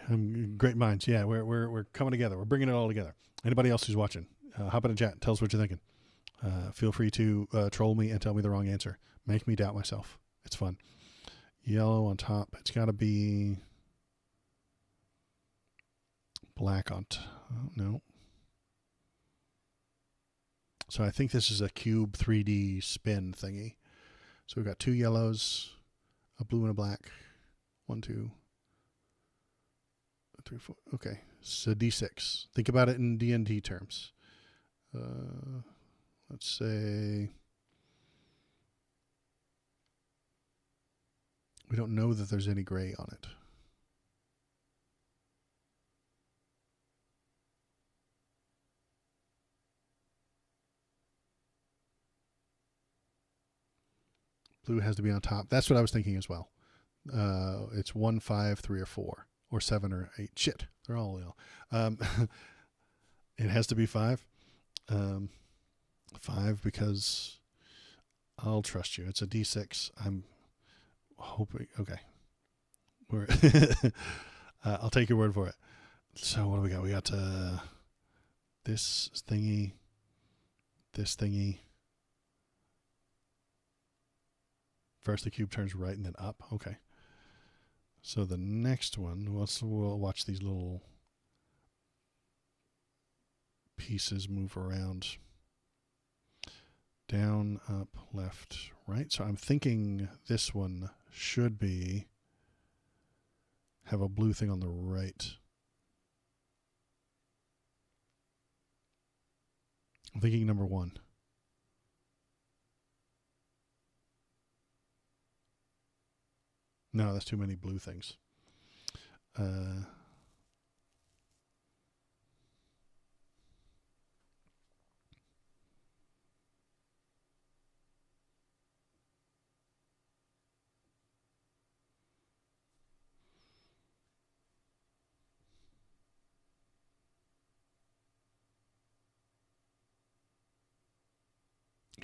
Great minds. Yeah, we're coming together. We're bringing it all together. Anybody else who's watching, hop in the chat. Tell us what you're thinking. Feel free to troll me and tell me the wrong answer. Make me doubt myself. It's fun. Yellow on top. It's got to be black on top. Oh, no. So I think this is a cube 3D spin thingy. So we've got 2 yellows, a blue and a black. 1, 2, 3, 4. Okay, so D6. Think about it in D&D terms. Let's say we don't know that there's any gray on it. Blue has to be on top. That's what I was thinking as well. It's 1, 5, 3, or 4, or 7 or 8. Shit, they're all yellow. It has to be 5. 5 because I'll trust you. It's a D6. I'm hoping. Okay, I'll take your word for it. So what do we got? We got this thingy, this thingy. First, the cube turns right and then up. Okay. So the next one, we'll watch these little pieces move around. Down, up, left, right. So I'm thinking this one should have a blue thing on the right. I'm thinking number 1. No, that's too many blue things.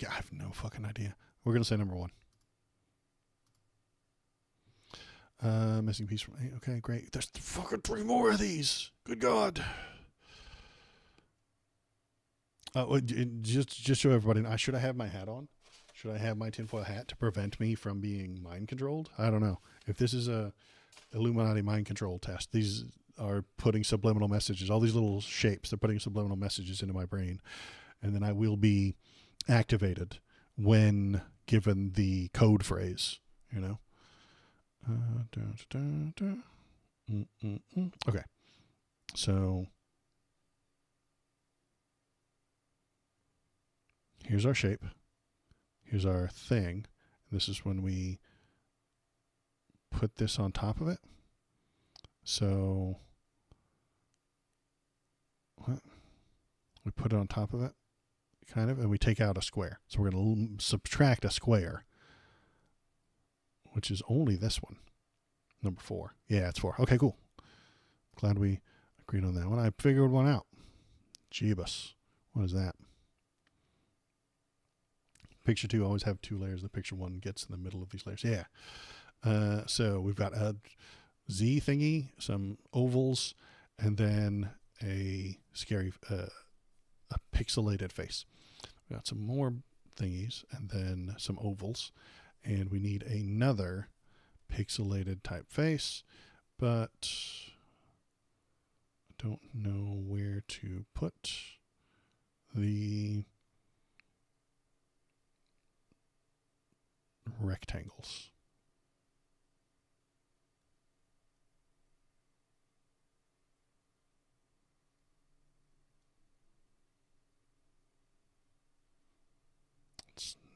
Yeah, I have no fucking idea. We're going to say number 1. Missing piece from 8. Okay, great. There's fucking 3 more of these. Good God. Just show everybody. Should I have my hat on? Should I have my tinfoil hat to prevent me from being mind controlled? I don't know. If this is a Illuminati mind control test, these are putting subliminal messages. All these little shapes, they're putting subliminal messages into my brain. And then I will be activated when given the code phrase, you know? Okay. So here's our shape. Here's our thing. This is when we put this on top of it. So what? We put it on top of it, kind of, and we take out a square. So we're going to subtract a square, which is only this one, number 4. Yeah, it's 4. Okay, cool. Glad we agreed on that one. I figured one out. Jeebus. What is that? Picture 2 always have 2 layers. The picture 1 gets in the middle of these layers. Yeah. So we've got a Z thingy, some ovals, and then a scary, a pixelated face. We got some more thingies and then some ovals. And we need another pixelated type face, but I don't know where to put the rectangles.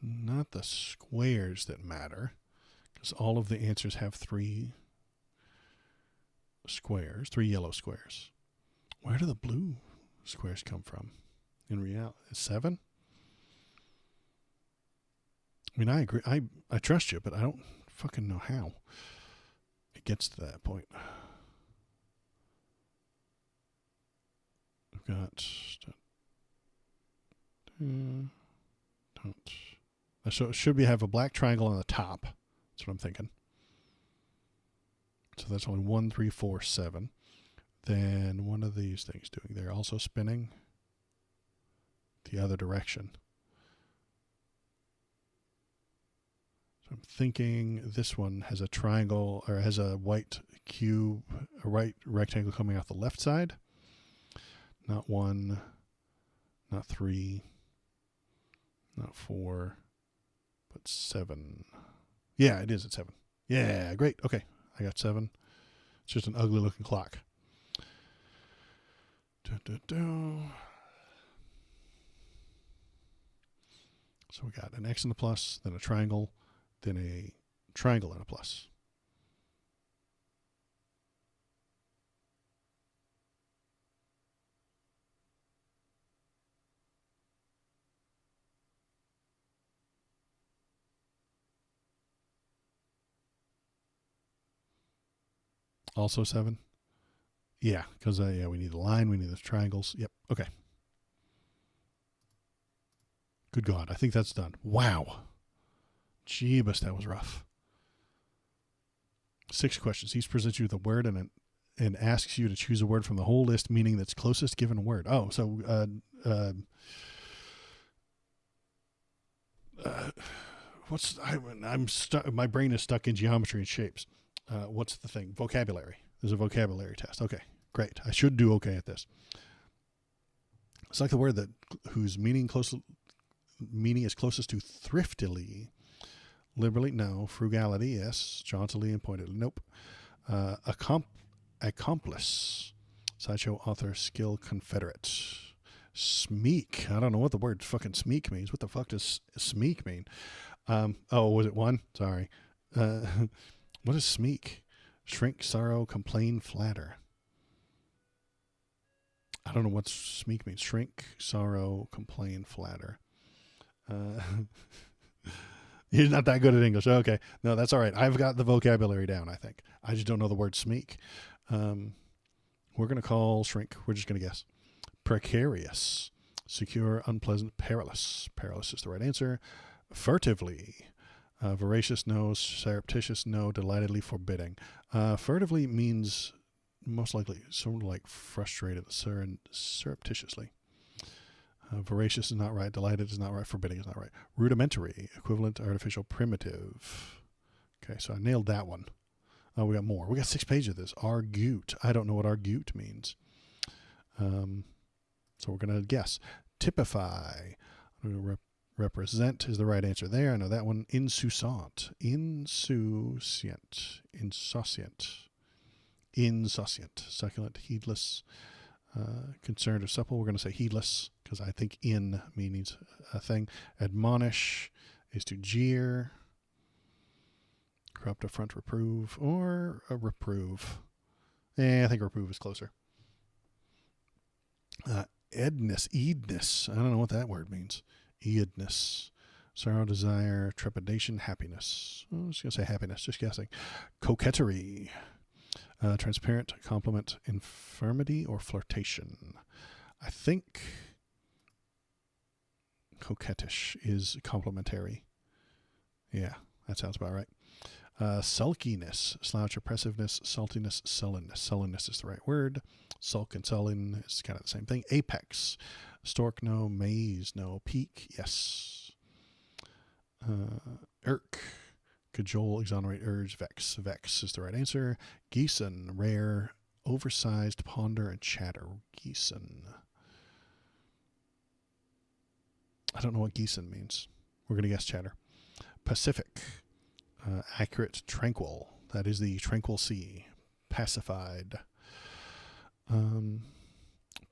not the squares that matter, because all of the answers have 3 squares, 3 yellow squares. Where do the blue squares come from? In reality, 7? I mean, I agree. I trust you, but I don't fucking know how it gets to that point. I've got... So should we have a black triangle on the top? That's what I'm thinking. So that's only 1, 3, 4, 7. Then one of these things doing. They're also spinning the other direction. So I'm thinking this one has a triangle, or has a white cube, a right rectangle coming out the left side. Not 1, not 3, not 4, but 7. Yeah, it is at 7. Yeah, great. Okay, I got 7. It's just an ugly looking clock. So we got an X and a plus, then a triangle, then a triangle and a plus. Also 7? Yeah, because yeah, we need a line, we need the triangles. Yep, okay. Good God, I think that's done. Wow. Jeebus, that was rough. 6 questions. Each presents you with a word and asks you to choose a word from the whole list, meaning that's closest given word. Oh, so I'm stuck. My brain is stuck in geometry and shapes. What's the thing? Vocabulary. There's a vocabulary test. Okay, great. I should do okay at this. It's like the word that whose meaning is closest to thriftily. Liberally, no. Frugality, yes. Jauntily and pointedly, nope. Accomplice. Sideshow author, skill, confederate. Smeek. I don't know what the word fucking smeek means. What the fuck does smeek mean? Oh, was it 1? Sorry. What is smeek? Shrink, sorrow, complain, flatter. I don't know what smeek means. Shrink, sorrow, complain, flatter. You're not that good at English. Okay. No, that's all right. I've got the vocabulary down, I think. I just don't know the word smeek. We're going to call shrink. We're just going to guess. Precarious. Secure, unpleasant, perilous. Perilous is the right answer. Furtively. Voracious, no. Surreptitious, no. Delightedly forbidding. Furtively means most likely sort of like frustrated, surreptitiously. Voracious is not right. Delighted is not right. Forbidding is not right. Rudimentary, equivalent, artificial, primitive. Okay, so I nailed that one. Oh, we got more. We got 6 pages of this. Argute. I don't know what argute means. So we're going to guess. Typify. Represent is the right answer there. I know that one. Insouciant. Insouciant. Insouciant. Insouciant. Succulent. Heedless. Concerned or supple. We're going to say heedless because I think in means a thing. Admonish is to jeer. Corrupt, affront, reprove, or a reprove. I think reprove is closer. Edness. I don't know what that word means. Eadness. Sorrow, desire, trepidation, happiness. I was going to say happiness, just guessing. Coquetry. Transparent, compliment, infirmity, or flirtation. I think coquettish is complimentary. Yeah, that sounds about right. Sulkiness, slouch, oppressiveness, saltiness, sullenness. Sullenness is the right word. Sulk and sullen is kind of the same thing. Apex. Stork, no. Maze, no. Peak, yes. Irk. Cajole, exonerate, urge, vex. Vex is the right answer. Geeson, rare, oversized, ponder, and chatter. Geeson. I don't know what Geeson means. We're going to guess chatter. Pacific. Accurate, tranquil. That is the tranquil sea. Pacified.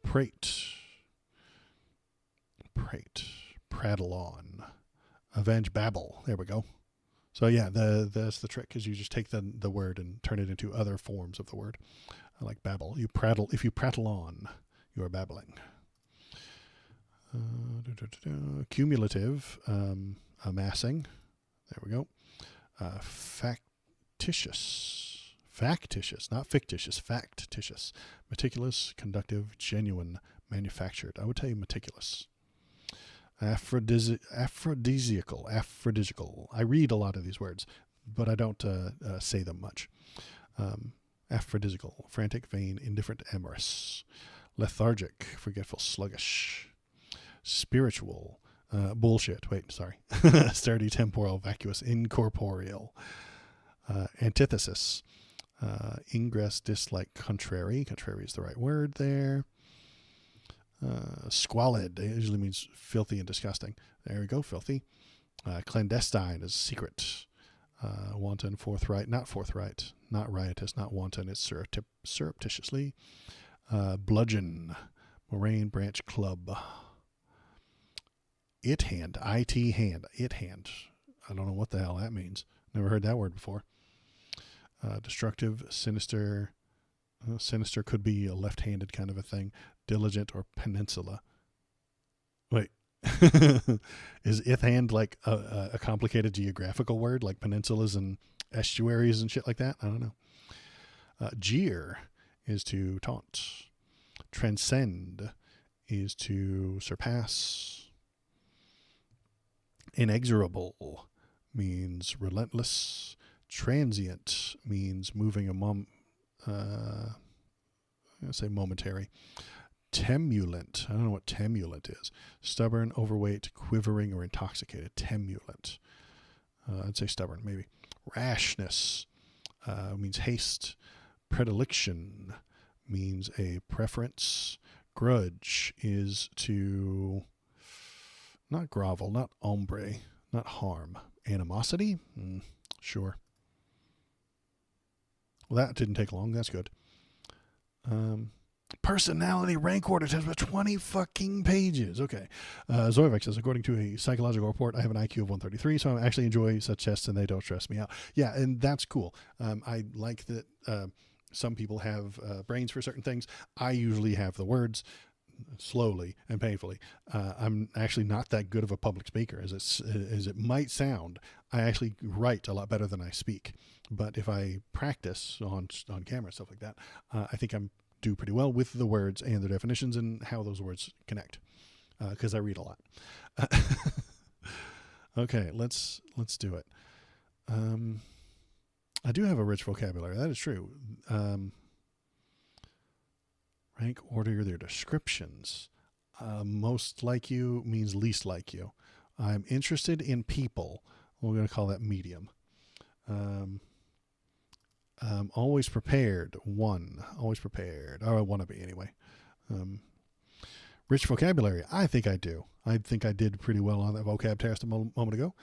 Prate. Prattle on. Avenge babble. There we go. So yeah, that's the trick, is you just take the word and turn it into other forms of the word. Like babble. If you prattle on, you are babbling. Cumulative, amassing. There we go. Factitious, not fictitious, factitious. Meticulous, conductive, genuine, manufactured. I would tell you meticulous. Aphrodisiacal. I read a lot of these words, but I don't say them much. Aphrodisiacal, frantic, vain, indifferent, amorous. Lethargic, forgetful, sluggish. Spiritual, bullshit. Sturdy, temporal, vacuous, incorporeal. Antithesis, ingress, dislike, contrary. Contrary is the right word there. Squalid, it usually means filthy and disgusting. There we go, filthy. Clandestine is secret. Wanton, forthright, not riotous, not wanton, it's surreptitiously. Bludgeon, moraine, branch, club. It hand. I don't know what the hell that means. Never heard that word before. Destructive, sinister. Sinister could be a left-handed kind of a thing. Diligent or peninsula. Wait. Is ithand like a complicated geographical word, like peninsulas and estuaries and shit like that? I don't know. Jeer is to taunt. Transcend is to surpass. Inexorable means relentless. Transient means moving I'm going to say momentary. Temulant. I don't know what temulant is. Stubborn, overweight, quivering, or intoxicated. Temulant. I'd say stubborn, maybe. Rashness means haste. Predilection means a preference. Grudge is to not grovel, not ombre, not harm. Animosity? Sure. Well, that didn't take long. That's good. Personality rank order test with 20 fucking pages. Okay. Zoivek says, according to a psychological report, I have an IQ of 133, so I actually enjoy such tests and they don't stress me out. Yeah, and that's cool. I like that some people have brains for certain things. I usually have the words slowly and painfully. I'm actually not that good of a public speaker as it might sound. I actually write a lot better than I speak. But if I practice on camera, stuff like that, I think I'm do pretty well with the words and their definitions and how those words connect, because I read a lot. Okay, let's do it. I do have a rich vocabulary. That is true. Rank order their descriptions. Most like you means least like you. I'm interested in people. We're going to call that medium. Always prepared. Always prepared. Or I want to be anyway. Rich vocabulary. I think I do. I think I did pretty well on that vocab test a moment ago.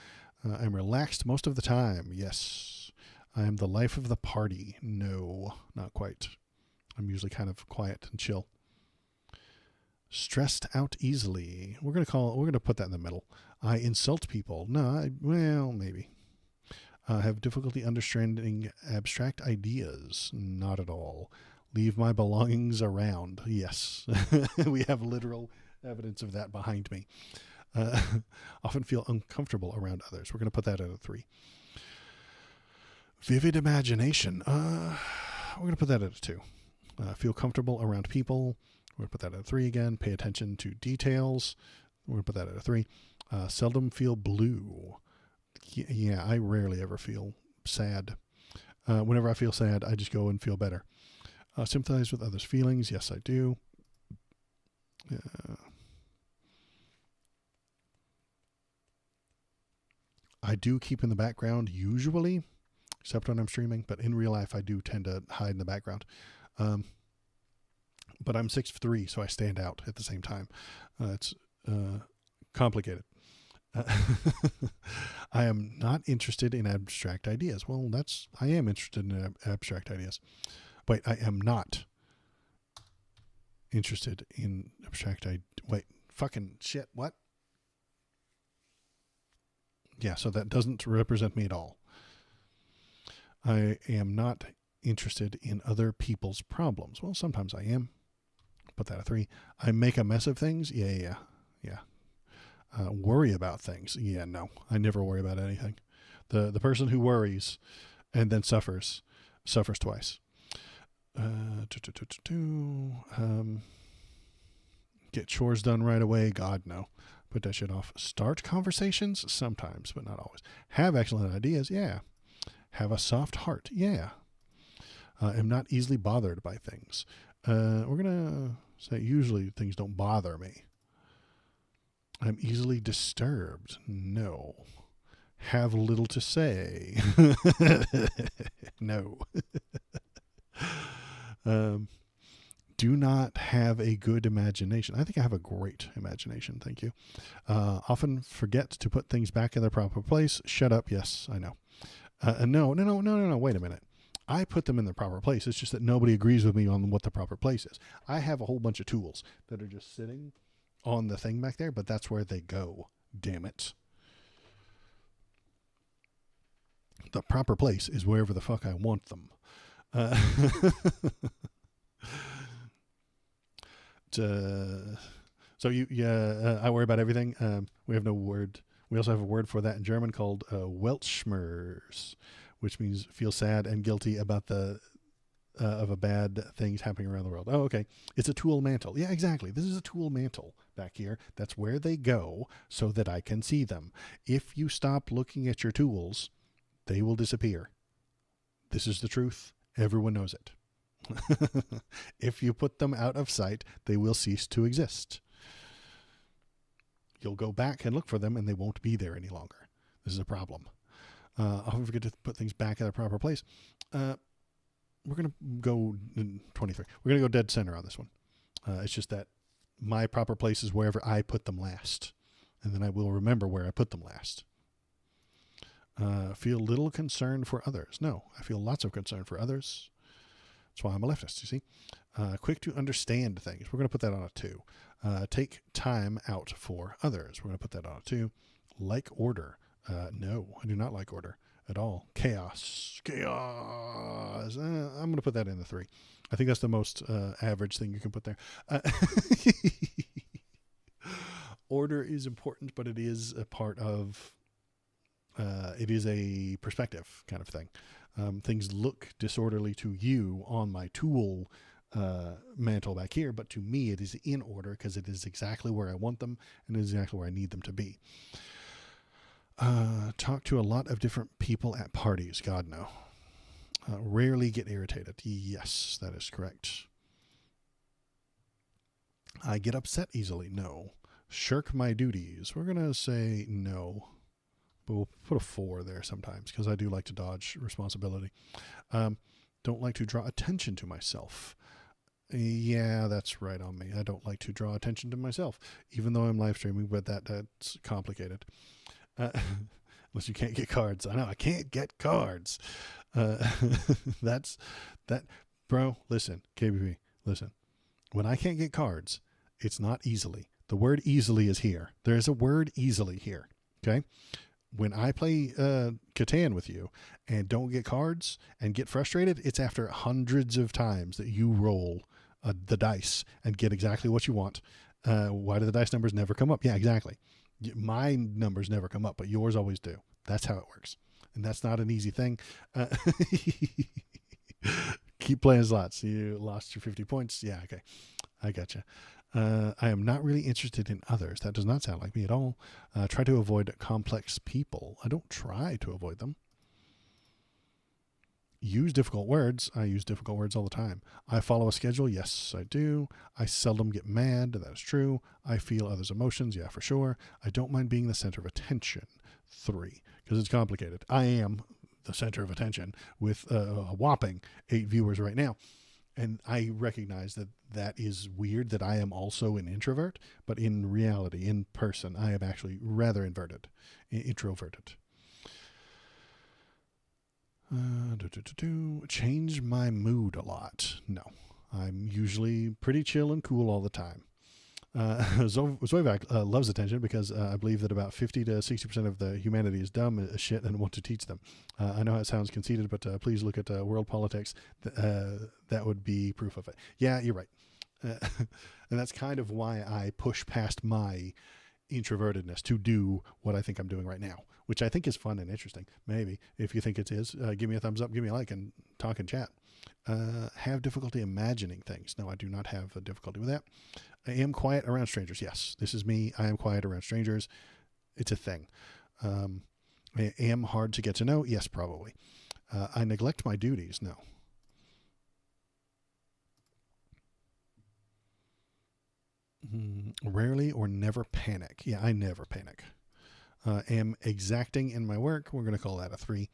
I'm relaxed most of the time. Yes. I am the life of the party. No, not quite. I'm usually kind of quiet and chill. Stressed out easily. We're going to put that in the middle. I insult people. No, well, maybe. Have difficulty understanding abstract ideas. Not at all. Leave my belongings around. Yes. We have literal evidence of that behind me. Often feel uncomfortable around others. We're going to put that at a 3. Vivid imagination. We're going to put that at a 2. Feel comfortable around people. We're going to put that at a 3 again. Pay attention to details. We're going to put that at a 3. Seldom feel blue. Yeah, I rarely ever feel sad. Whenever I feel sad, I just go and feel better. Sympathize with others' feelings. Yes, I do. I do keep in the background usually, except when I'm streaming, but in real life I do tend to hide in the background. But I'm 6'3", so I stand out at the same time. It's complicated. I am not interested in abstract ideas. Well, I am interested in abstract ideas. Wait, I am not interested in abstract ideas. Wait, fucking shit, what? Yeah, so that doesn't represent me at all. I am not interested in other people's problems. Well, sometimes I am. Put that at 3. I make a mess of things. Yeah. Worry about things. Yeah, no. I never worry about anything. The person who worries and then suffers twice. Get chores done right away. God, no. Put that shit off. Start conversations? Sometimes, but not always. Have excellent ideas? Yeah. Have a soft heart? Yeah. Am not easily bothered by things. We're going to say usually things don't bother me. I'm easily disturbed? No. Have little to say? No. Do not have a good imagination. I think I have a great imagination. Thank you. Often forget to put things back in their proper place. Shut up. Yes, I know. No. Wait a minute. I put them in the proper place. It's just that nobody agrees with me on what the proper place is. I have a whole bunch of tools that are just sitting on the thing back there, but that's where they go. Damn it. The proper place is wherever the fuck I want them. I worry about everything. We have no word. We also have a word for that in German called Weltschmerz, which means feel sad and guilty about the of a bad things happening around the world. Oh, okay. It's a tool mantle. Yeah, exactly. This is a tool mantle back here. That's where they go so that I can see them. If you stop looking at your tools, they will disappear. This is the truth. Everyone knows it. If you put them out of sight, they will cease to exist. You'll go back and look for them and they won't be there any longer. This is a problem. I'll forget to put things back in their proper place. We're going to go 23. We're going to go dead center on this one. It's just that my proper place is wherever I put them last. And then I will remember where I put them last. Feel little concern for others. No, I feel lots of concern for others. That's why I'm a leftist, you see. Quick to understand things. We're going to put that on a 2. Take time out for others. We're going to put that on a 2. Like order. No, I do not like order at all. Chaos. I'm going to put that in the 3. I think that's the most average thing you can put there. Order is important, but it is a part of, it is a perspective kind of thing. Things look disorderly to you on my tool mantle back here, but to me it is in order because it is exactly where I want them and it is exactly where I need them to be. Talk to a lot of different people at parties. God, no. Rarely get irritated. Yes, that is correct. I get upset easily. No. Shirk my duties. We're going to say no. But we'll put a 4 there sometimes because I do like to dodge responsibility. Don't like to draw attention to myself. Yeah, that's right on me. I don't like to draw attention to myself, even though I'm live streaming, but that's complicated. Unless you can't get cards. I know, I can't get cards. That's that. Bro, listen, KBB, listen. When I can't get cards, it's not easily. The word easily is here. There is a word easily here. Okay? When I play Catan with you and don't get cards and get frustrated, it's after hundreds of times that you roll the dice and get exactly what you want. Why do the dice numbers never come up? Yeah, exactly. My numbers never come up, but yours always do. That's how it works. And that's not an easy thing. Keep playing slots. You lost your 50 points. Yeah, okay. I gotcha. I am not really interested in others. That does not sound like me at all. Try to avoid complex people. I don't try to avoid them. Use difficult words. I use difficult words all the time. I follow a schedule. Yes, I do. I seldom get mad. That is true. I feel others' emotions. Yeah, for sure. I don't mind being the center of attention. 3, because it's complicated. I am the center of attention with a whopping 8 viewers right now. And I recognize that that is weird that I am also an introvert, but in reality, in person, I am actually rather introverted. Change my mood a lot. No, I'm usually pretty chill and cool all the time. Zoivak loves attention because I believe that about 50 to 60% of the humanity is dumb as shit and want to teach them. I know it sounds conceited, but please look at world politics. That would be proof of it. Yeah, you're right. And that's kind of why I push past my introvertedness to do what I think I'm doing right now, which I think is fun and interesting. Maybe if you think it is, give me a thumbs up, give me a like, and talk and chat. Have difficulty imagining things. No, I do not have a difficulty with that. I am quiet around strangers. Yes, this is me. I am quiet around strangers. It's a thing. I am hard to get to know. Yes, probably. I neglect my duties. No. Rarely or never panic. Yeah, I never panic. Am exacting in my work. We're going to call that a 3.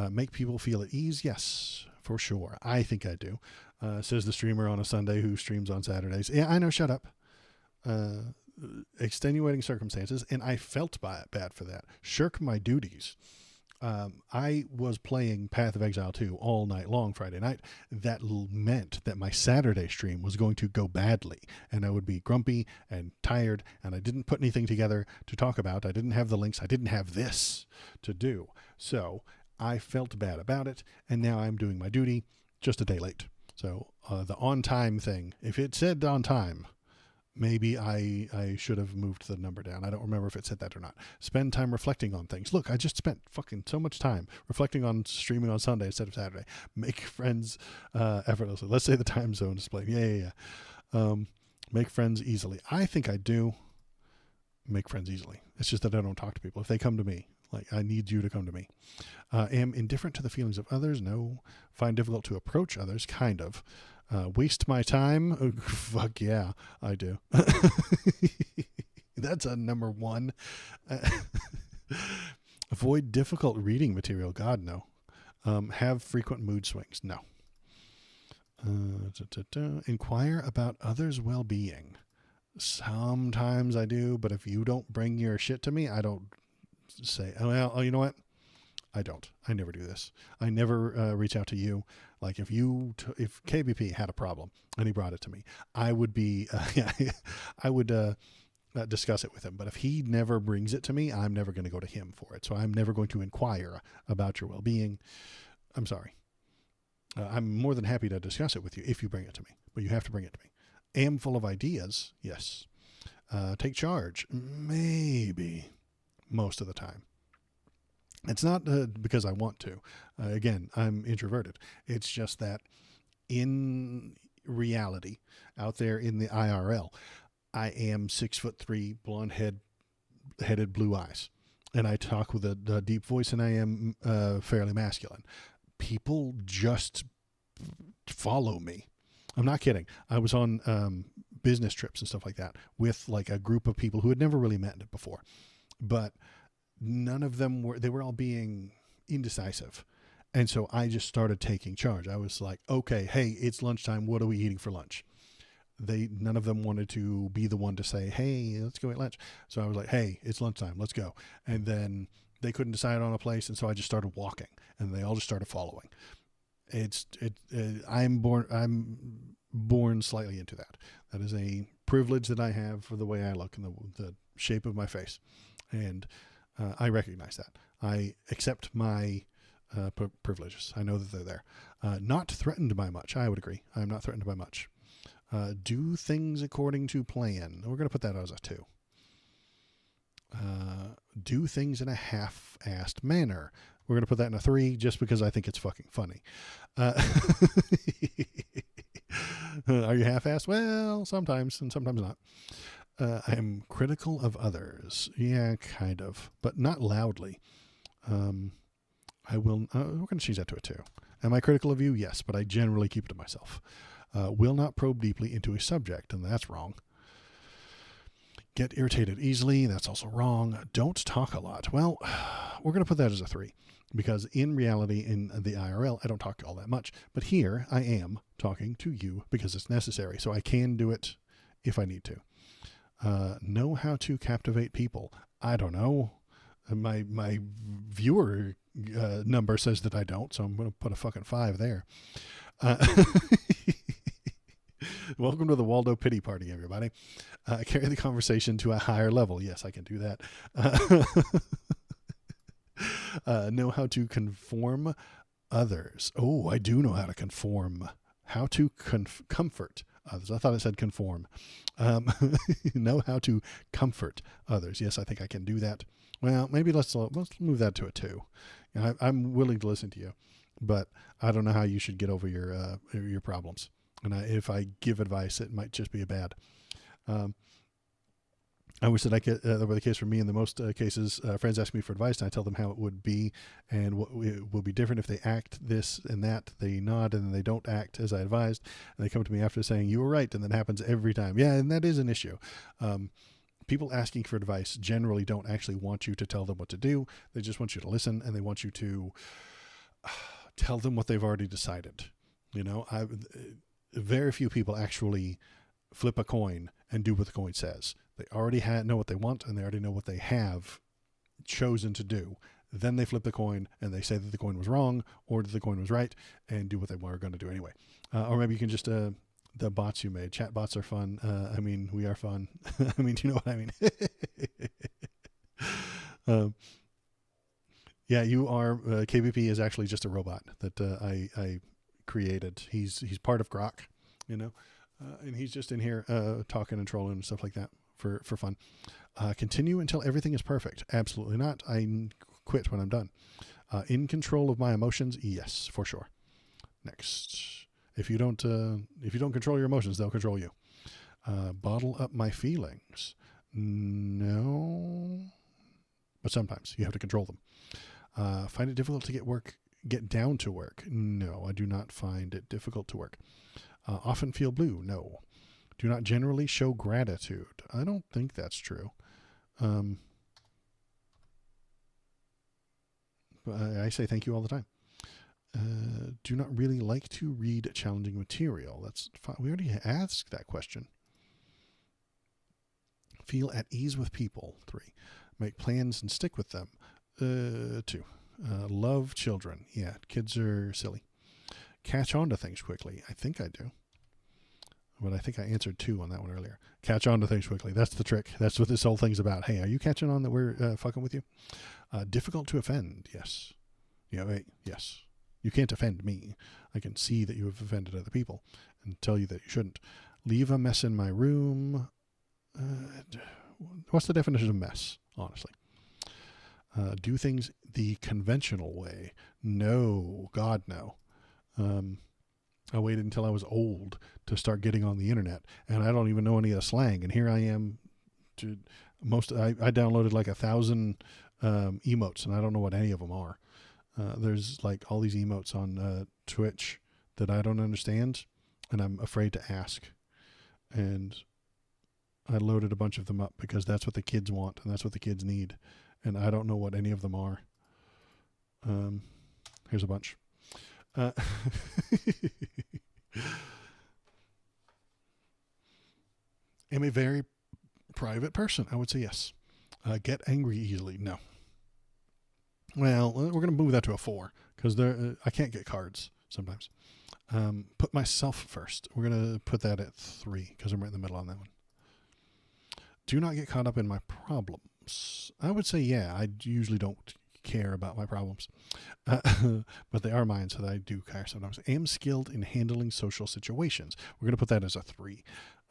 Make people feel at ease. Yes, for sure. I think I do. Says the streamer on a Sunday who streams on Saturdays. Yeah, I know. Shut up. Extenuating circumstances. And I felt bad for that. Shirk my duties. I was playing Path of Exile 2 all night long Friday night. That meant that my Saturday stream was going to go badly, and I would be grumpy and tired, and I didn't put anything together to talk about. I didn't have the links. I didn't have this to do. So I felt bad about it, and now I'm doing my duty just a day late. So the on-time thing, if it said on time, maybe I should have moved the number down. I don't remember if it said that or not. Spend time reflecting on things. Look, I just spent fucking so much time reflecting on streaming on Sunday instead of Saturday. Make friends effortlessly. Let's say the time zone display. Yeah. Make friends easily. I think I do make friends easily. It's just that I don't talk to people. If they come to me, like, I need you to come to me. Am indifferent to the feelings of others. No. Find difficult to approach others. Kind of. Waste my time? Fuck yeah, I do. That's a number 1. Avoid difficult reading material. God, no. Have frequent mood swings. No. Inquire about others' well-being. Sometimes I do, but if you don't bring your shit to me, I don't say, oh, you know what? I don't. I never do this. I never reach out to you. Like if KBP had a problem and he brought it to me, I would be, I would discuss it with him. But if he never brings it to me, I'm never going to go to him for it. So I'm never going to inquire about your well-being. I'm sorry. I'm more than happy to discuss it with you if you bring it to me, but you have to bring it to me. Am full of ideas. Yes. Take charge. Maybe most of the time. It's not because I want to. Again, I'm introverted. It's just that in reality, out there in the IRL, I am 6'3", blonde headed, blue eyes, and I talk with a deep voice, and I am fairly masculine. People just follow me. I'm not kidding. I was on business trips and stuff like that with like a group of people who had never really met before, but none of them they were all being indecisive. And so I just started taking charge. I was like, okay, hey, it's lunchtime. What are we eating for lunch? None of them wanted to be the one to say, hey, let's go eat lunch. So I was like, hey, it's lunchtime. Let's go. And then they couldn't decide on a place. And so I just started walking, and they all just started following. I'm born slightly into that. That is a privilege that I have for the way I look and the shape of my face. And I recognize that. I accept my privileges. I know that they're there. Not threatened by much. I would agree. I'm not threatened by much. Do things according to plan. We're going to put that as a 2. Do things in a half-assed manner. We're going to put that in a 3 just because I think it's fucking funny. Are you half-assed? Well, sometimes, and sometimes not. I am critical of others. Yeah, kind of, but not loudly. I will, we're going to change that to a 2. Am I critical of you? Yes, but I generally keep it to myself. Will not probe deeply into a subject, and that's wrong. Get irritated easily. That's also wrong. Don't talk a lot. Well, we're going to put that as a 3 because in reality, in the IRL, I don't talk all that much, but here I am talking to you because it's necessary. So I can do it if I need to. Know how to captivate people. I don't know. My viewer number says that I don't, so I'm going to put a fucking 5 there. Welcome to the Waldo pity party, everybody. Carry the conversation to a higher level. Yes, I can do that. Know how to conform others. Oh, I do know how to conform. How to comfort others. I thought it said conform. Know how to comfort others. Yes, I think I can do that. Well, maybe let's move that to a 2. I'm willing to listen to you, but I don't know how you should get over your problems. And if I give advice, it might just be a bad. I wish that that were the case for me. In the most cases, friends ask me for advice, and I tell them how it would be and what will be different if they act this and that. They nod, and then they don't act as I advised. And they come to me after saying, you were right, and that happens every time. Yeah, and that is an issue. People asking for advice generally don't actually want you to tell them what to do. They just want you to listen, and they want you to tell them what they've already decided. Very few people actually flip a coin and do what the coin says. They already know what they want, and they already know what they have chosen to do. Then they flip the coin and they say that the coin was wrong or that the coin was right and do what they were going to do anyway. Or maybe you can just, the bots you made, chat bots are fun. We are fun. I mean, do you know what I mean? Yeah, you are, KBP is actually just a robot that I created. He's part of Grok, and he's just in here talking and trolling and stuff like that for fun. Continue until everything is perfect. Absolutely not. I quit when I'm done. In control of my emotions. Yes, for sure. Next. If you don't control your emotions, they'll control you. Bottle up my feelings. No, but sometimes you have to control them. Find it difficult to get down to work. No, I do not find it difficult to work. Often feel blue. No. Do not generally show gratitude. I don't think that's true. But I say thank you all the time. Do not really like to read challenging material. That's fine. We already asked that question. Feel at ease with people. 3. Make plans and stick with them. 2. Love children. Yeah, kids are silly. Catch on to things quickly. I think I do. But I think I answered 2 on that one earlier. Catch on to things quickly. That's the trick. That's what this whole thing's about. Hey, are you catching on that we're fucking with you? Difficult to offend. Yes. Yes. You can't offend me. I can see that you have offended other people and tell you that you shouldn't. Leave a mess in my room. What's the definition of mess, honestly? Do things the conventional way. No. God, no. I waited until I was old to start getting on the internet, and I don't even know any of the slang. And here I am. I downloaded like 1,000 emotes, and I don't know what any of them are. There's like all these emotes on Twitch that I don't understand, and I'm afraid to ask. And I loaded a bunch of them up because that's what the kids want, and that's what the kids need. And I don't know what any of them are. Here's a bunch. Am a very private person. I would say yes. Get angry easily. No. Well, we're going to move that to a 4 because I can't get cards sometimes. Put myself first. We're going to put that at 3 because I'm right in the middle on that one. Do not get caught up in my problems. I would say, yeah, I usually don't care about my problems, but they are mine, so that I do care sometimes. Am skilled in handling social situations. We're going to put that as a 3.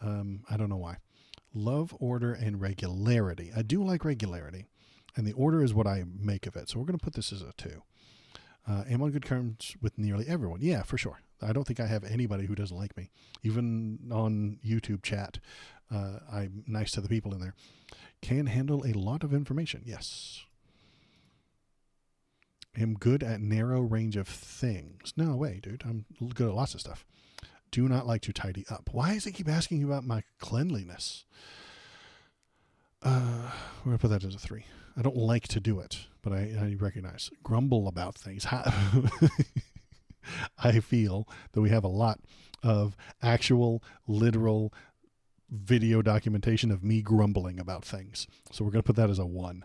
I don't know why. Love order and regularity. I do like regularity, and the order is what I make of it. So we're going to put this as a 2. Am on good terms with nearly everyone. Yeah, for sure. I don't think I have anybody who doesn't like me. Even on YouTube chat, I'm nice to the people in there. Can handle a lot of information. Yes. Am good at narrow range of things. No way, dude. I'm good at lots of stuff. Do not like to tidy up. Why does it keep asking you about my cleanliness? We're going to put that as a 3. I don't like to do it, but I recognize. Grumble about things. I feel that we have a lot of actual, literal video documentation of me grumbling about things. So we're going to put that as a 1.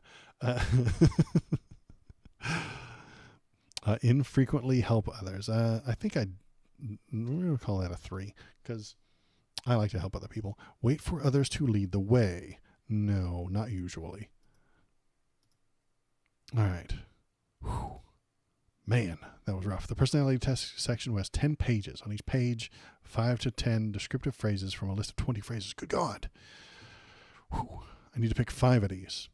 Infrequently help others. I think we're going to call that a 3 because I like to help other people. Wait for others to lead the way. No, not usually. All right. Whew. Man, that was rough. The personality test section was 10 pages. On each page, 5 to 10 descriptive phrases from a list of 20 phrases. Good God. Whew. I need to pick 5 of these.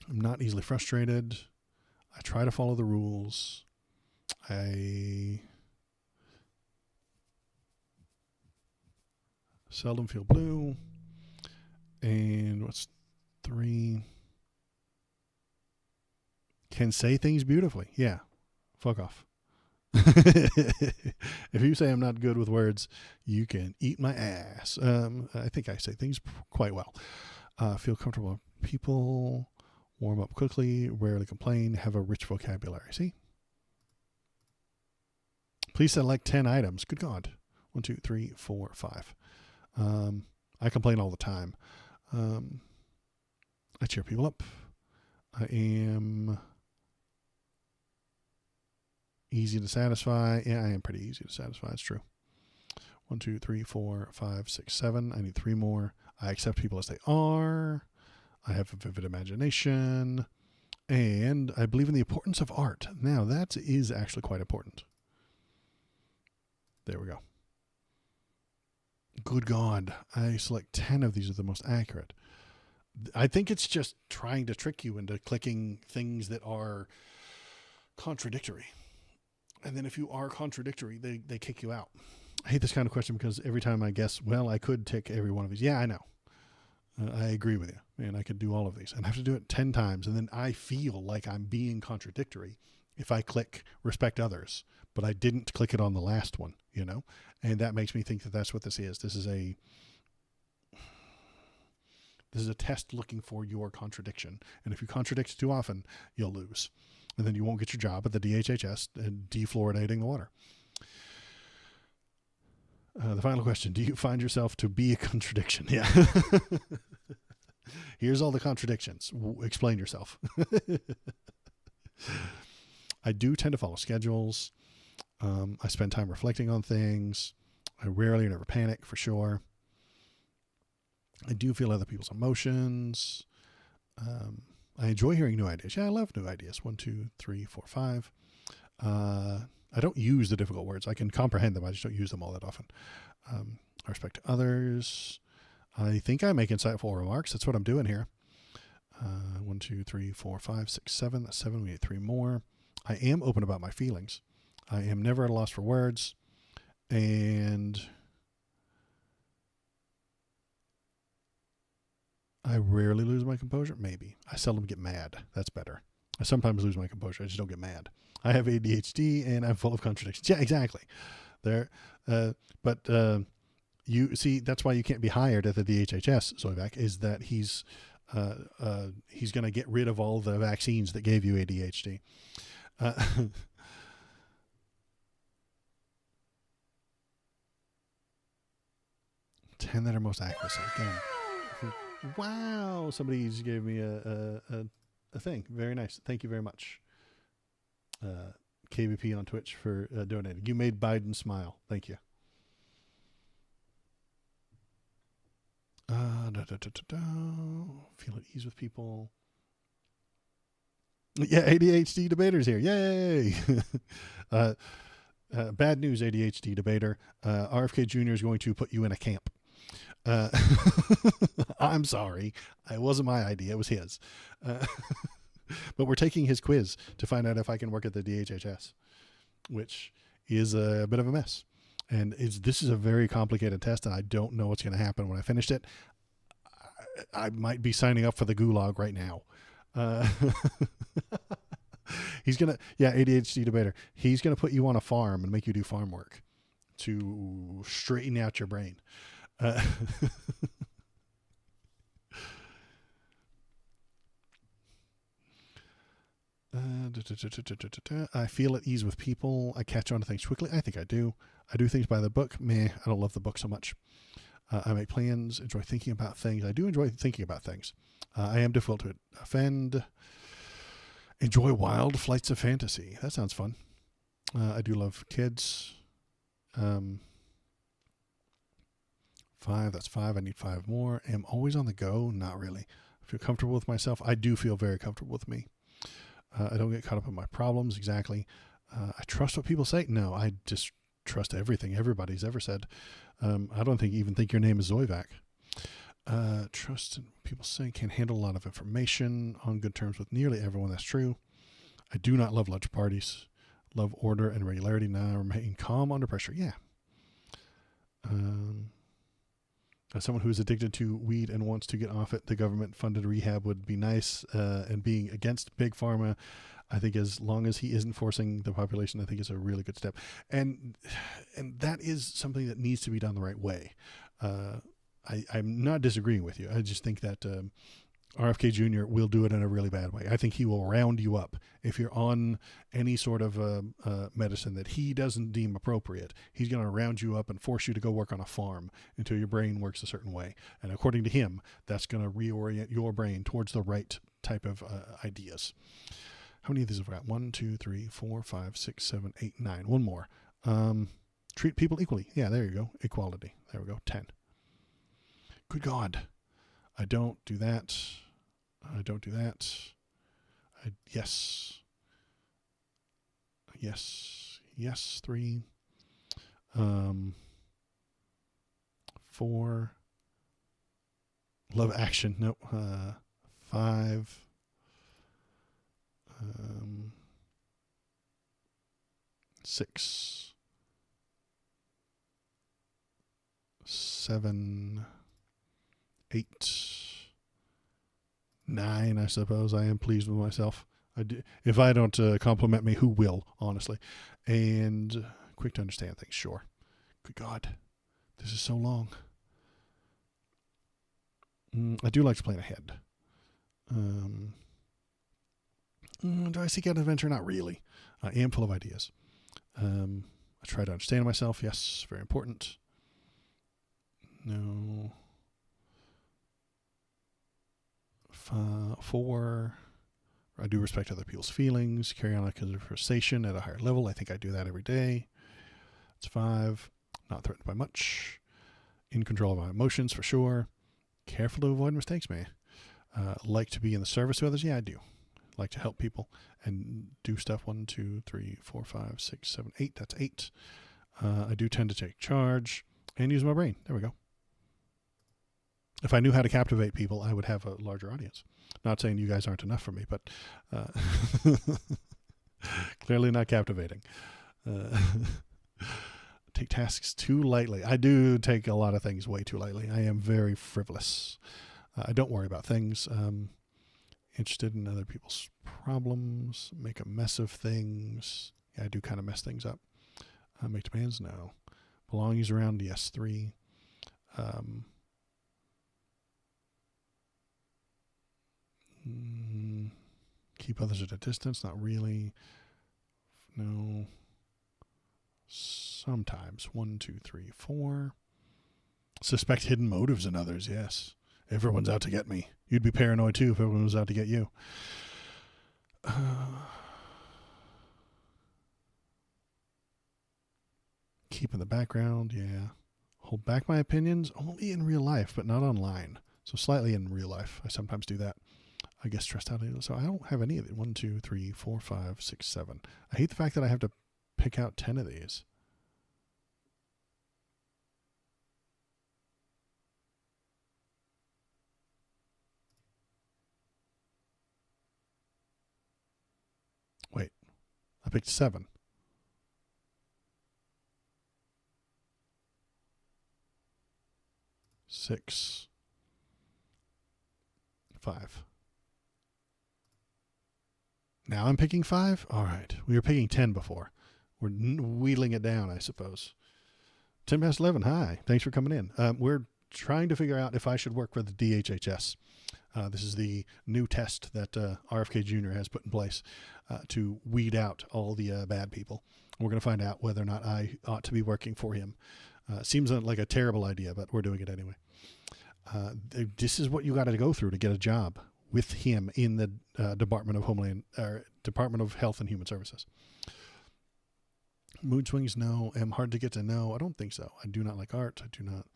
I'm not easily frustrated. I try to follow the rules. I seldom feel blue. And what's 3? Can say things beautifully. Yeah. Fuck off. If you say I'm not good with words, you can eat my ass. I think I say things quite well. Feel comfortable with people. Warm up quickly. Rarely complain. Have a rich vocabulary. See? Please select 10 items. Good God. 1, 2, 3, 4, 5. I complain all the time. I cheer people up. I am easy to satisfy. Yeah, I am pretty easy to satisfy. It's true. 1, 2, 3, 4, 5, 6, 7. I need 3 more. I accept people as they are. I have a vivid imagination. And I believe in the importance of art. Now, that is actually quite important. There we go. Good God. I select 10 of these are the most accurate. I think it's just trying to trick you into clicking things that are contradictory. And then if you are contradictory, they kick you out. I hate this kind of question because every time I guess, well, I could tick every one of these. Yeah, I know. I agree with you. Man, I could do all of these. And I have to do it 10 times. And then I feel like I'm being contradictory if I click respect others. But I didn't click it on the last one, you know? And that makes me think that that's what this is. This is a test looking for your contradiction. And if you contradict too often, you'll lose. And then you won't get your job at the DHS and defluoridating the water. The final question, do you find yourself to be a contradiction? Yeah. Here's all the contradictions. Explain yourself. I do tend to follow schedules. I spend time reflecting on things. I rarely or never panic, for sure. I do feel other people's emotions. I enjoy hearing new ideas. Yeah, I love new ideas. 1, 2, 3, 4, 5. I don't use the difficult words. I can comprehend them. I just don't use them all that often. I respect others. I think I make insightful remarks. That's what I'm doing here. 1, 2, 3, 4, 5, 6, 7. That's 7. We need 3 more. I am open about my feelings. I am never at a loss for words. And I rarely lose my composure. Maybe. I seldom get mad. That's better. I sometimes lose my composure. I just don't get mad. I have ADHD and I'm full of contradictions. Yeah, exactly. You see, that's why you can't be hired at the DHS, Zoivac, is that he's going to get rid of all the vaccines that gave you ADHD. 10 that are most accuracy. Again. Wow. Somebody just gave me a thing. Very nice. Thank you very much. KVP on Twitch for donating. You made Biden smile. Thank you. Feel at ease with people. Yeah, ADHD debater's here. Yay! Bad news, ADHD debater. RFK Jr. is going to put you in a camp. I'm sorry. It wasn't my idea. It was his. But we're taking his quiz to find out if I can work at the DHS, which is a bit of a mess. And this is a very complicated test, and I don't know what's going to happen when I finished it. I might be signing up for the gulag right now. He's going to, ADHD debater. He's going to put you on a farm and make you do farm work to straighten out your brain. I feel at ease with people. I catch on to things quickly. I think I do. I do things by the book. Meh, I don't love the book so much. I make plans, enjoy thinking about things. I do enjoy thinking about things. I am difficult to offend. Enjoy wild flights of fantasy. That sounds fun. I do love kids. 5, that's 5. I need 5 more. Am always on the go? Not really. I feel comfortable with myself. I do feel very comfortable with me. I don't get caught up in my problems. Exactly. I trust what people say. No, I just trust everything everybody's ever said. I don't even think your name is Zoivac. Trust in what people say. Can't handle a lot of information. On good terms with nearly everyone. That's true. I do not love lunch parties. Love order and regularity. Now remain calm under pressure. Yeah. As someone who is addicted to weed and wants to get off it, the government-funded rehab would be nice. And being against big pharma, I think as long as he isn't forcing the population, I think is a really good step. And that is something that needs to be done the right way. I'm not disagreeing with you. I just think that RFK Jr. will do it in a really bad way. I think he will round you up. If you're on any sort of medicine that he doesn't deem appropriate, he's going to round you up and force you to go work on a farm until your brain works a certain way. And according to him, that's going to reorient your brain towards the right type of ideas. How many of these have we got? 1, 2, 3, 4, 5, 6, 7, 8, 9. One more. Treat people equally. Yeah, there you go. Equality. There we go. 10. Good God. I don't do that. I don't do that. Yes. Yes. Yes. 3. 4. Love action. Nope. 5. 6. 7. 8. 9, I suppose. I am pleased with myself. If I don't compliment me, who will, honestly? And quick to understand things, sure. Good God. This is so long. I do like to plan ahead. Do I seek out adventure? Not really. I am full of ideas. I try to understand myself. Yes, very important. No. 4. I do respect other people's feelings. Carry on a conversation at a higher level. I think I do that every day. It's 5. Not threatened by much. In control of my emotions, for sure. Careful to avoid mistakes, man. Like to be in the service to others? Yeah, I do. Like to help people and do stuff. 1, 2, 3, 4, 5, 6, 7, 8. That's 8. I do tend to take charge and use my brain. There we go. If I knew how to captivate people, I would have a larger audience. Not saying you guys aren't enough for me, but clearly not captivating. Take tasks too lightly. I do take a lot of things way too lightly. I am very frivolous. I don't worry about things. Interested in other people's problems. Make a mess of things. Yeah, I do kind of mess things up. Make demands? No. Belongings around? Yes, 3. Keep others at a distance? Not really. No. Sometimes. 1, 2, 3, 4. Suspect hidden motives in others? Yes. Everyone's out to get me. You'd be paranoid too if everyone was out to get you. Keep in the background, yeah. Hold back my opinions only in real life, but not online. So slightly in real life. I sometimes do that. I get stressed out. So I don't have any of it. 1, 2, 3, 4, 5, 6, 7. I hate the fact that I have to pick out 10 of these. Wait, I picked 7. Six. 5. Now I'm picking 5? All right. We were picking 10 before. We're wheedling it down, I suppose. 10 past 11. Hi. Thanks for coming in. We're trying to figure out if I should work for the DHS. This is the new test that RFK Jr. has put in place to weed out all the bad people. We're going to find out whether or not I ought to be working for him. Seems like a terrible idea, but we're doing it anyway. This is what you got to go through to get a job with him in the Department of Health and Human Services. Mood swings? No. Am hard to get to know? I don't think so. I do not like art. I do not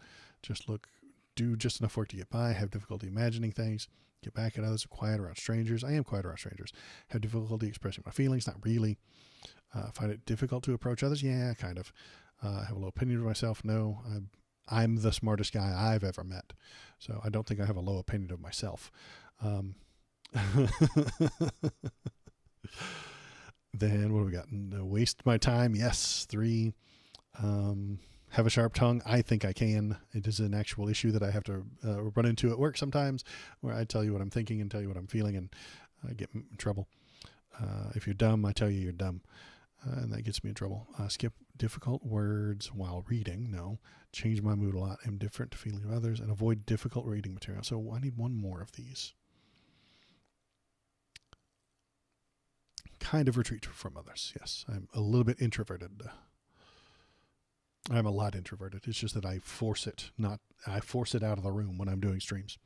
do just enough work to get by, have difficulty imagining things, get back at others, quiet around strangers. I am quiet around strangers. Have difficulty expressing my feelings, not really. Find it difficult to approach others? Yeah, kind of. Have a low opinion of myself? No. I'm the smartest guy I've ever met. So I don't think I have a low opinion of myself. Then what do we got? Waste my time? Yes. 3. Have a sharp tongue? I think I can. It is an actual issue that I have to run into at work sometimes, where I tell you what I'm thinking and tell you what I'm feeling, and I get in trouble. If you're dumb, I tell you you're dumb. And that gets me in trouble. Skip difficult words while reading. No. Change my mood a lot. Am different to feeling of others, and avoid difficult reading material. So I need one more of these. Kind of retreat from others. Yes. I'm a little bit introverted. I'm a lot introverted. It's just that I force it out of the room when I'm doing streams.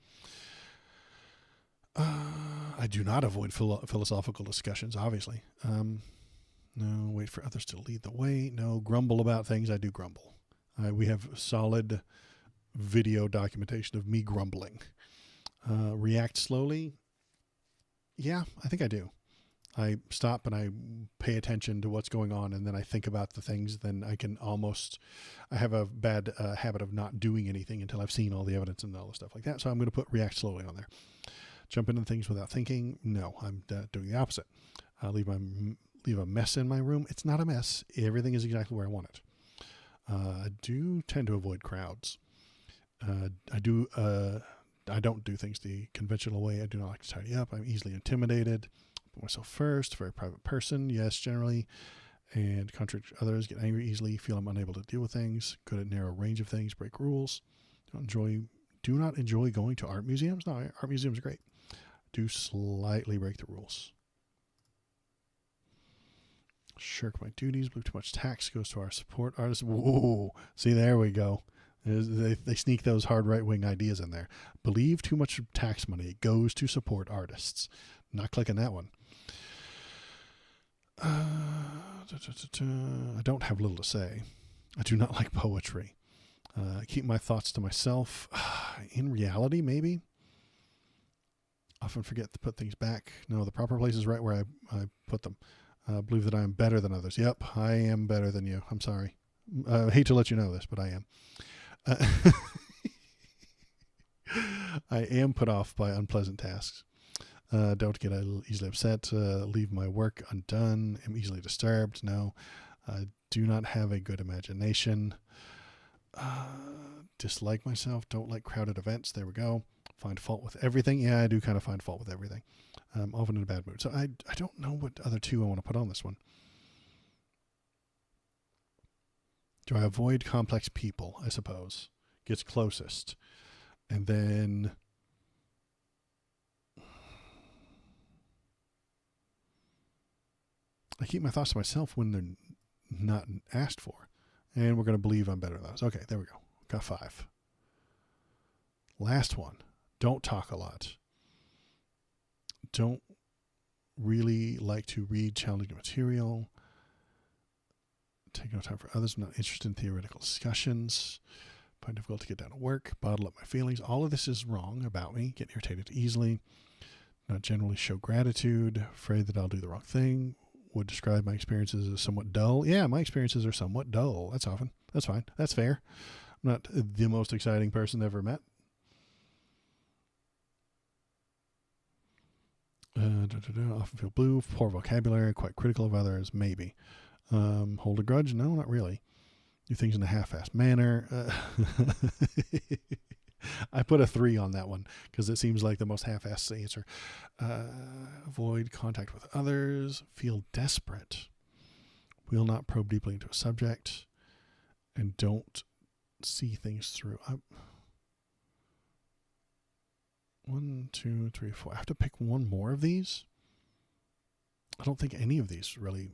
I do not avoid philosophical discussions, obviously. No, wait for others to lead the way. No, grumble about things. I do grumble. We have solid video documentation of me grumbling. React slowly. Yeah, I think I do. I stop and I pay attention to what's going on, and then I think about the things. Then I have a bad habit of not doing anything until I've seen all the evidence and all the stuff like that. So I'm going to put react slowly on there. Jump into things without thinking. No, I'm doing the opposite. Leave a mess in my room. It's not a mess. Everything is exactly where I want it. I do tend to avoid crowds. I don't do things the conventional way. I do not like to tidy up. I'm easily intimidated. Put myself first. Very private person. Yes, generally. And contradict others. Get angry easily. Feel I'm unable to deal with things. Good at narrow range of things. Break rules. Do not enjoy going to art museums. No, art museums are great. Do slightly break the rules. Shirk my duties. Believe too much tax goes to our support artists. Whoa. See, there we go. They sneak those hard right-wing ideas in there. Believe too much tax money goes to support artists. Not clicking that one. I don't have little to say. I do not like poetry. Keep my thoughts to myself. In reality, maybe. Often forget to put things back. No, the proper place is right where I put them. Believe that I am better than others. Yep, I am better than you. I'm sorry. I hate to let you know this, but I am. I am put off by unpleasant tasks. Don't get easily upset. Leave my work undone. Am easily disturbed. No. Do not have a good imagination. Dislike myself. Don't like crowded events. There we go. Find fault with everything. Yeah, I do kind of find fault with everything. I'm often in a bad mood. So I don't know what other two I want to put on this one. Do I avoid complex people, I suppose? Gets closest. And then I keep my thoughts to myself when they're not asked for. And we're going to believe I'm better than those. Okay, there we go. Got 5. Last one. Don't talk a lot. Don't really like to read challenging material. Take no time for others. I'm not interested in theoretical discussions. Find it difficult to get down to work. Bottle up my feelings. All of this is wrong about me. Get irritated easily. Not generally show gratitude. Afraid that I'll do the wrong thing. Would describe my experiences as somewhat dull. Yeah, my experiences are somewhat dull. That's fine. That's fair. I'm not the most exciting person ever met. Often feel blue. Poor vocabulary. Quite critical of others. Maybe. Hold a grudge? No, not really. Do things in a half-assed manner. I put a 3 on that one because it seems like the most half-assed answer. Avoid contact with others. Feel desperate. Will not probe deeply into a subject. And don't see things through. 1, 2, 3, 4. I have to pick one more of these. I don't think any of these really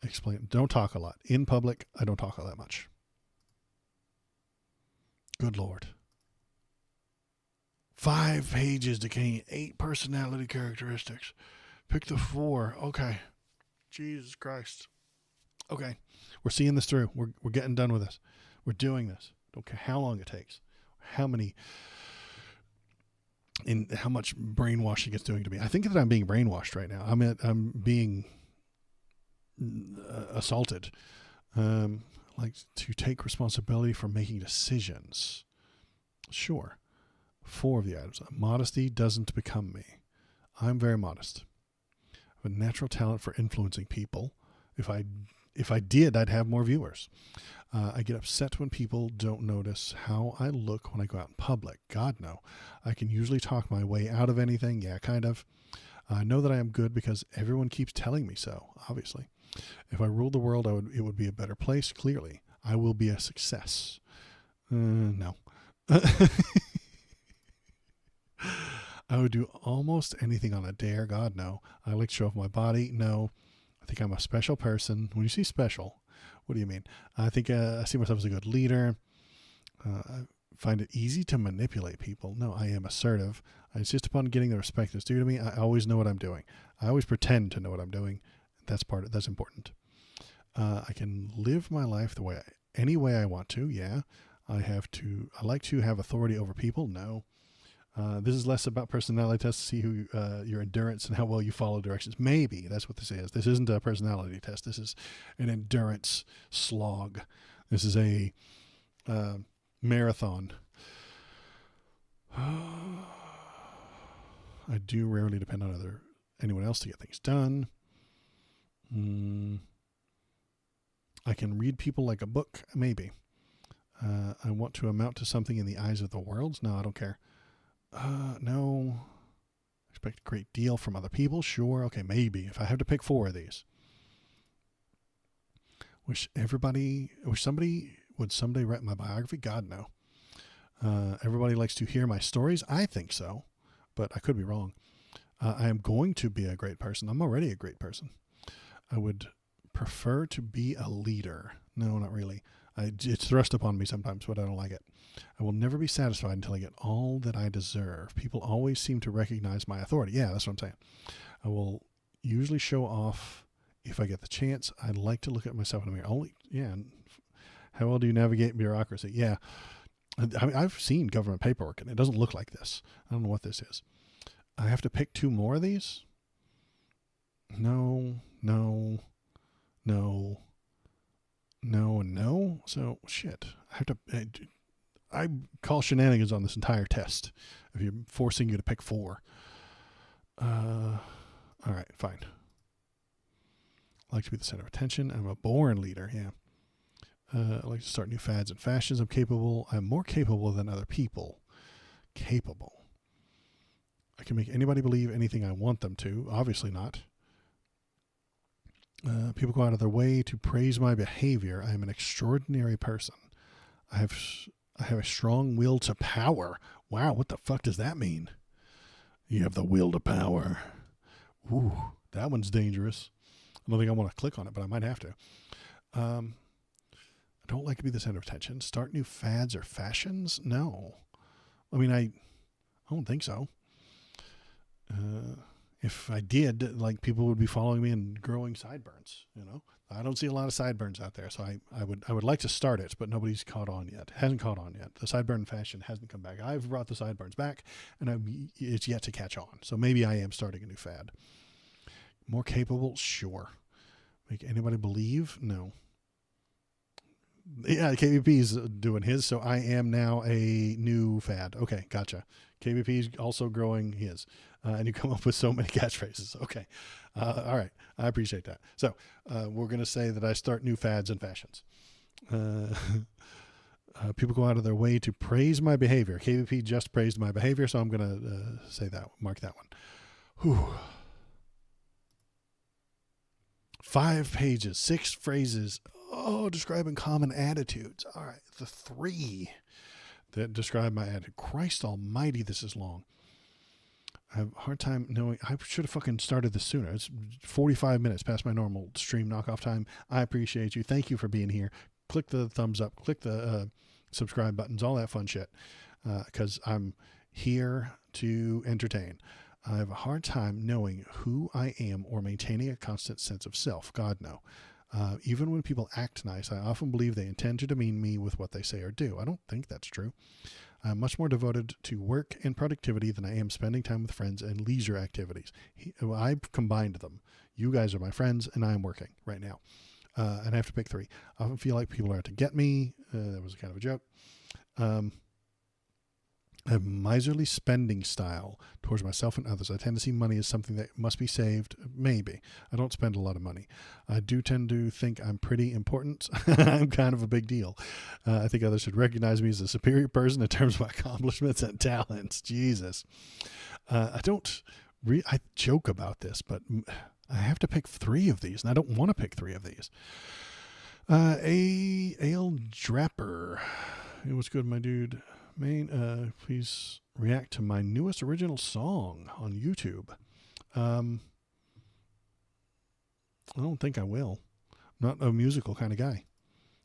explain. Don't talk a lot. In public, I don't talk all that much. Good Lord. 5 pages decaying 8 personality characteristics. Pick the 4. Okay. Jesus Christ. Okay. We're seeing this through. We're getting done with this. We're doing this. Don't care how long it takes, how much brainwashing it's doing to me. I think that I'm being brainwashed right now. I'm being assaulted. Like to take responsibility for making decisions. Sure. 4 of the items. Modesty doesn't become me. I'm very modest. I have a natural talent for influencing people. If I did, I'd have more viewers. I get upset when people don't notice how I look when I go out in public. God, no. I can usually talk my way out of anything. Yeah, kind of. I know that I am good because everyone keeps telling me so, obviously. If I ruled the world, it would be a better place, clearly. I will be a success. No. I would do almost anything on a dare. God, no. I like to show off my body. No. I think I'm a special person. When you see special, what do you mean? I think I see myself as a good leader. I find it easy to manipulate people. No, I am assertive. I insist upon getting the respect that's due to me. I always know what I'm doing. I always pretend to know what I'm doing. That's important. I can live my life any way I want to. Yeah. I like to have authority over people. No. This is less about personality tests to see who your endurance and how well you follow directions. Maybe that's what this is. This isn't a personality test. This is an endurance slog. This is a marathon. I do rarely depend on anyone else to get things done. I can read people like a book. Maybe. I want to amount to something in the eyes of the world. No, I don't care. No. Expect a great deal from other people. Sure. Okay. Maybe if I have to pick 4 of these. Wish somebody would someday write my biography. God, no. Everybody likes to hear my stories. I think so, but I could be wrong. I am going to be a great person. I'm already a great person. I would prefer to be a leader. No, not really. It's thrust upon me sometimes, but I don't like it. I will never be satisfied until I get all that I deserve. People always seem to recognize my authority. Yeah, that's what I'm saying. I will usually show off if I get the chance. I'd like to look at myself in the mirror. How well do you navigate bureaucracy? Yeah. I've seen government paperwork, and it doesn't look like this. I don't know what this is. I have to pick 2 more of these? No. So, shit. I call shenanigans on this entire test if you're forcing you to pick 4. All right, fine. I like to be the center of attention. I'm a born leader, yeah. I like to start new fads and fashions. I'm more capable than other people. Capable. I can make anybody believe anything I want them to. Obviously not. People go out of their way to praise my behavior. I am an extraordinary person. I have a strong will to power. Wow, what the fuck does that mean? You have the will to power. Ooh, that one's dangerous. I don't think I want to click on it, but I might have to. I don't like to be the center of attention. Start new fads or fashions? No. I mean, I don't think so. If I did, like, people would be following me and growing sideburns, you know. I don't see a lot of sideburns out there, so I would like to start it, but nobody's caught on yet. Hasn't caught on yet. The sideburn fashion hasn't come back. I've brought the sideburns back, and it's yet to catch on. So maybe I am starting a new fad. More capable? Sure. Make anybody believe? No. Yeah, KVP's doing his, so I am now a new fad. Okay, gotcha. KVP's also growing his. And you come up with so many catchphrases. Okay. All right. I appreciate that. So we're going to say that I start new fads and fashions. People go out of their way to praise my behavior. KVP just praised my behavior, so I'm going to say that, mark that one. Whew. 5 pages, 6 phrases. Oh, describing common attitudes. All right. The 3 that describe my attitude. Christ almighty, this is long. I have a hard time knowing. I should have fucking started this sooner. It's 45 minutes past my normal stream knockoff time. I appreciate you. Thank you for being here. Click the thumbs up. Click the subscribe buttons. All that fun shit. Because I'm here to entertain. I have a hard time knowing who I am or maintaining a constant sense of self. God, no. Even when people act nice, I often believe they intend to demean me with what they say or do. I don't think that's true. I'm much more devoted to work and productivity than I am spending time with friends and leisure activities. I've combined them. You guys are my friends, and I'm working right now. And I have to pick three. I often feel like people are out to get me. That was kind of a joke. A miserly spending style towards myself and others. I tend to see money as something that must be saved. Maybe. I don't spend a lot of money. I do tend to think I'm pretty important. I'm kind of a big deal. I think others should recognize me as a superior person in terms of my accomplishments and talents. Jesus. I joke about this, but I have to pick three of these, and I don't want to pick three of these. Ale Drapper. It was good, my dude. Please react to my newest original song on YouTube. I don't think I will. I'm not a musical kind of guy.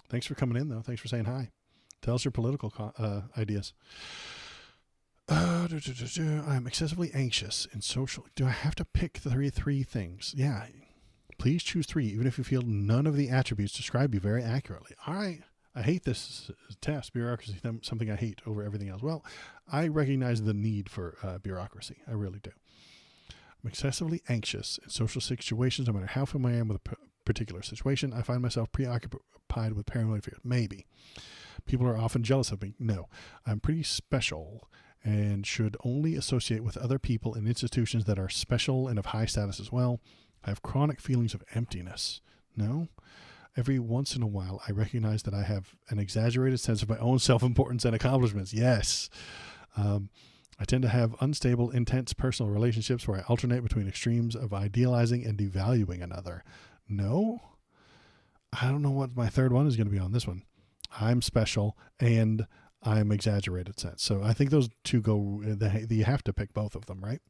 Thanks for coming in, though. Thanks for saying hi. Tell us your political ideas. I'm excessively anxious and social. Do I have to pick three things? Yeah. Please choose three, even if you feel none of the attributes describe you very accurately. All right. I hate this test, bureaucracy, something I hate over everything else. Well, I recognize the need for bureaucracy. I really do. I'm excessively anxious in social situations. No matter how familiar I am with a particular situation, I find myself preoccupied with paranoid fears. Maybe. People are often jealous of me. No. I'm pretty special and should only associate with other people and institutions that are special and of high status as well. I have chronic feelings of emptiness. No. Every once in a while, I recognize that I have an exaggerated sense of my own self-importance and accomplishments. Yes. I tend to have unstable, intense personal relationships where I alternate between extremes of idealizing and devaluing another. No. I don't know what my third one is going to be on this one. I'm special and I'm exaggerated sense. So I think those two go, you have to pick both of them, right?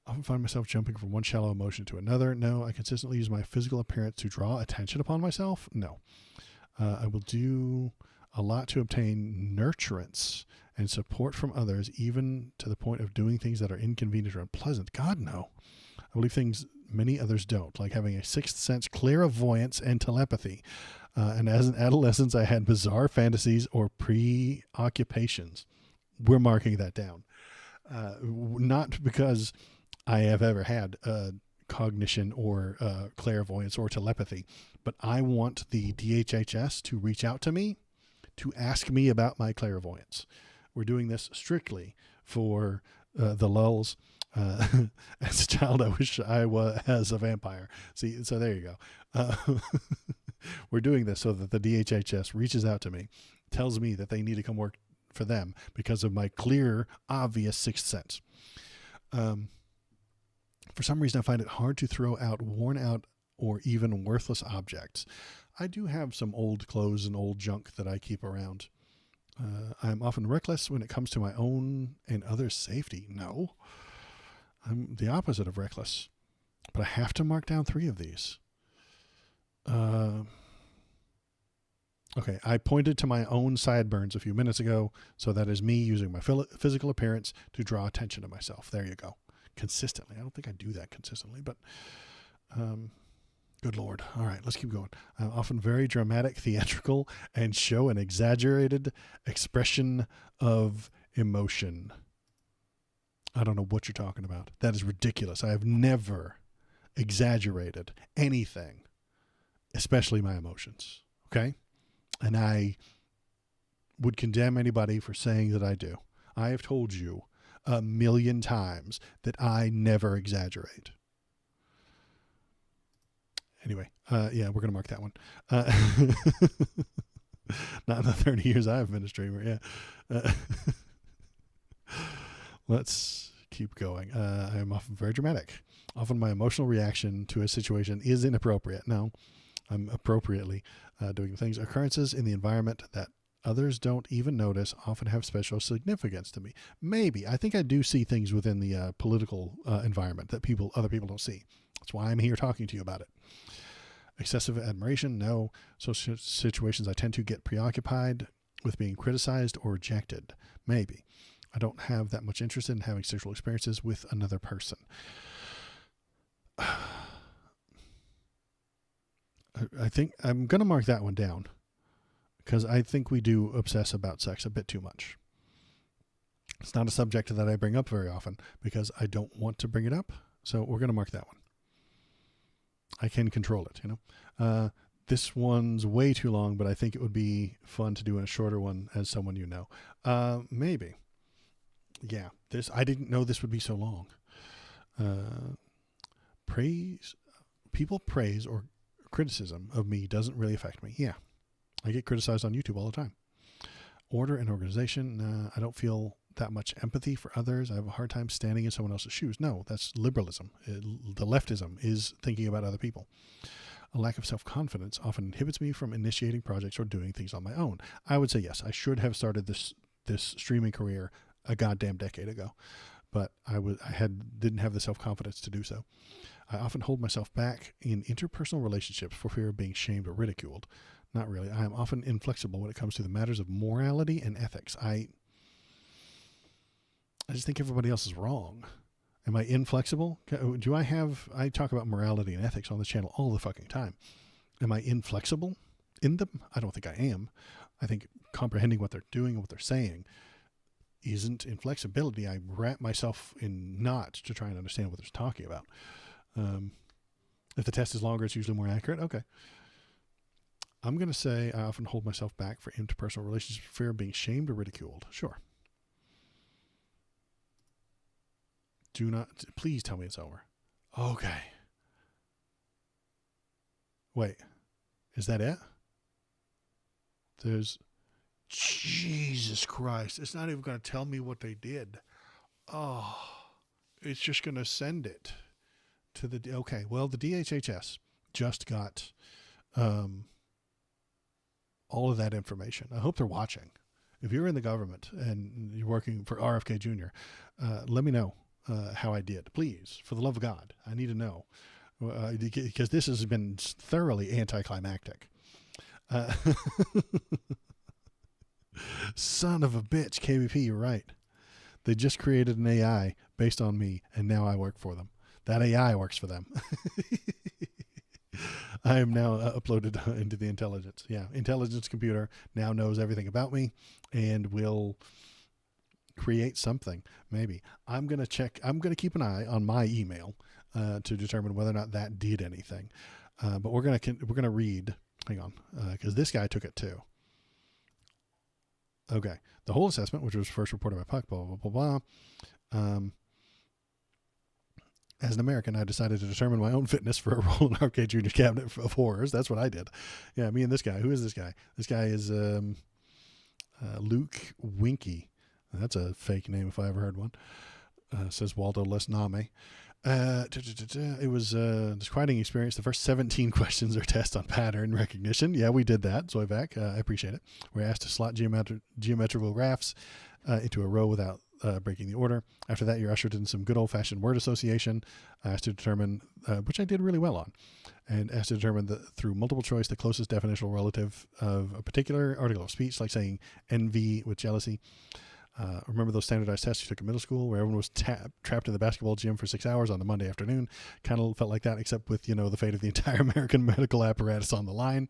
I often find myself jumping from one shallow emotion to another. No. I consistently use my physical appearance to draw attention upon myself. No. I will do a lot to obtain nurturance and support from others, even to the point of doing things that are inconvenient or unpleasant. God, no. I believe things many others don't, like having a sixth sense, clairvoyance, and telepathy. And as an adolescent, I had bizarre fantasies or preoccupations. We're marking that down. Not because I have ever had cognition or clairvoyance or telepathy, but I want the DHS to reach out to me to ask me about my clairvoyance. We're doing this strictly for the lulz. As a child, I wish I was as a vampire. See, so there you go. We're doing this so that the DHS reaches out to me, tells me that they need to come work for them because of my clear, obvious sixth sense. For some reason, I find it hard to throw out worn out or even worthless objects. I do have some old clothes and old junk that I keep around. I'm often reckless when it comes to my own and others' safety. No, I'm the opposite of reckless, but I have to mark down three of these. Okay, I pointed to my own sideburns a few minutes ago, so that is me using my physical appearance to draw attention to myself. There you go. Consistently. I don't think I do that consistently, but good Lord. All right, let's keep going. I'm often very dramatic, theatrical, and show an exaggerated expression of emotion. I don't know what you're talking about. That is ridiculous. I have never exaggerated anything, especially my emotions. Okay? And I would condemn anybody for saying that I do. I have told you 1,000,000 times that I never exaggerate. Anyway, yeah, we're going to mark that one. Not in the 30 years I've been a streamer, yeah. Let's keep going. I'm often very dramatic. Often my emotional reaction to a situation is inappropriate. No, I'm appropriately doing things. Occurrences in the environment that others don't even notice often have special significance to me. Maybe. I think I do see things within the political environment that other people don't see. That's why I'm here talking to you about it. Excessive admiration? No. Social situations I tend to get preoccupied with being criticized or rejected. Maybe. I don't have that much interest in having sexual experiences with another person. I think I'm going to mark that one down because I think we do obsess about sex a bit too much. It's not a subject that I bring up very often because I don't want to bring it up. So we're going to mark that one. I can control it, you know. This one's way too long, but I think it would be fun to do a shorter one as someone you know. Maybe. Yeah, I didn't know this would be so long. People praise or criticism of me doesn't really affect me. Yeah, I get criticized on YouTube all the time. Order and organization. I don't feel that much empathy for others. I have a hard time standing in someone else's shoes. No, that's liberalism. The leftism is thinking about other people. A lack of self-confidence often inhibits me from initiating projects or doing things on my own. I would say yes, I should have started this streaming career a goddamn decade ago, but I didn't have the self-confidence to do so. I often hold myself back in interpersonal relationships for fear of being shamed or ridiculed. Not really. I am often inflexible when it comes to the matters of morality and ethics. I just think everybody else is wrong. Am I inflexible? I talk about morality and ethics on this channel all the fucking time. Am I inflexible in them? I don't think I am. I think comprehending what they're doing and what they're saying isn't inflexibility. I wrap myself in knots to try and understand what they're talking about. If the test is longer, it's usually more accurate. Okay. I'm going to say I often hold myself back for interpersonal relationships for fear of being shamed or ridiculed. Sure. Please tell me it's over. Okay. Wait, is that it? Jesus Christ. It's not even going to tell me what they did. Oh, it's just going to send it to okay. Well, the DHS just got, all of that information. I hope they're watching. If you're in the government and you're working for RFK Jr., let me know how I did, please, for the love of God. I need to know because this has been thoroughly anticlimactic. Son of a bitch, KBP, you're right. They just created an AI based on me, and now I work for them. That AI works for them. I am now uploaded into the intelligence. Yeah, intelligence computer now knows everything about me and will create something. Maybe I'm going to check. I'm going to keep an eye on my email to determine whether or not that did anything. But we're going to read. Hang on, because this guy took it too. Okay, the whole assessment, which was first reported by Puck, blah blah blah blah. As an American, I decided to determine my own fitness for a role in RFK Jr.'s cabinet of horrors. That's what I did. Yeah, me and this guy. Who is this guy? This guy is Luke Winky. That's a fake name if I ever heard one. Says Waldo Lesname. It was a disquieting experience. The first 17 questions are tests on pattern recognition. Yeah, we did that, Zoivac. I appreciate it. We're asked to slot geometrical graphs into a row without breaking the order. After that, you're ushered in some good old-fashioned word association, asked to determine, which I did really well on, and asked to determine through multiple choice the closest definitional relative of a particular article of speech, like saying envy with jealousy. Remember those standardized tests you took in middle school where everyone was trapped in the basketball gym for 6 hours on a Monday afternoon? Kind of felt like that, except with, the fate of the entire American medical apparatus on the line.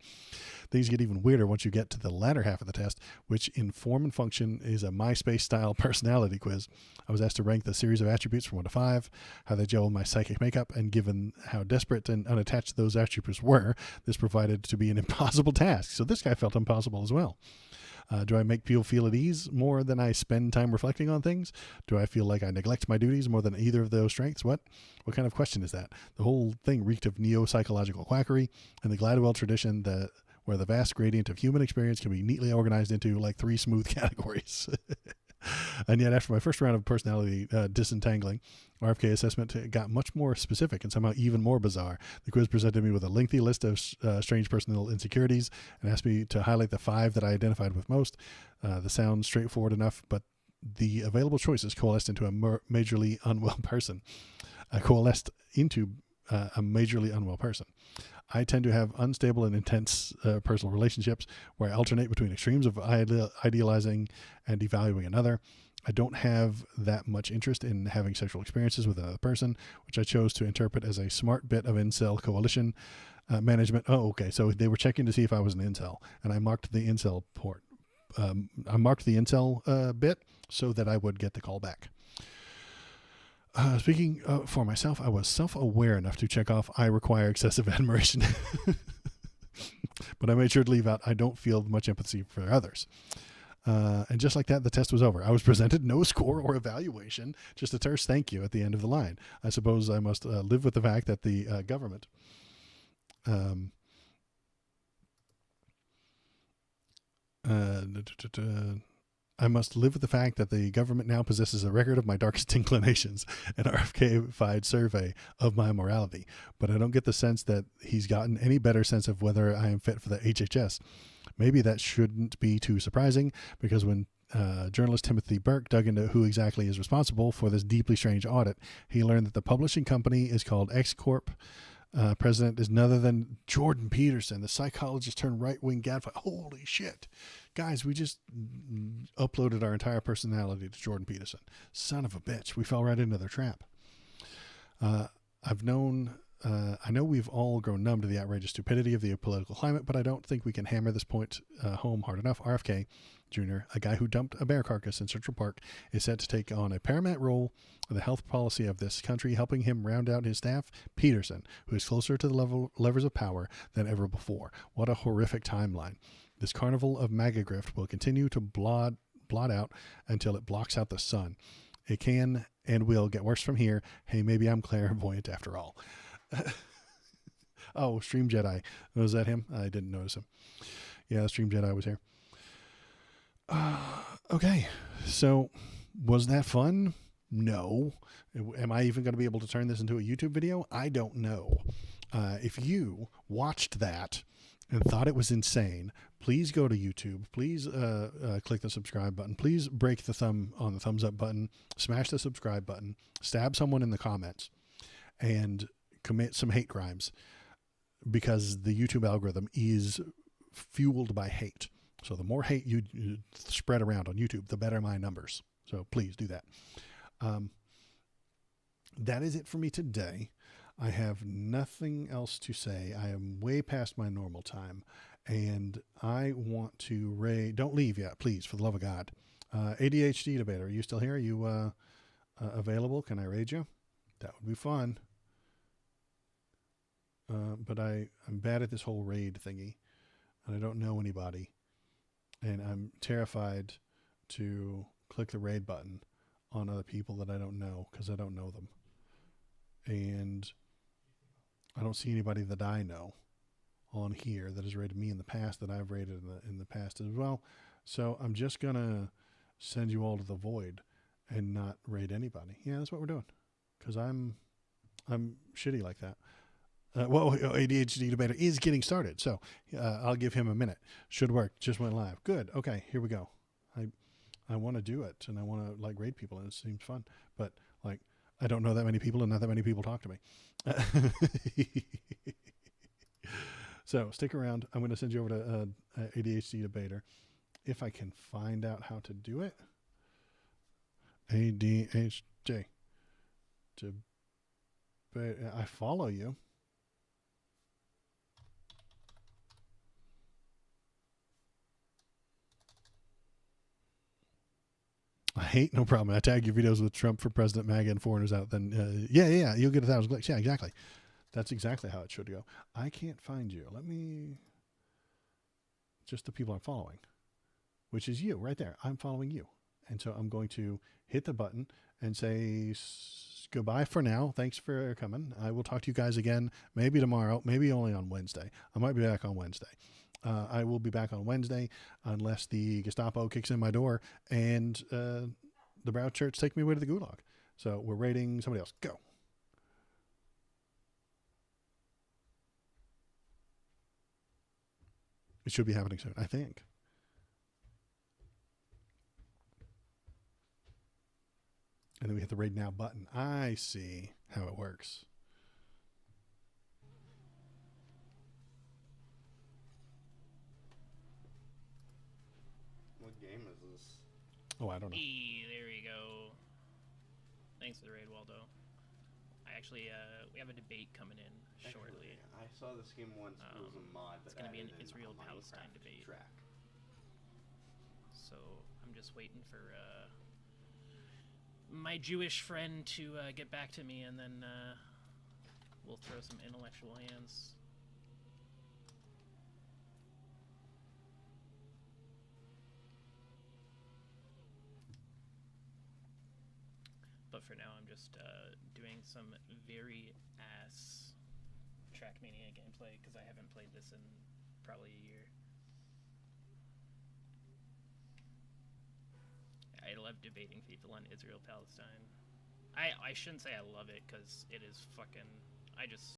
Things get even weirder once you get to the latter half of the test, which in form and function is a MySpace-style personality quiz. I was asked to rank the series of attributes from 1 to 5, how they gel with my psychic makeup, and given how desperate and unattached those attributes were, this provided to be an impossible task. So this guy felt impossible as well. Do I make people feel at ease more than I spend time reflecting on things? Do I feel like I neglect my duties more than either of those strengths? What kind of question is that? The whole thing reeked of neo-psychological quackery and the Gladwell tradition where the vast gradient of human experience can be neatly organized into like 3 smooth categories. And yet after my first round of personality disentangling, RFK assessment got much more specific and somehow even more bizarre. The quiz presented me with a lengthy list of strange personal insecurities and asked me to highlight the 5 that I identified with most. The sound straightforward enough, but the available choices coalesced into a majorly unwell person. I tend to have unstable and intense personal relationships where I alternate between extremes of idealizing and devaluing another. I don't have that much interest in having sexual experiences with another person, which I chose to interpret as a smart bit of incel coalition. management. Oh, okay. So they were checking to see if I was an incel, and I marked the incel port. I marked the incel bit so that I would get the call back. Speaking for myself, I was self-aware enough to check off I require excessive admiration. But I made sure to leave out I don't feel much empathy for others. And just like that, the test was over. I was presented no score or evaluation, just a terse thank you at the end of the line. I suppose I must live with the fact that the government I must live with the fact that the government now possesses a record of my darkest inclinations, an RFK-fied survey of my morality. But I don't get the sense that he's gotten any better sense of whether I am fit for the HHS. Maybe that shouldn't be too surprising, because when journalist Timothy Burke dug into who exactly is responsible for this deeply strange audit, he learned that the publishing company is called X Corp. President is none other than Jordan Peterson, the psychologist turned right-wing gadfly. Holy shit. Guys, we just uploaded our entire personality to Jordan Peterson. Son of a bitch. We fell right into their trap. I know we've all grown numb to the outrageous stupidity of the political climate, but I don't think we can hammer this point home hard enough. RFK Jr., a guy who dumped a bear carcass in Central Park, is set to take on a paramount role in the health policy of this country, helping him round out his staff. Peterson, who is closer to the levers of power than ever before. What a horrific timeline. This carnival of MAGA grift will continue to blot out until it blocks out the sun. It can and will get worse from here. Hey, maybe I'm clairvoyant after all. Oh, Stream Jedi. Was that him? I didn't notice him. Yeah, Stream Jedi was here. Okay, so was that fun? No. Am I even going to be able to turn this into a YouTube video? I don't know. If you watched that and thought it was insane, please go to YouTube. Please click the subscribe button. Please break the thumb on the thumbs up button. Smash the subscribe button. Stab someone in the comments. And commit some hate crimes, because the YouTube algorithm is fueled by hate. So the more hate you spread around on YouTube, the better my numbers. So please do that. That is it for me today. I have nothing else to say. I am way past my normal time, and I want to don't leave yet, please, for the love of God. ADHD debater, are you still here? Are you available? Can I raid you? That would be fun. But I'm bad at this whole raid thingy, and I don't know anybody, and I'm terrified to click the raid button on other people that I don't know, because I don't know them, and I don't see anybody that I know on here that has raided me in the past that I've raided in the past as well. So I'm just gonna send you all to the void and not raid anybody. Yeah, that's what we're doing, because I'm shitty like that. Well, ADHD debater is getting started, so I'll give him a minute. Should work. Just went live. Good. Okay, here we go. I want to do it, and I want to like rate people, and it seems fun. But like, I don't know that many people, and not that many people talk to me. So stick around. I'm going to send you over to ADHD debater, if I can find out how to do it. ADHD. I follow you. I hate, no problem. I tag your videos with Trump for President, MAGA, and foreigners out. Then, yeah, you'll get 1,000 clicks. Yeah, exactly. That's exactly how it should go. I can't find you. Let me, just the people I'm following, which is you right there. I'm following you. And so I'm going to hit the button and say goodbye for now. Thanks for coming. I will talk to you guys again, maybe tomorrow, maybe only on Wednesday. I might be back on Wednesday. I will be back on Wednesday unless the Gestapo kicks in my door and the Brown Church take me away to the gulag. So we're raiding somebody else. Go. It should be happening soon, I think. And then we hit the raid now button. I see how it works. What game is this? Oh, I don't know. There we go. Thanks for the raid, Waldo. I actually, we have a debate coming in shortly. I saw this game once. It was a mod. It's going to be an Israel-Palestine debate. Track. So I'm just waiting for my Jewish friend to get back to me, and then we'll throw some intellectual hands. But for now, I'm just doing some very ass Trackmania gameplay because I haven't played this in probably a year. I love debating people on Israel-Palestine. I shouldn't say I love it because it is fucking... I just